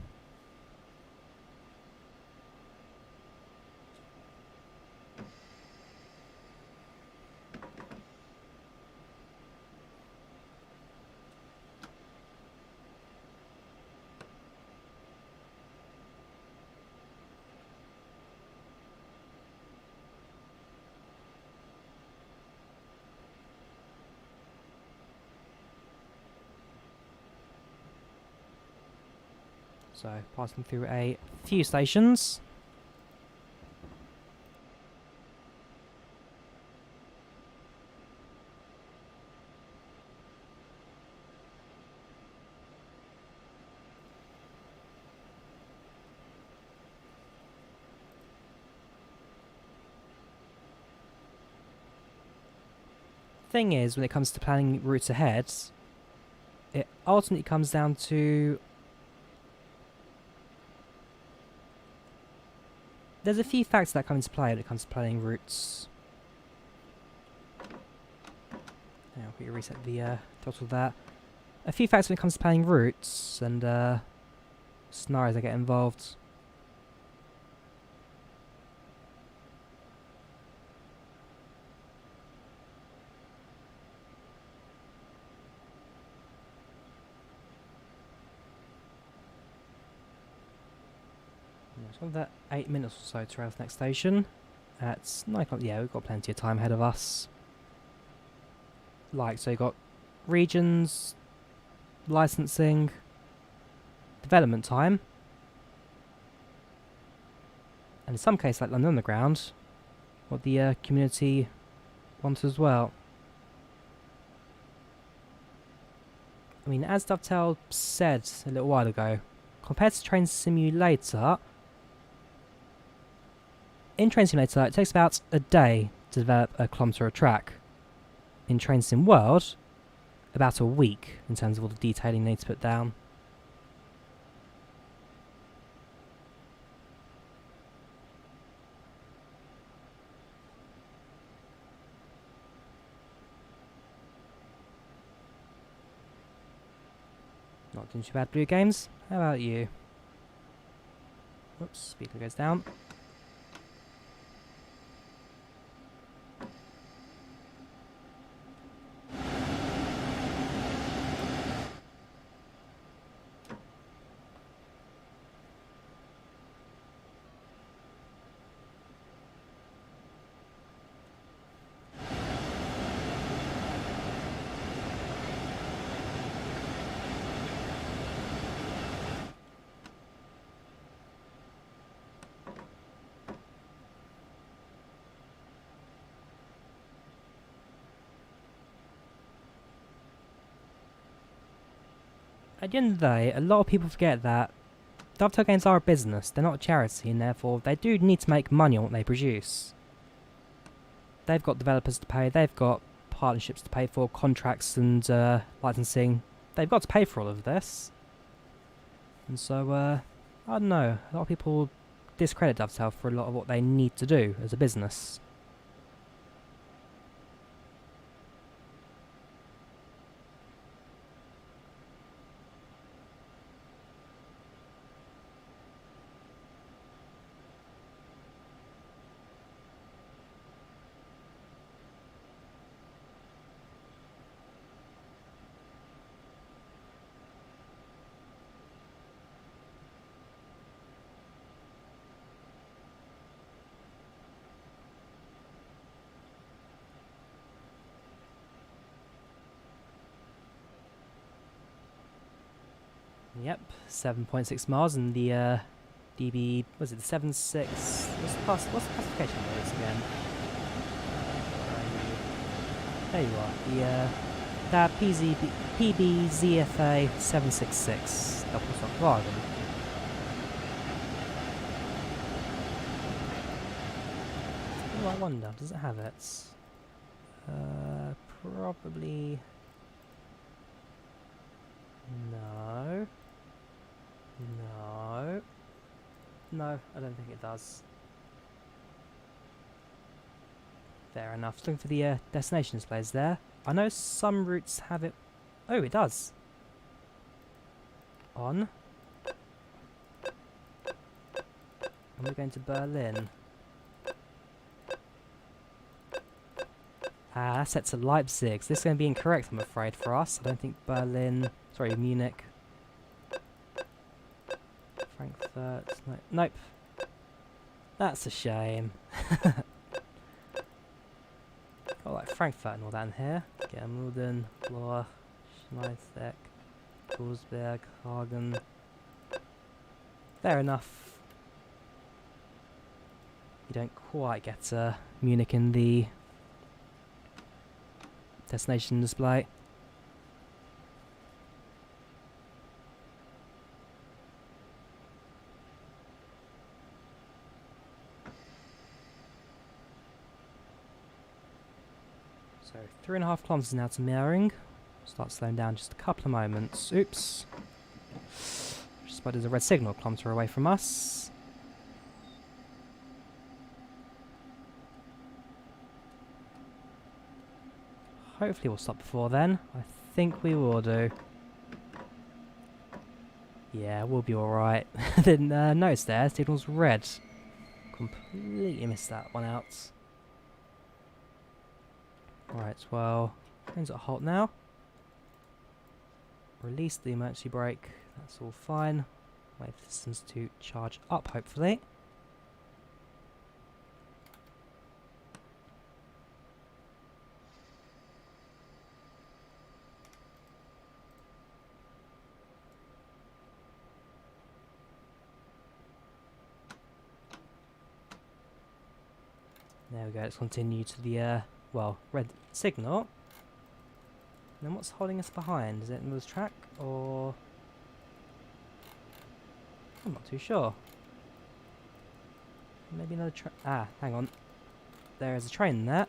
S1: So, passing through a few stations. Thing is, when it comes to planning routes ahead, it ultimately comes down to there's a few factors that come into play when it comes to planning routes. Now, I'll quickly reset the throttle there. A few factors when it comes to planning routes and scenarios that get involved. It's another 8 minutes or so to our next station. At 9 o'clock. Yeah, we've got plenty of time ahead of us. Like, so you've got regions, licensing, development time, and in some cases, like London Underground, what the community wants as well. I mean, as Dovetail said a little while ago, compared to Train Simulator, in Train Simulator it takes about a day to develop a kilometre of track. In Train Sim World, about a week in terms of all the detailing they need to put down. Not doing too bad, Blue Games. How about you? Whoops, speaker goes down. At the end of the day, a lot of people forget that Dovetail Games are a business, they're not a charity, and therefore they do need to make money on what they produce. They've got developers to pay, they've got partnerships to pay for, contracts and licensing. They've got to pay for all of this. And so, I don't know, a lot of people discredit Dovetail for a lot of what they need to do as a business. Yep, 7.6 miles and the DB, was it the 7.6, what's the classification of this again? There you are, that PBZFA 766, double stock wagon. Oh, I wonder, does it have it? Probably... No. No. No, I don't think it does. Fair enough. Looking for the destination displays there. I know some routes have it. Oh, it does. On. And we're going to Berlin. Ah, that's set to Leipzig. So this is going to be incorrect, I'm afraid, for us. I don't think Berlin... Sorry, Munich. Frankfurt... No, nope. That's a shame. Got like Frankfurt and all that in here. Germulden, Bloch, Schneidbeck, Kolsberg, Hagen. Fair enough. You don't quite get Munich in the destination display. So 3.5 kilometers now to Mehring. Start slowing down just a couple of moments. Oops. Just spotted a red signal a kilometer away from us. Hopefully we'll stop before then. I think we will do. Yeah, we'll be alright. Didn't notice there, signal's red. Completely missed that one out. Right, well, train's at a halt now. Release the emergency brake, that's all fine. Wait for the systems to charge up, hopefully. There we go, let's continue to the, well, red signal. And then what's holding us behind? Is it another track, or... I'm not too sure. Maybe another train. Ah, hang on. There is a train there.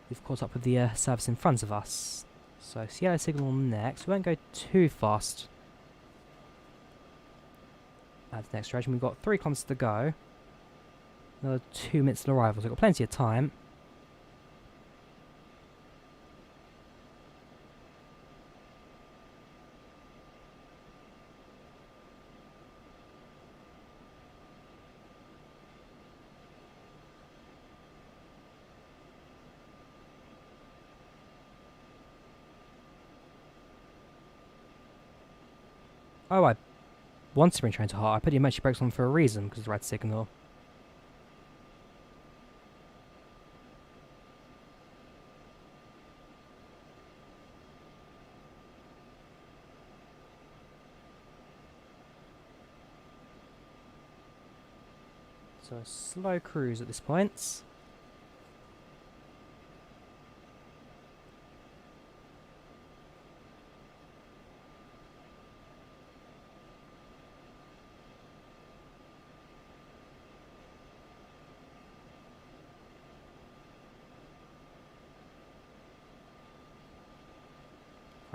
S1: We've caught up with the service in front of us. So it's yellow signal next. We won't go too fast. At the next direction, we've got 3 kilometers to go. Another 2 minutes till arrival, so we've got plenty of time. Oh, I wanted to bring train to halt. I put the emergency brakes on for a reason, because of the red signal. So a slow cruise at this point.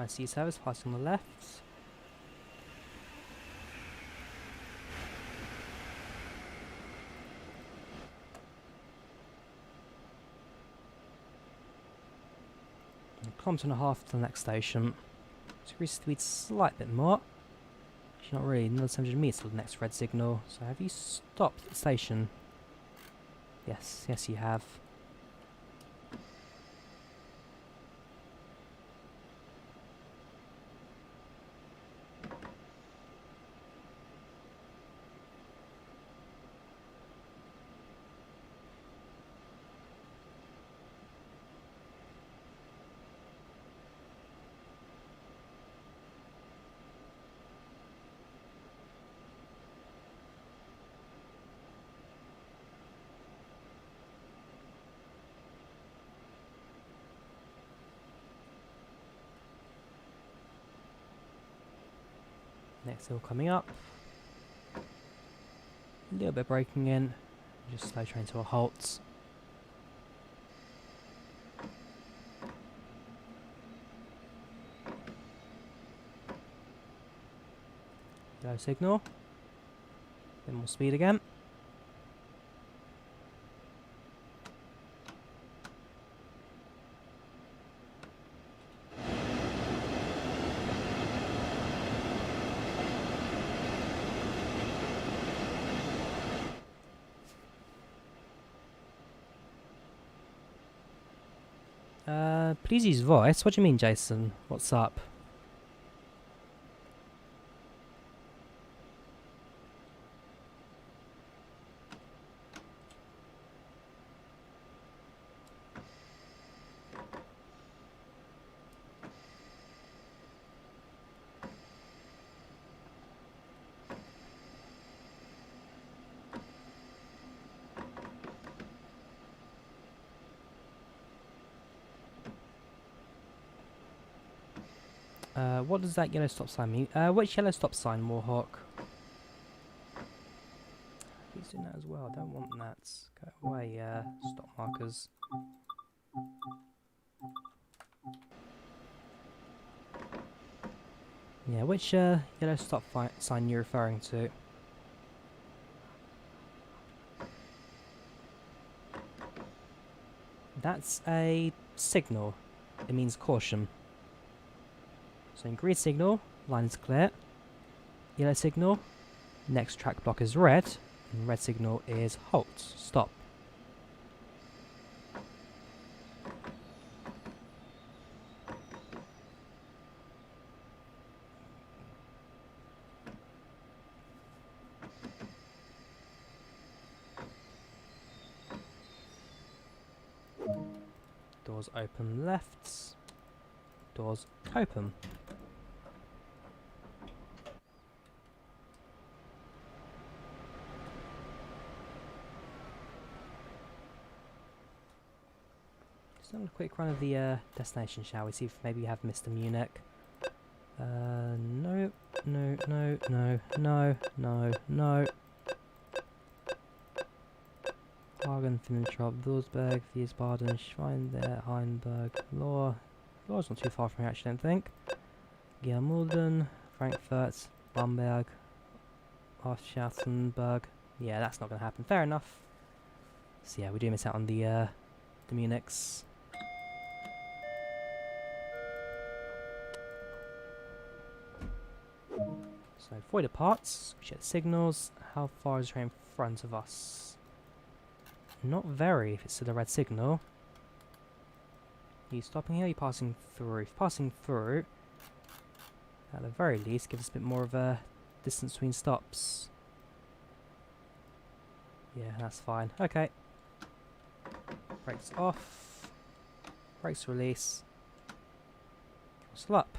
S1: I see service passing on the left. A kilometre and a half to the next station. So increase speed slight bit more. Actually, not really. Another 700 metres to the next red signal. So have you stopped at the station? Yes, yes you have. Next hill coming up. A little bit braking in. Just slow train to a halt. Yellow signal. Bit more speed again. Please use voice. What do you mean, Jason? What's up? What does that yellow stop sign mean? Which yellow stop sign, Warhawk? He's doing that as well. I don't want that. Go away, stop markers. Yeah, which yellow stop sign you're referring to? That's a signal. It means caution. So in green signal, line is clear. Yellow signal, next track block is red. And red signal is halt, stop. Doors open left. Doors open. Just have a quick run of the destination, shall we? See if maybe we have Mr. Munich. No, no, no, no, no, no, no. Hagen, Finnentrop, Würzburg, Wiesbaden, Schwein, Heinberg, Lohr. Lohr's not too far from here, actually, I don't think. Germulden, Frankfurt, Bamberg, Aschaffenburg. Yeah, that's not going to happen. Fair enough. So yeah, we do miss out on the Munichs. So before we depart, we check the signals. How far is the train in front of us? Not very, if it's still a red signal. Are you stopping here or are you passing through? If passing through, at the very least, give us a bit more of a distance between stops. Yeah, that's fine. Okay. Brakes off. Brakes release. Throttle up.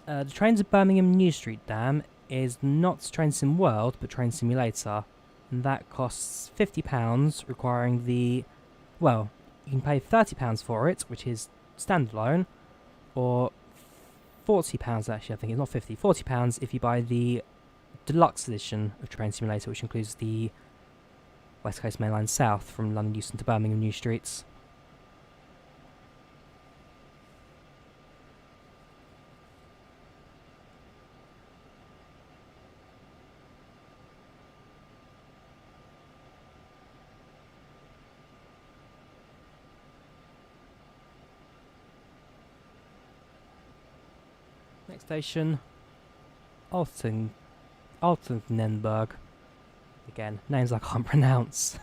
S1: The trains at Birmingham New Street Dam is not Train Sim World, but Train Simulator. And that costs £50, requiring the... Well, you can pay £30 for it, which is standalone, or £40 actually, I think it's not 50, £40 if you buy the deluxe edition of Train Simulator, which includes the West Coast Main Line South from London Euston to Birmingham New Streets. Next station, Altenenberg. Again, names I can't pronounce.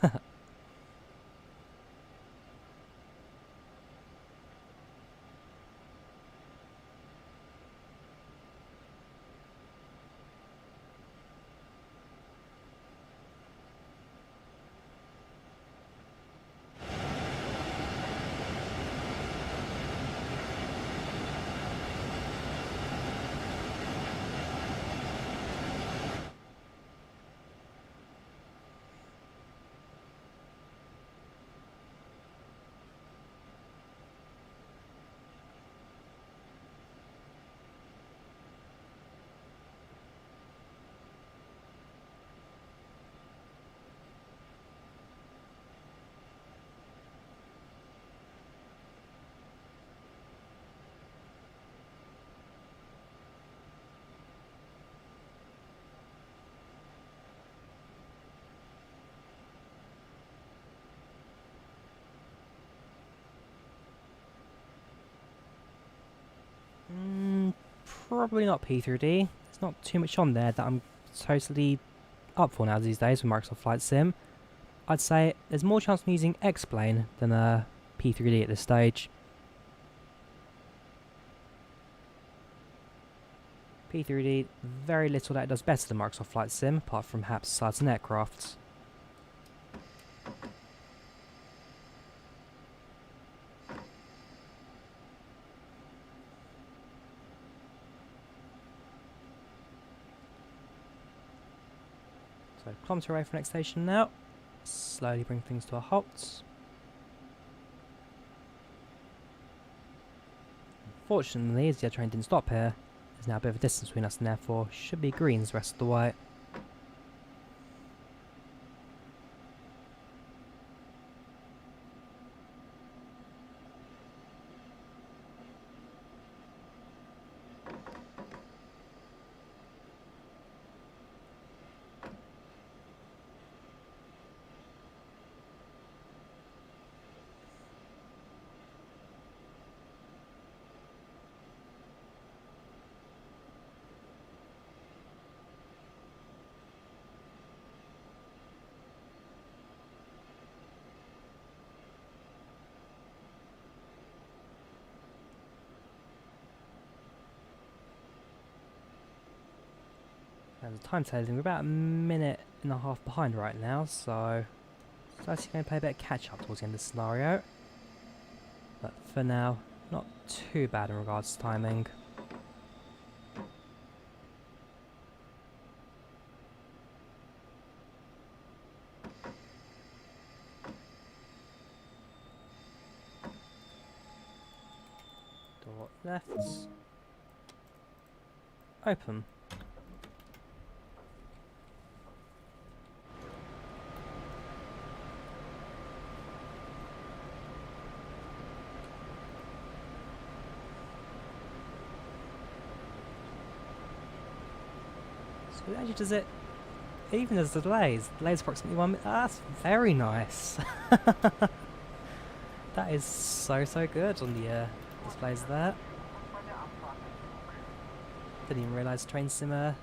S1: Probably not P3D. There's not too much on there that I'm totally up for now these days with Microsoft Flight Sim. I'd say there's more chance of using X-Plane than P3D at this stage. P3D, very little that it does better than Microsoft Flight Sim, apart from perhaps certain aircrafts. So, kilometre away from next station now. Slowly bring things to a halt. Unfortunately, as the other train didn't stop here, there's now a bit of a distance between us and therefore should be greens the rest of the way. terms of timetabling, we're about a minute and a half behind right now, so it's actually going to play a bit of catch up towards the end of the scenario. But for now, not too bad in regards to timing. Door left. Open. So it actually does it even as the delays. Delays approximately 1 minute. That's very nice. That is so good on the displays there. Didn't even realise Train Simmer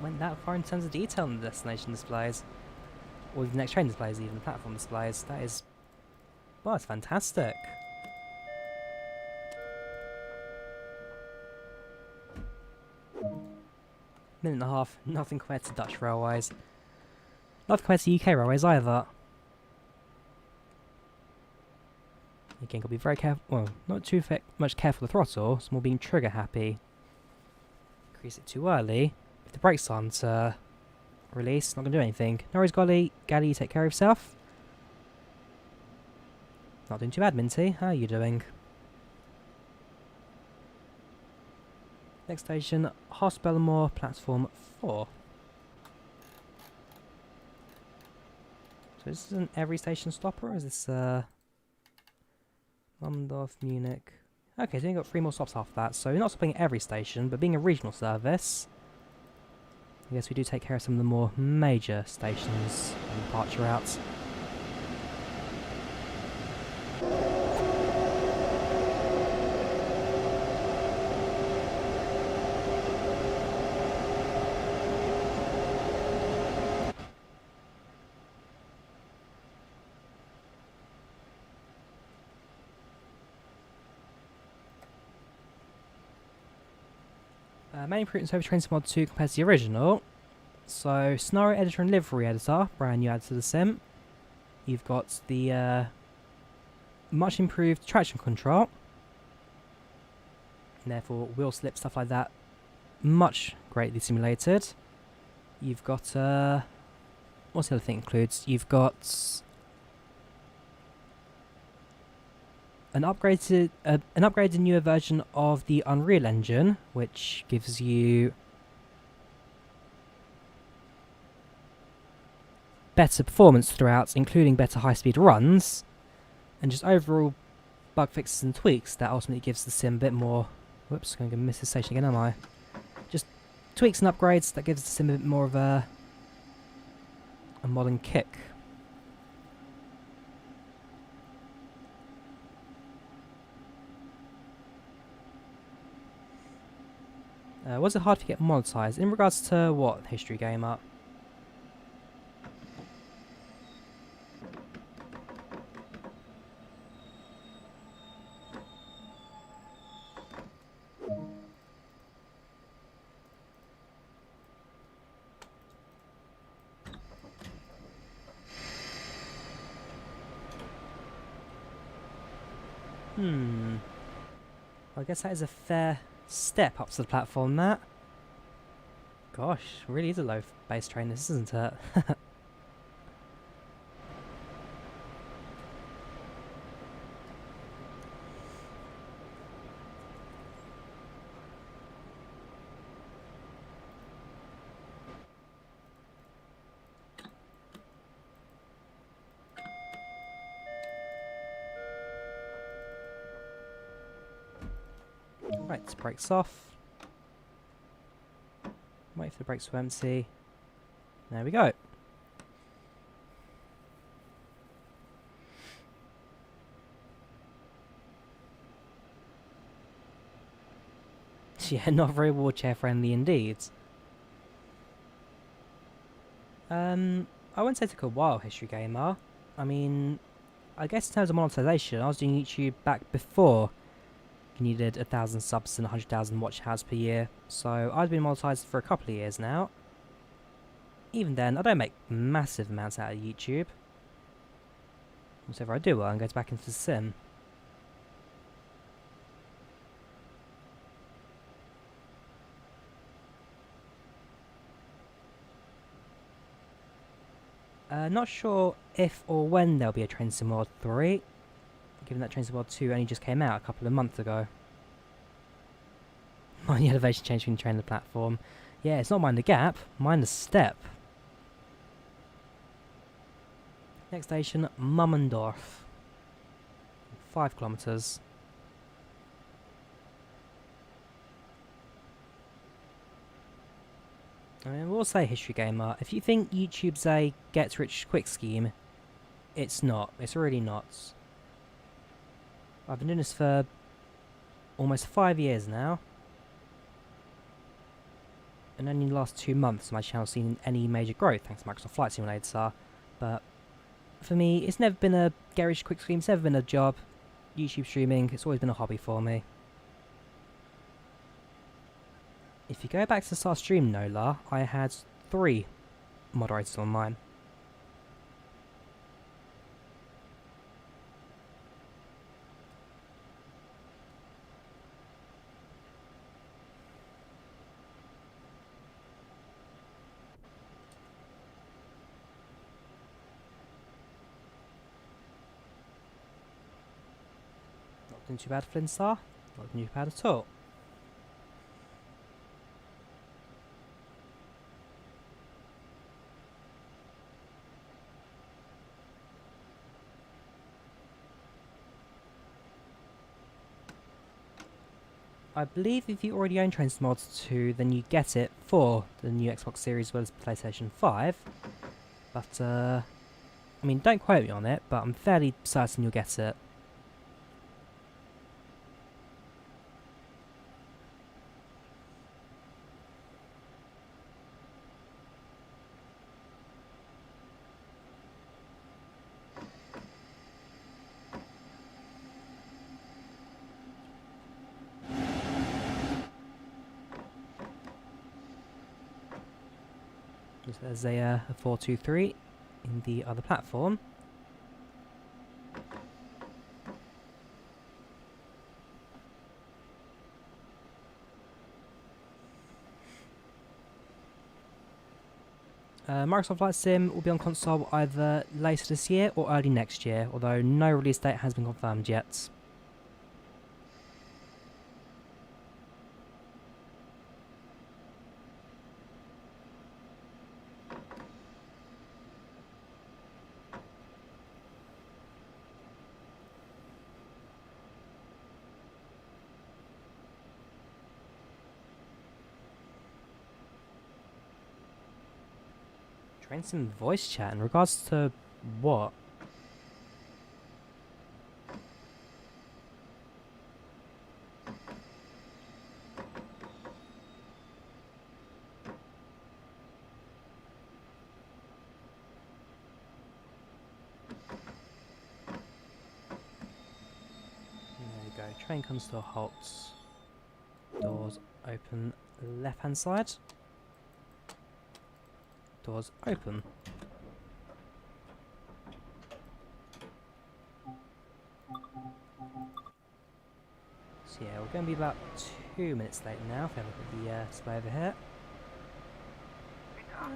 S1: went that far in terms of detail on the destination displays. Or the next train displays, even the platform displays. That is... well, it's fantastic. Minute and a half, nothing compared to Dutch railways. Nothing compared to UK railways either. Again, got to be very careful. Well, not too much careful with the throttle. It's more being trigger happy. Increase it too early. If the brakes aren't released, not going to do anything. No worries, Golly. Gally, take care of yourself. Not doing too bad, Minty. How are you doing? Next station, Hospellamore, platform 4. So this is an every station stopper, or is this Lomdorf, Munich? Okay, so you've got 3 more stops after that, so you're not stopping at every station, but being a regional service, I guess we do take care of some of the more major stations and departure routes. Main improvements over Train Sim Mod 2 compared to the original. So, Scenario Editor and Livery Editor, brand new added to the sim. You've got the much improved traction control. And therefore, wheel slip, stuff like that, much greatly simulated. You've got, what's the other thing it includes? You've got an upgraded newer version of the Unreal Engine, which gives you better performance throughout, including better high-speed runs, and just overall bug fixes and tweaks that ultimately gives the sim a bit more... Whoops, going to miss this station again, am I? Just tweaks and upgrades that gives the sim a bit more of a modern kick. Was it hard to get monetized? In regards to what, History Gamer? I guess that is a fair step up to the platform, that. Gosh, really is a low base train, this, isn't it? Right, brakes off. Wait for the brakes to empty. There we go. Yeah, not very wheelchair friendly indeed. I wouldn't say it took a while, History Gamer. I mean, I guess in terms of monetization, I was doing YouTube back before you needed 1,000 subs and 100,000 watch hours per year. So I've been monetized for a couple of years now. even then, I don't make massive amounts out of YouTube. Whatever I do, I'm going back into the sim. Not sure if or when there'll be a Train Sim World 3, given that Train Sim World 2 only just came out a couple of months ago. Mind the elevation change between the train and the platform. Yeah, it's not mind the gap, mind the step. Next station, Mummendorf. 5 kilometres. I mean, we'll say History Gamer, if you think YouTube's a get-rich-quick scheme, it's not. It's really not. I've been doing this for almost 5 years now. And only in the last 2 months my channel's seen any major growth, thanks to Microsoft Flight Simulator. But for me, it's never been a get-rich-quick scheme, it's never been a job. YouTube streaming, it's always been a hobby for me. If you go back to the start stream, Nola, I had 3 moderators on mine. Not doing too bad, Flintstar. Not doing too bad at all. I believe if you already own Train Sim World 2, then you get it for the new Xbox Series as well as PlayStation 5. But, I mean, don't quote me on it, but I'm fairly certain you'll get it. There's a 423 in the other platform. Microsoft Flight Sim will be on console either later this year or early next year, although no release date has been confirmed yet. Train Sim voice chat in regards to what? There we go. Train comes to a halt. Doors open left hand side. Doors open. So yeah, we're going to be about 2 minutes late now if we have a look at the display over here.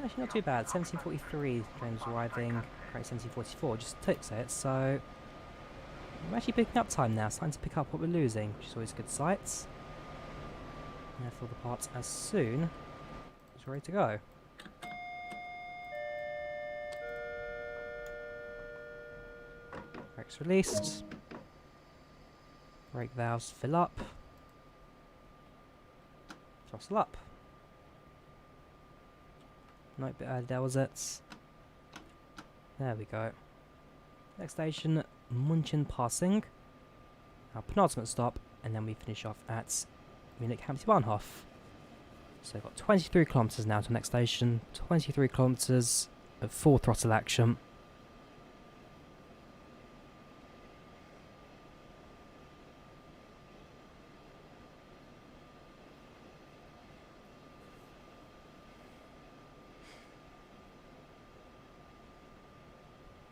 S1: Actually not too bad, 1743 train's arriving, correct 1744, just ticks it, so we're actually picking up time now, starting to pick up what we're losing, which is always a good sight. And therefore the parts as soon as we're ready to go. Brakes released. Brake valves fill up. Throttle up. No, bit early there was it. There we go. Next station, München passing. Our penultimate stop, and then we finish off at Munich Hauptbahnhof. So we've got 23 kilometres now to the next station. 23 kilometres of full throttle action.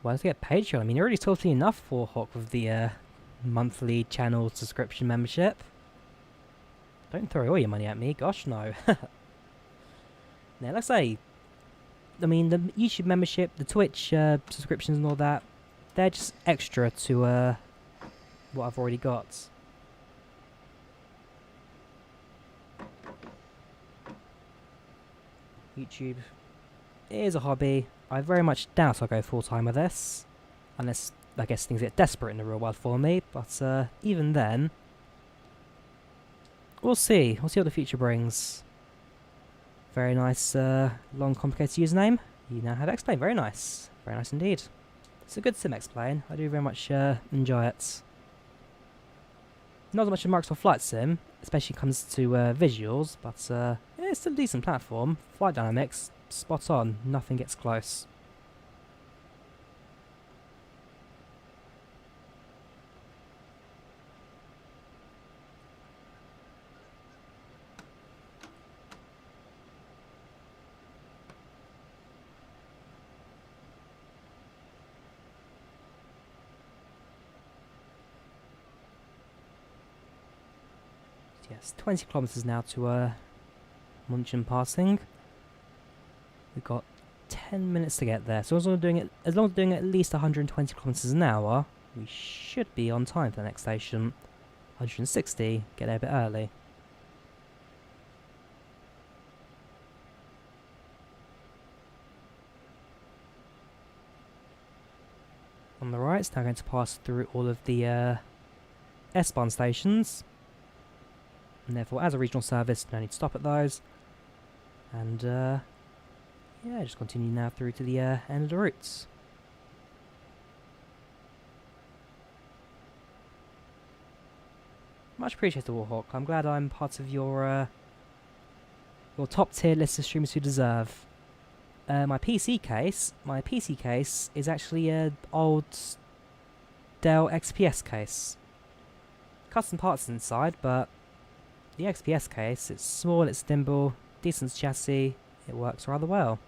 S1: Well, let's get Patreon. I mean, you're already sorting enough for Hawk with the monthly channel subscription membership. Don't throw all your money at me, gosh no. Now, let's say, I mean, the YouTube membership, the Twitch subscriptions and all that, they're just extra to what I've already got. YouTube is a hobby. I very much doubt I'll go full-time with this. Unless, I guess, things get desperate in the real world for me. But even then, we'll see. We'll see what the future brings. Very nice, long, complicated username. You now have Explain. Very nice. Very nice indeed. It's a good sim Explain. I do very much enjoy it. Not as much as Microsoft Flight Sim, especially when it comes to visuals, but yeah, it's still a decent platform. Flight dynamics, spot on. Nothing gets close. Yes, 20 kilometers now to München passing. We've got 10 minutes to get there. So as long as we're doing at least 120 kilometers an hour, we should be on time for the next station. 160, get there a bit early. On the right, it's now going to pass through all of the S-Bahn stations. And therefore, as a regional service, no need to stop at those. And yeah, just continue now through to the end of the routes. Much appreciated, Warhawk. I'm glad I'm part of your top tier list of streamers who deserve. My PC case is actually an old Dell XPS case. Custom parts inside, but the XPS case, it's small, it's nimble, decent chassis, it works rather well.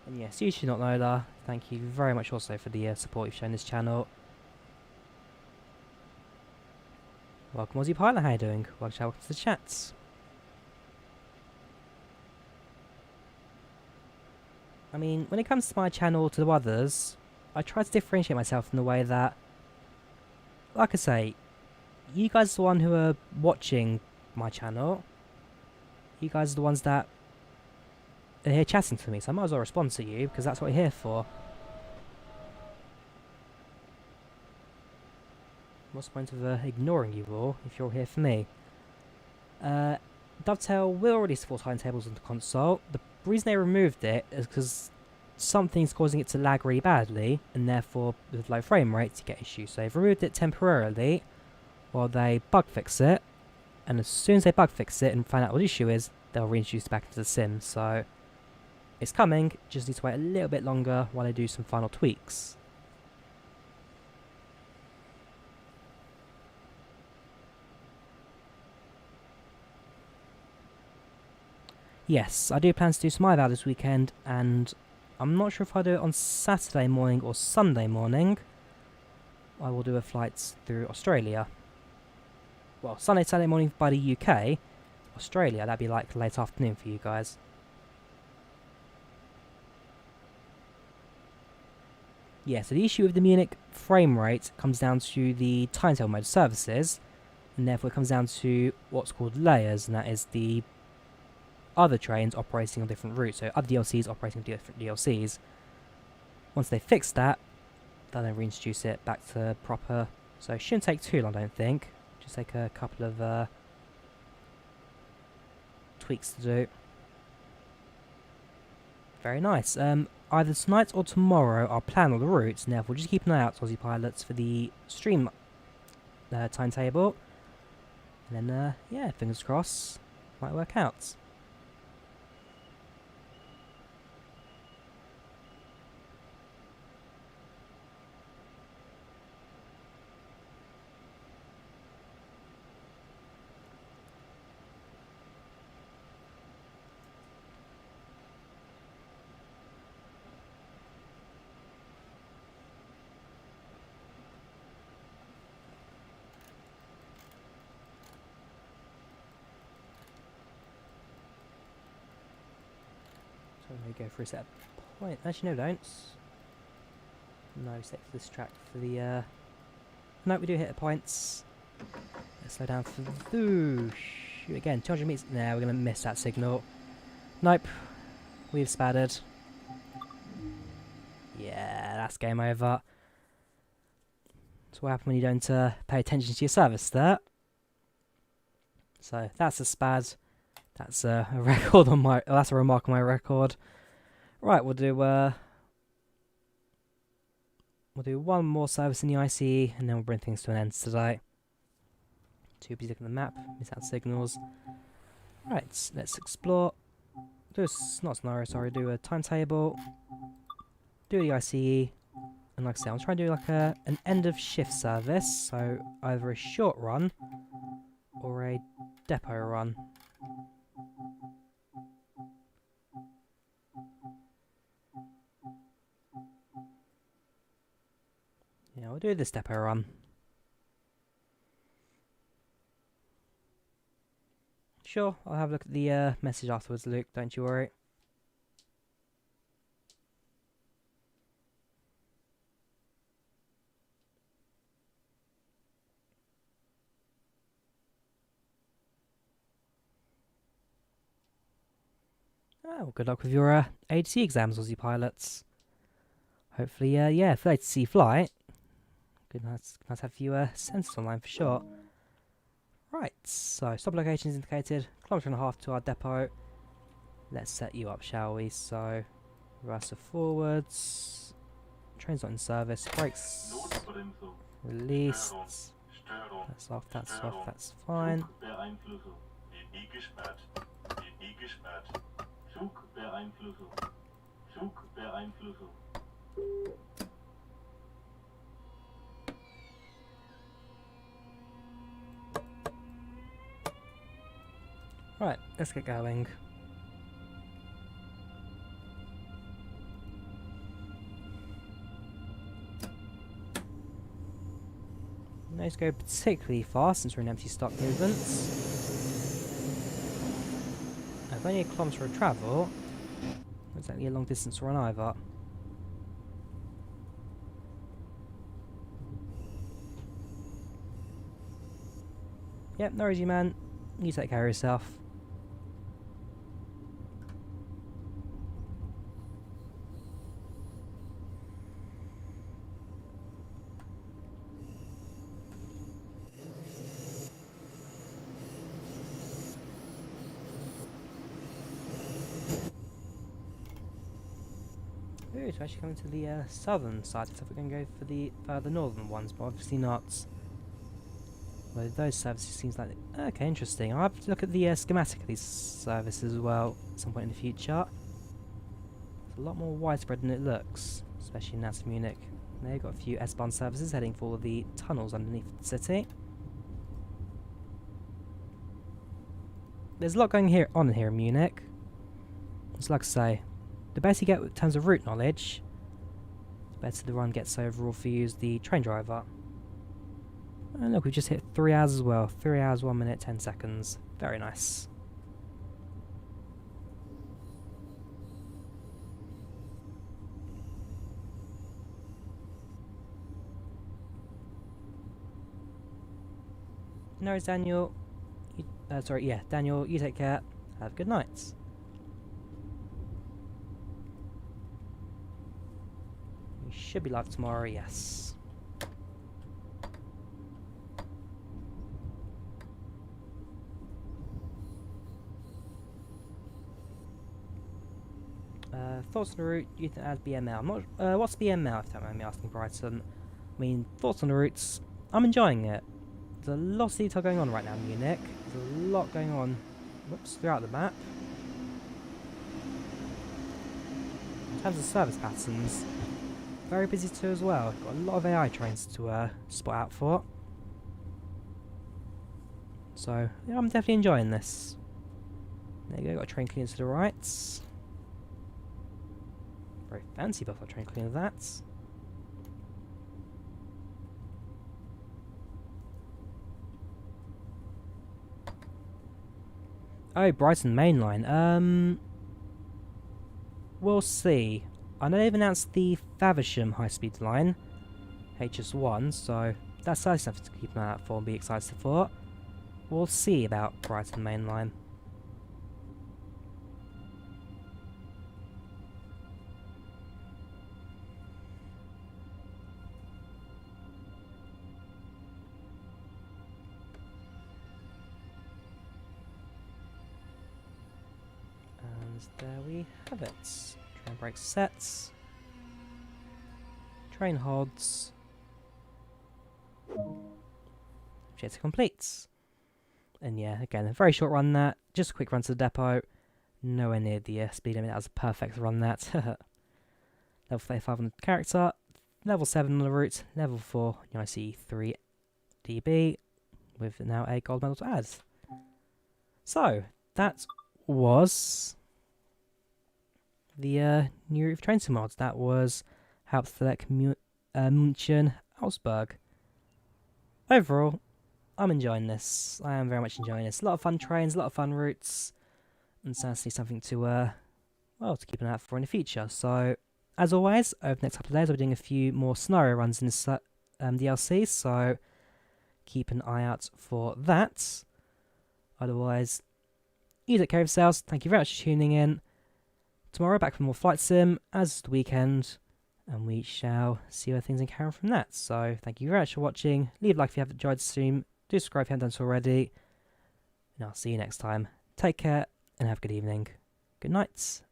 S1: And yes, you should not know that. Thank you very much also for the support you've shown this channel. Welcome Aussie Pilot, how are you doing? Welcome to the chats. I mean, when it comes to my channel to the others, I try to differentiate myself in the way that, like I say, you guys are the one who are watching my channel. You guys are the ones that are here chatting to me, so I might as well respond to you, because that's what you're here for. What's the point of ignoring you all, if you're here for me? Dovetail will release 4 timetables on the console. The reason they removed it is because something's causing it to lag really badly, and therefore with low frame rates you get issues. So they've removed it temporarily while they bug fix it, and as soon as they bug fix it and find out what the issue is, they'll reintroduce it back into the sim. So it's coming, just need to wait a little bit longer while they do some final tweaks. Yes, I do plan to do some IVAL this weekend, and I'm not sure if I'll do it on Saturday morning or Sunday morning. I will do a flight through Australia. Well, Saturday morning by the UK. Australia, that'd be like late afternoon for you guys. Yeah, so the issue with the Munich frame rate comes down to the timetable mode services, and therefore it comes down to what's called layers, and that is the other trains operating on different routes, so other DLCs operating on different DLCs. Once they fix that, they'll then reintroduce it back to proper, so it shouldn't take too long, I don't think. Just take a couple of tweaks to do. Very nice. Either tonight or tomorrow I'll plan all the routes, and therefore just keep an eye out, Aussie pilots, for the stream timetable. And then, yeah, fingers crossed, might work out. So we go for a set of points. Actually, no, don't. No, set for this track for the. No, we do hit the points. Let's slow down for the. Shoot again, 200 meters. Nah, we're gonna miss that signal. Nope, we've spattered. Yeah, that's game over. That's what happens when you don't pay attention to your service there. So that's a spad. That's a record on my. Oh, that's a remark on my record. Right, we'll do one more service in the ICE, and then we'll bring things to an end today. Too busy looking at the map, miss out signals. Right, let's explore. Do not scenario, sorry. Do a timetable. Do the ICE, and like I say, I'm trying to do like an end of shift service, so either a short run or a depot run. Yeah, we'll do this depot run. Sure, I'll have a look at the message afterwards, Luke, don't you worry. Oh, well, good luck with your ATC exams, Aussie pilots. Hopefully, yeah, for ATC flight. Good, nice to have a few sensors online for sure. Right, so stop location is indicated. Kilometre and 1/2 to our depot. Let's set you up, shall we? So, reverse forwards. Train's not in service. Brakes
S3: Notbremsung.
S1: released.
S3: Störung.
S1: That's off, that's fine.
S3: Zugbeeinflussung. DB gesperrt. DB gesperrt. Zugbeeinflussung. Zugbeeinflussung.
S1: Right, let's get going. No, it's go particularly fast since we're in empty stock movements. I've only a kilometre of travel. Not exactly a long distance run either. Yep, no worries, you man. You take care of yourself. Ooh, it's actually coming to the southern side. I thought we were going to go for the further northern ones, but obviously not. Well, those services seems like... Okay, interesting. I'll have to look at the schematic of these services as well at some point in the future. It's a lot more widespread than it looks, especially in Outer Munich. They've got a few S-Bahn services heading for the tunnels underneath the city. There's a lot going on here in Munich. It's like I say, the better you get in terms of route knowledge, the better the run gets overall for you as the train driver. And look, we've just hit 3 hours as well. 3 hours, 1 minute, 10 seconds. Very nice. No worries, Daniel. Daniel, you take care. Have a good night. We should be live tomorrow, yes. Thoughts on the route, you can add BML. I'm not, what's BML, if you don't mind me asking, Brighton? I mean, thoughts on the routes, I'm enjoying it. There's a lot of detail going on right now in Munich. There's a lot going on, whoops, throughout the map. In terms of service patterns, very busy too as well. Got a lot of AI trains to spot out for. So, yeah, I'm definitely enjoying this. There you go, got a train cleaner to the right. Very fancy buffalo train cleaner, that. Oh, Brighton Main Line. we'll see. I know they've announced the Faversham high-speed line, HS1, so that's certainly something to keep an eye out for and be excited for. We'll see about Brighton Main Line. And there we have it. Train brakes sets. Train holds. Objective complete. And yeah, again, a very short run that. Just a quick run to the depot. Nowhere near the speed limit. That was a perfect run that. Level 35 on the character. Level 7 on the route. Level 4 on IC 3 DB. With now a gold medal to add. So, that was the new route for train sim mods. That was Hauptstrecke München, Augsburg. Overall, I'm enjoying this. I am very much enjoying this. A lot of fun trains, a lot of fun routes, and certainly something to well, to keep an eye out for in the future. So, as always, over the next couple of days, I'll be doing a few more scenario runs in this DLC. So, keep an eye out for that. Otherwise, you take care of yourselves. Thank you very much for tuning in. Tomorrow, back for more Flight Sim as the weekend, and we shall see where things carry on from that. So, thank you very much for watching. Leave a like if you have enjoyed the stream. Do subscribe if you haven't done so already. And I'll see you next time. Take care and have a good evening. Good night.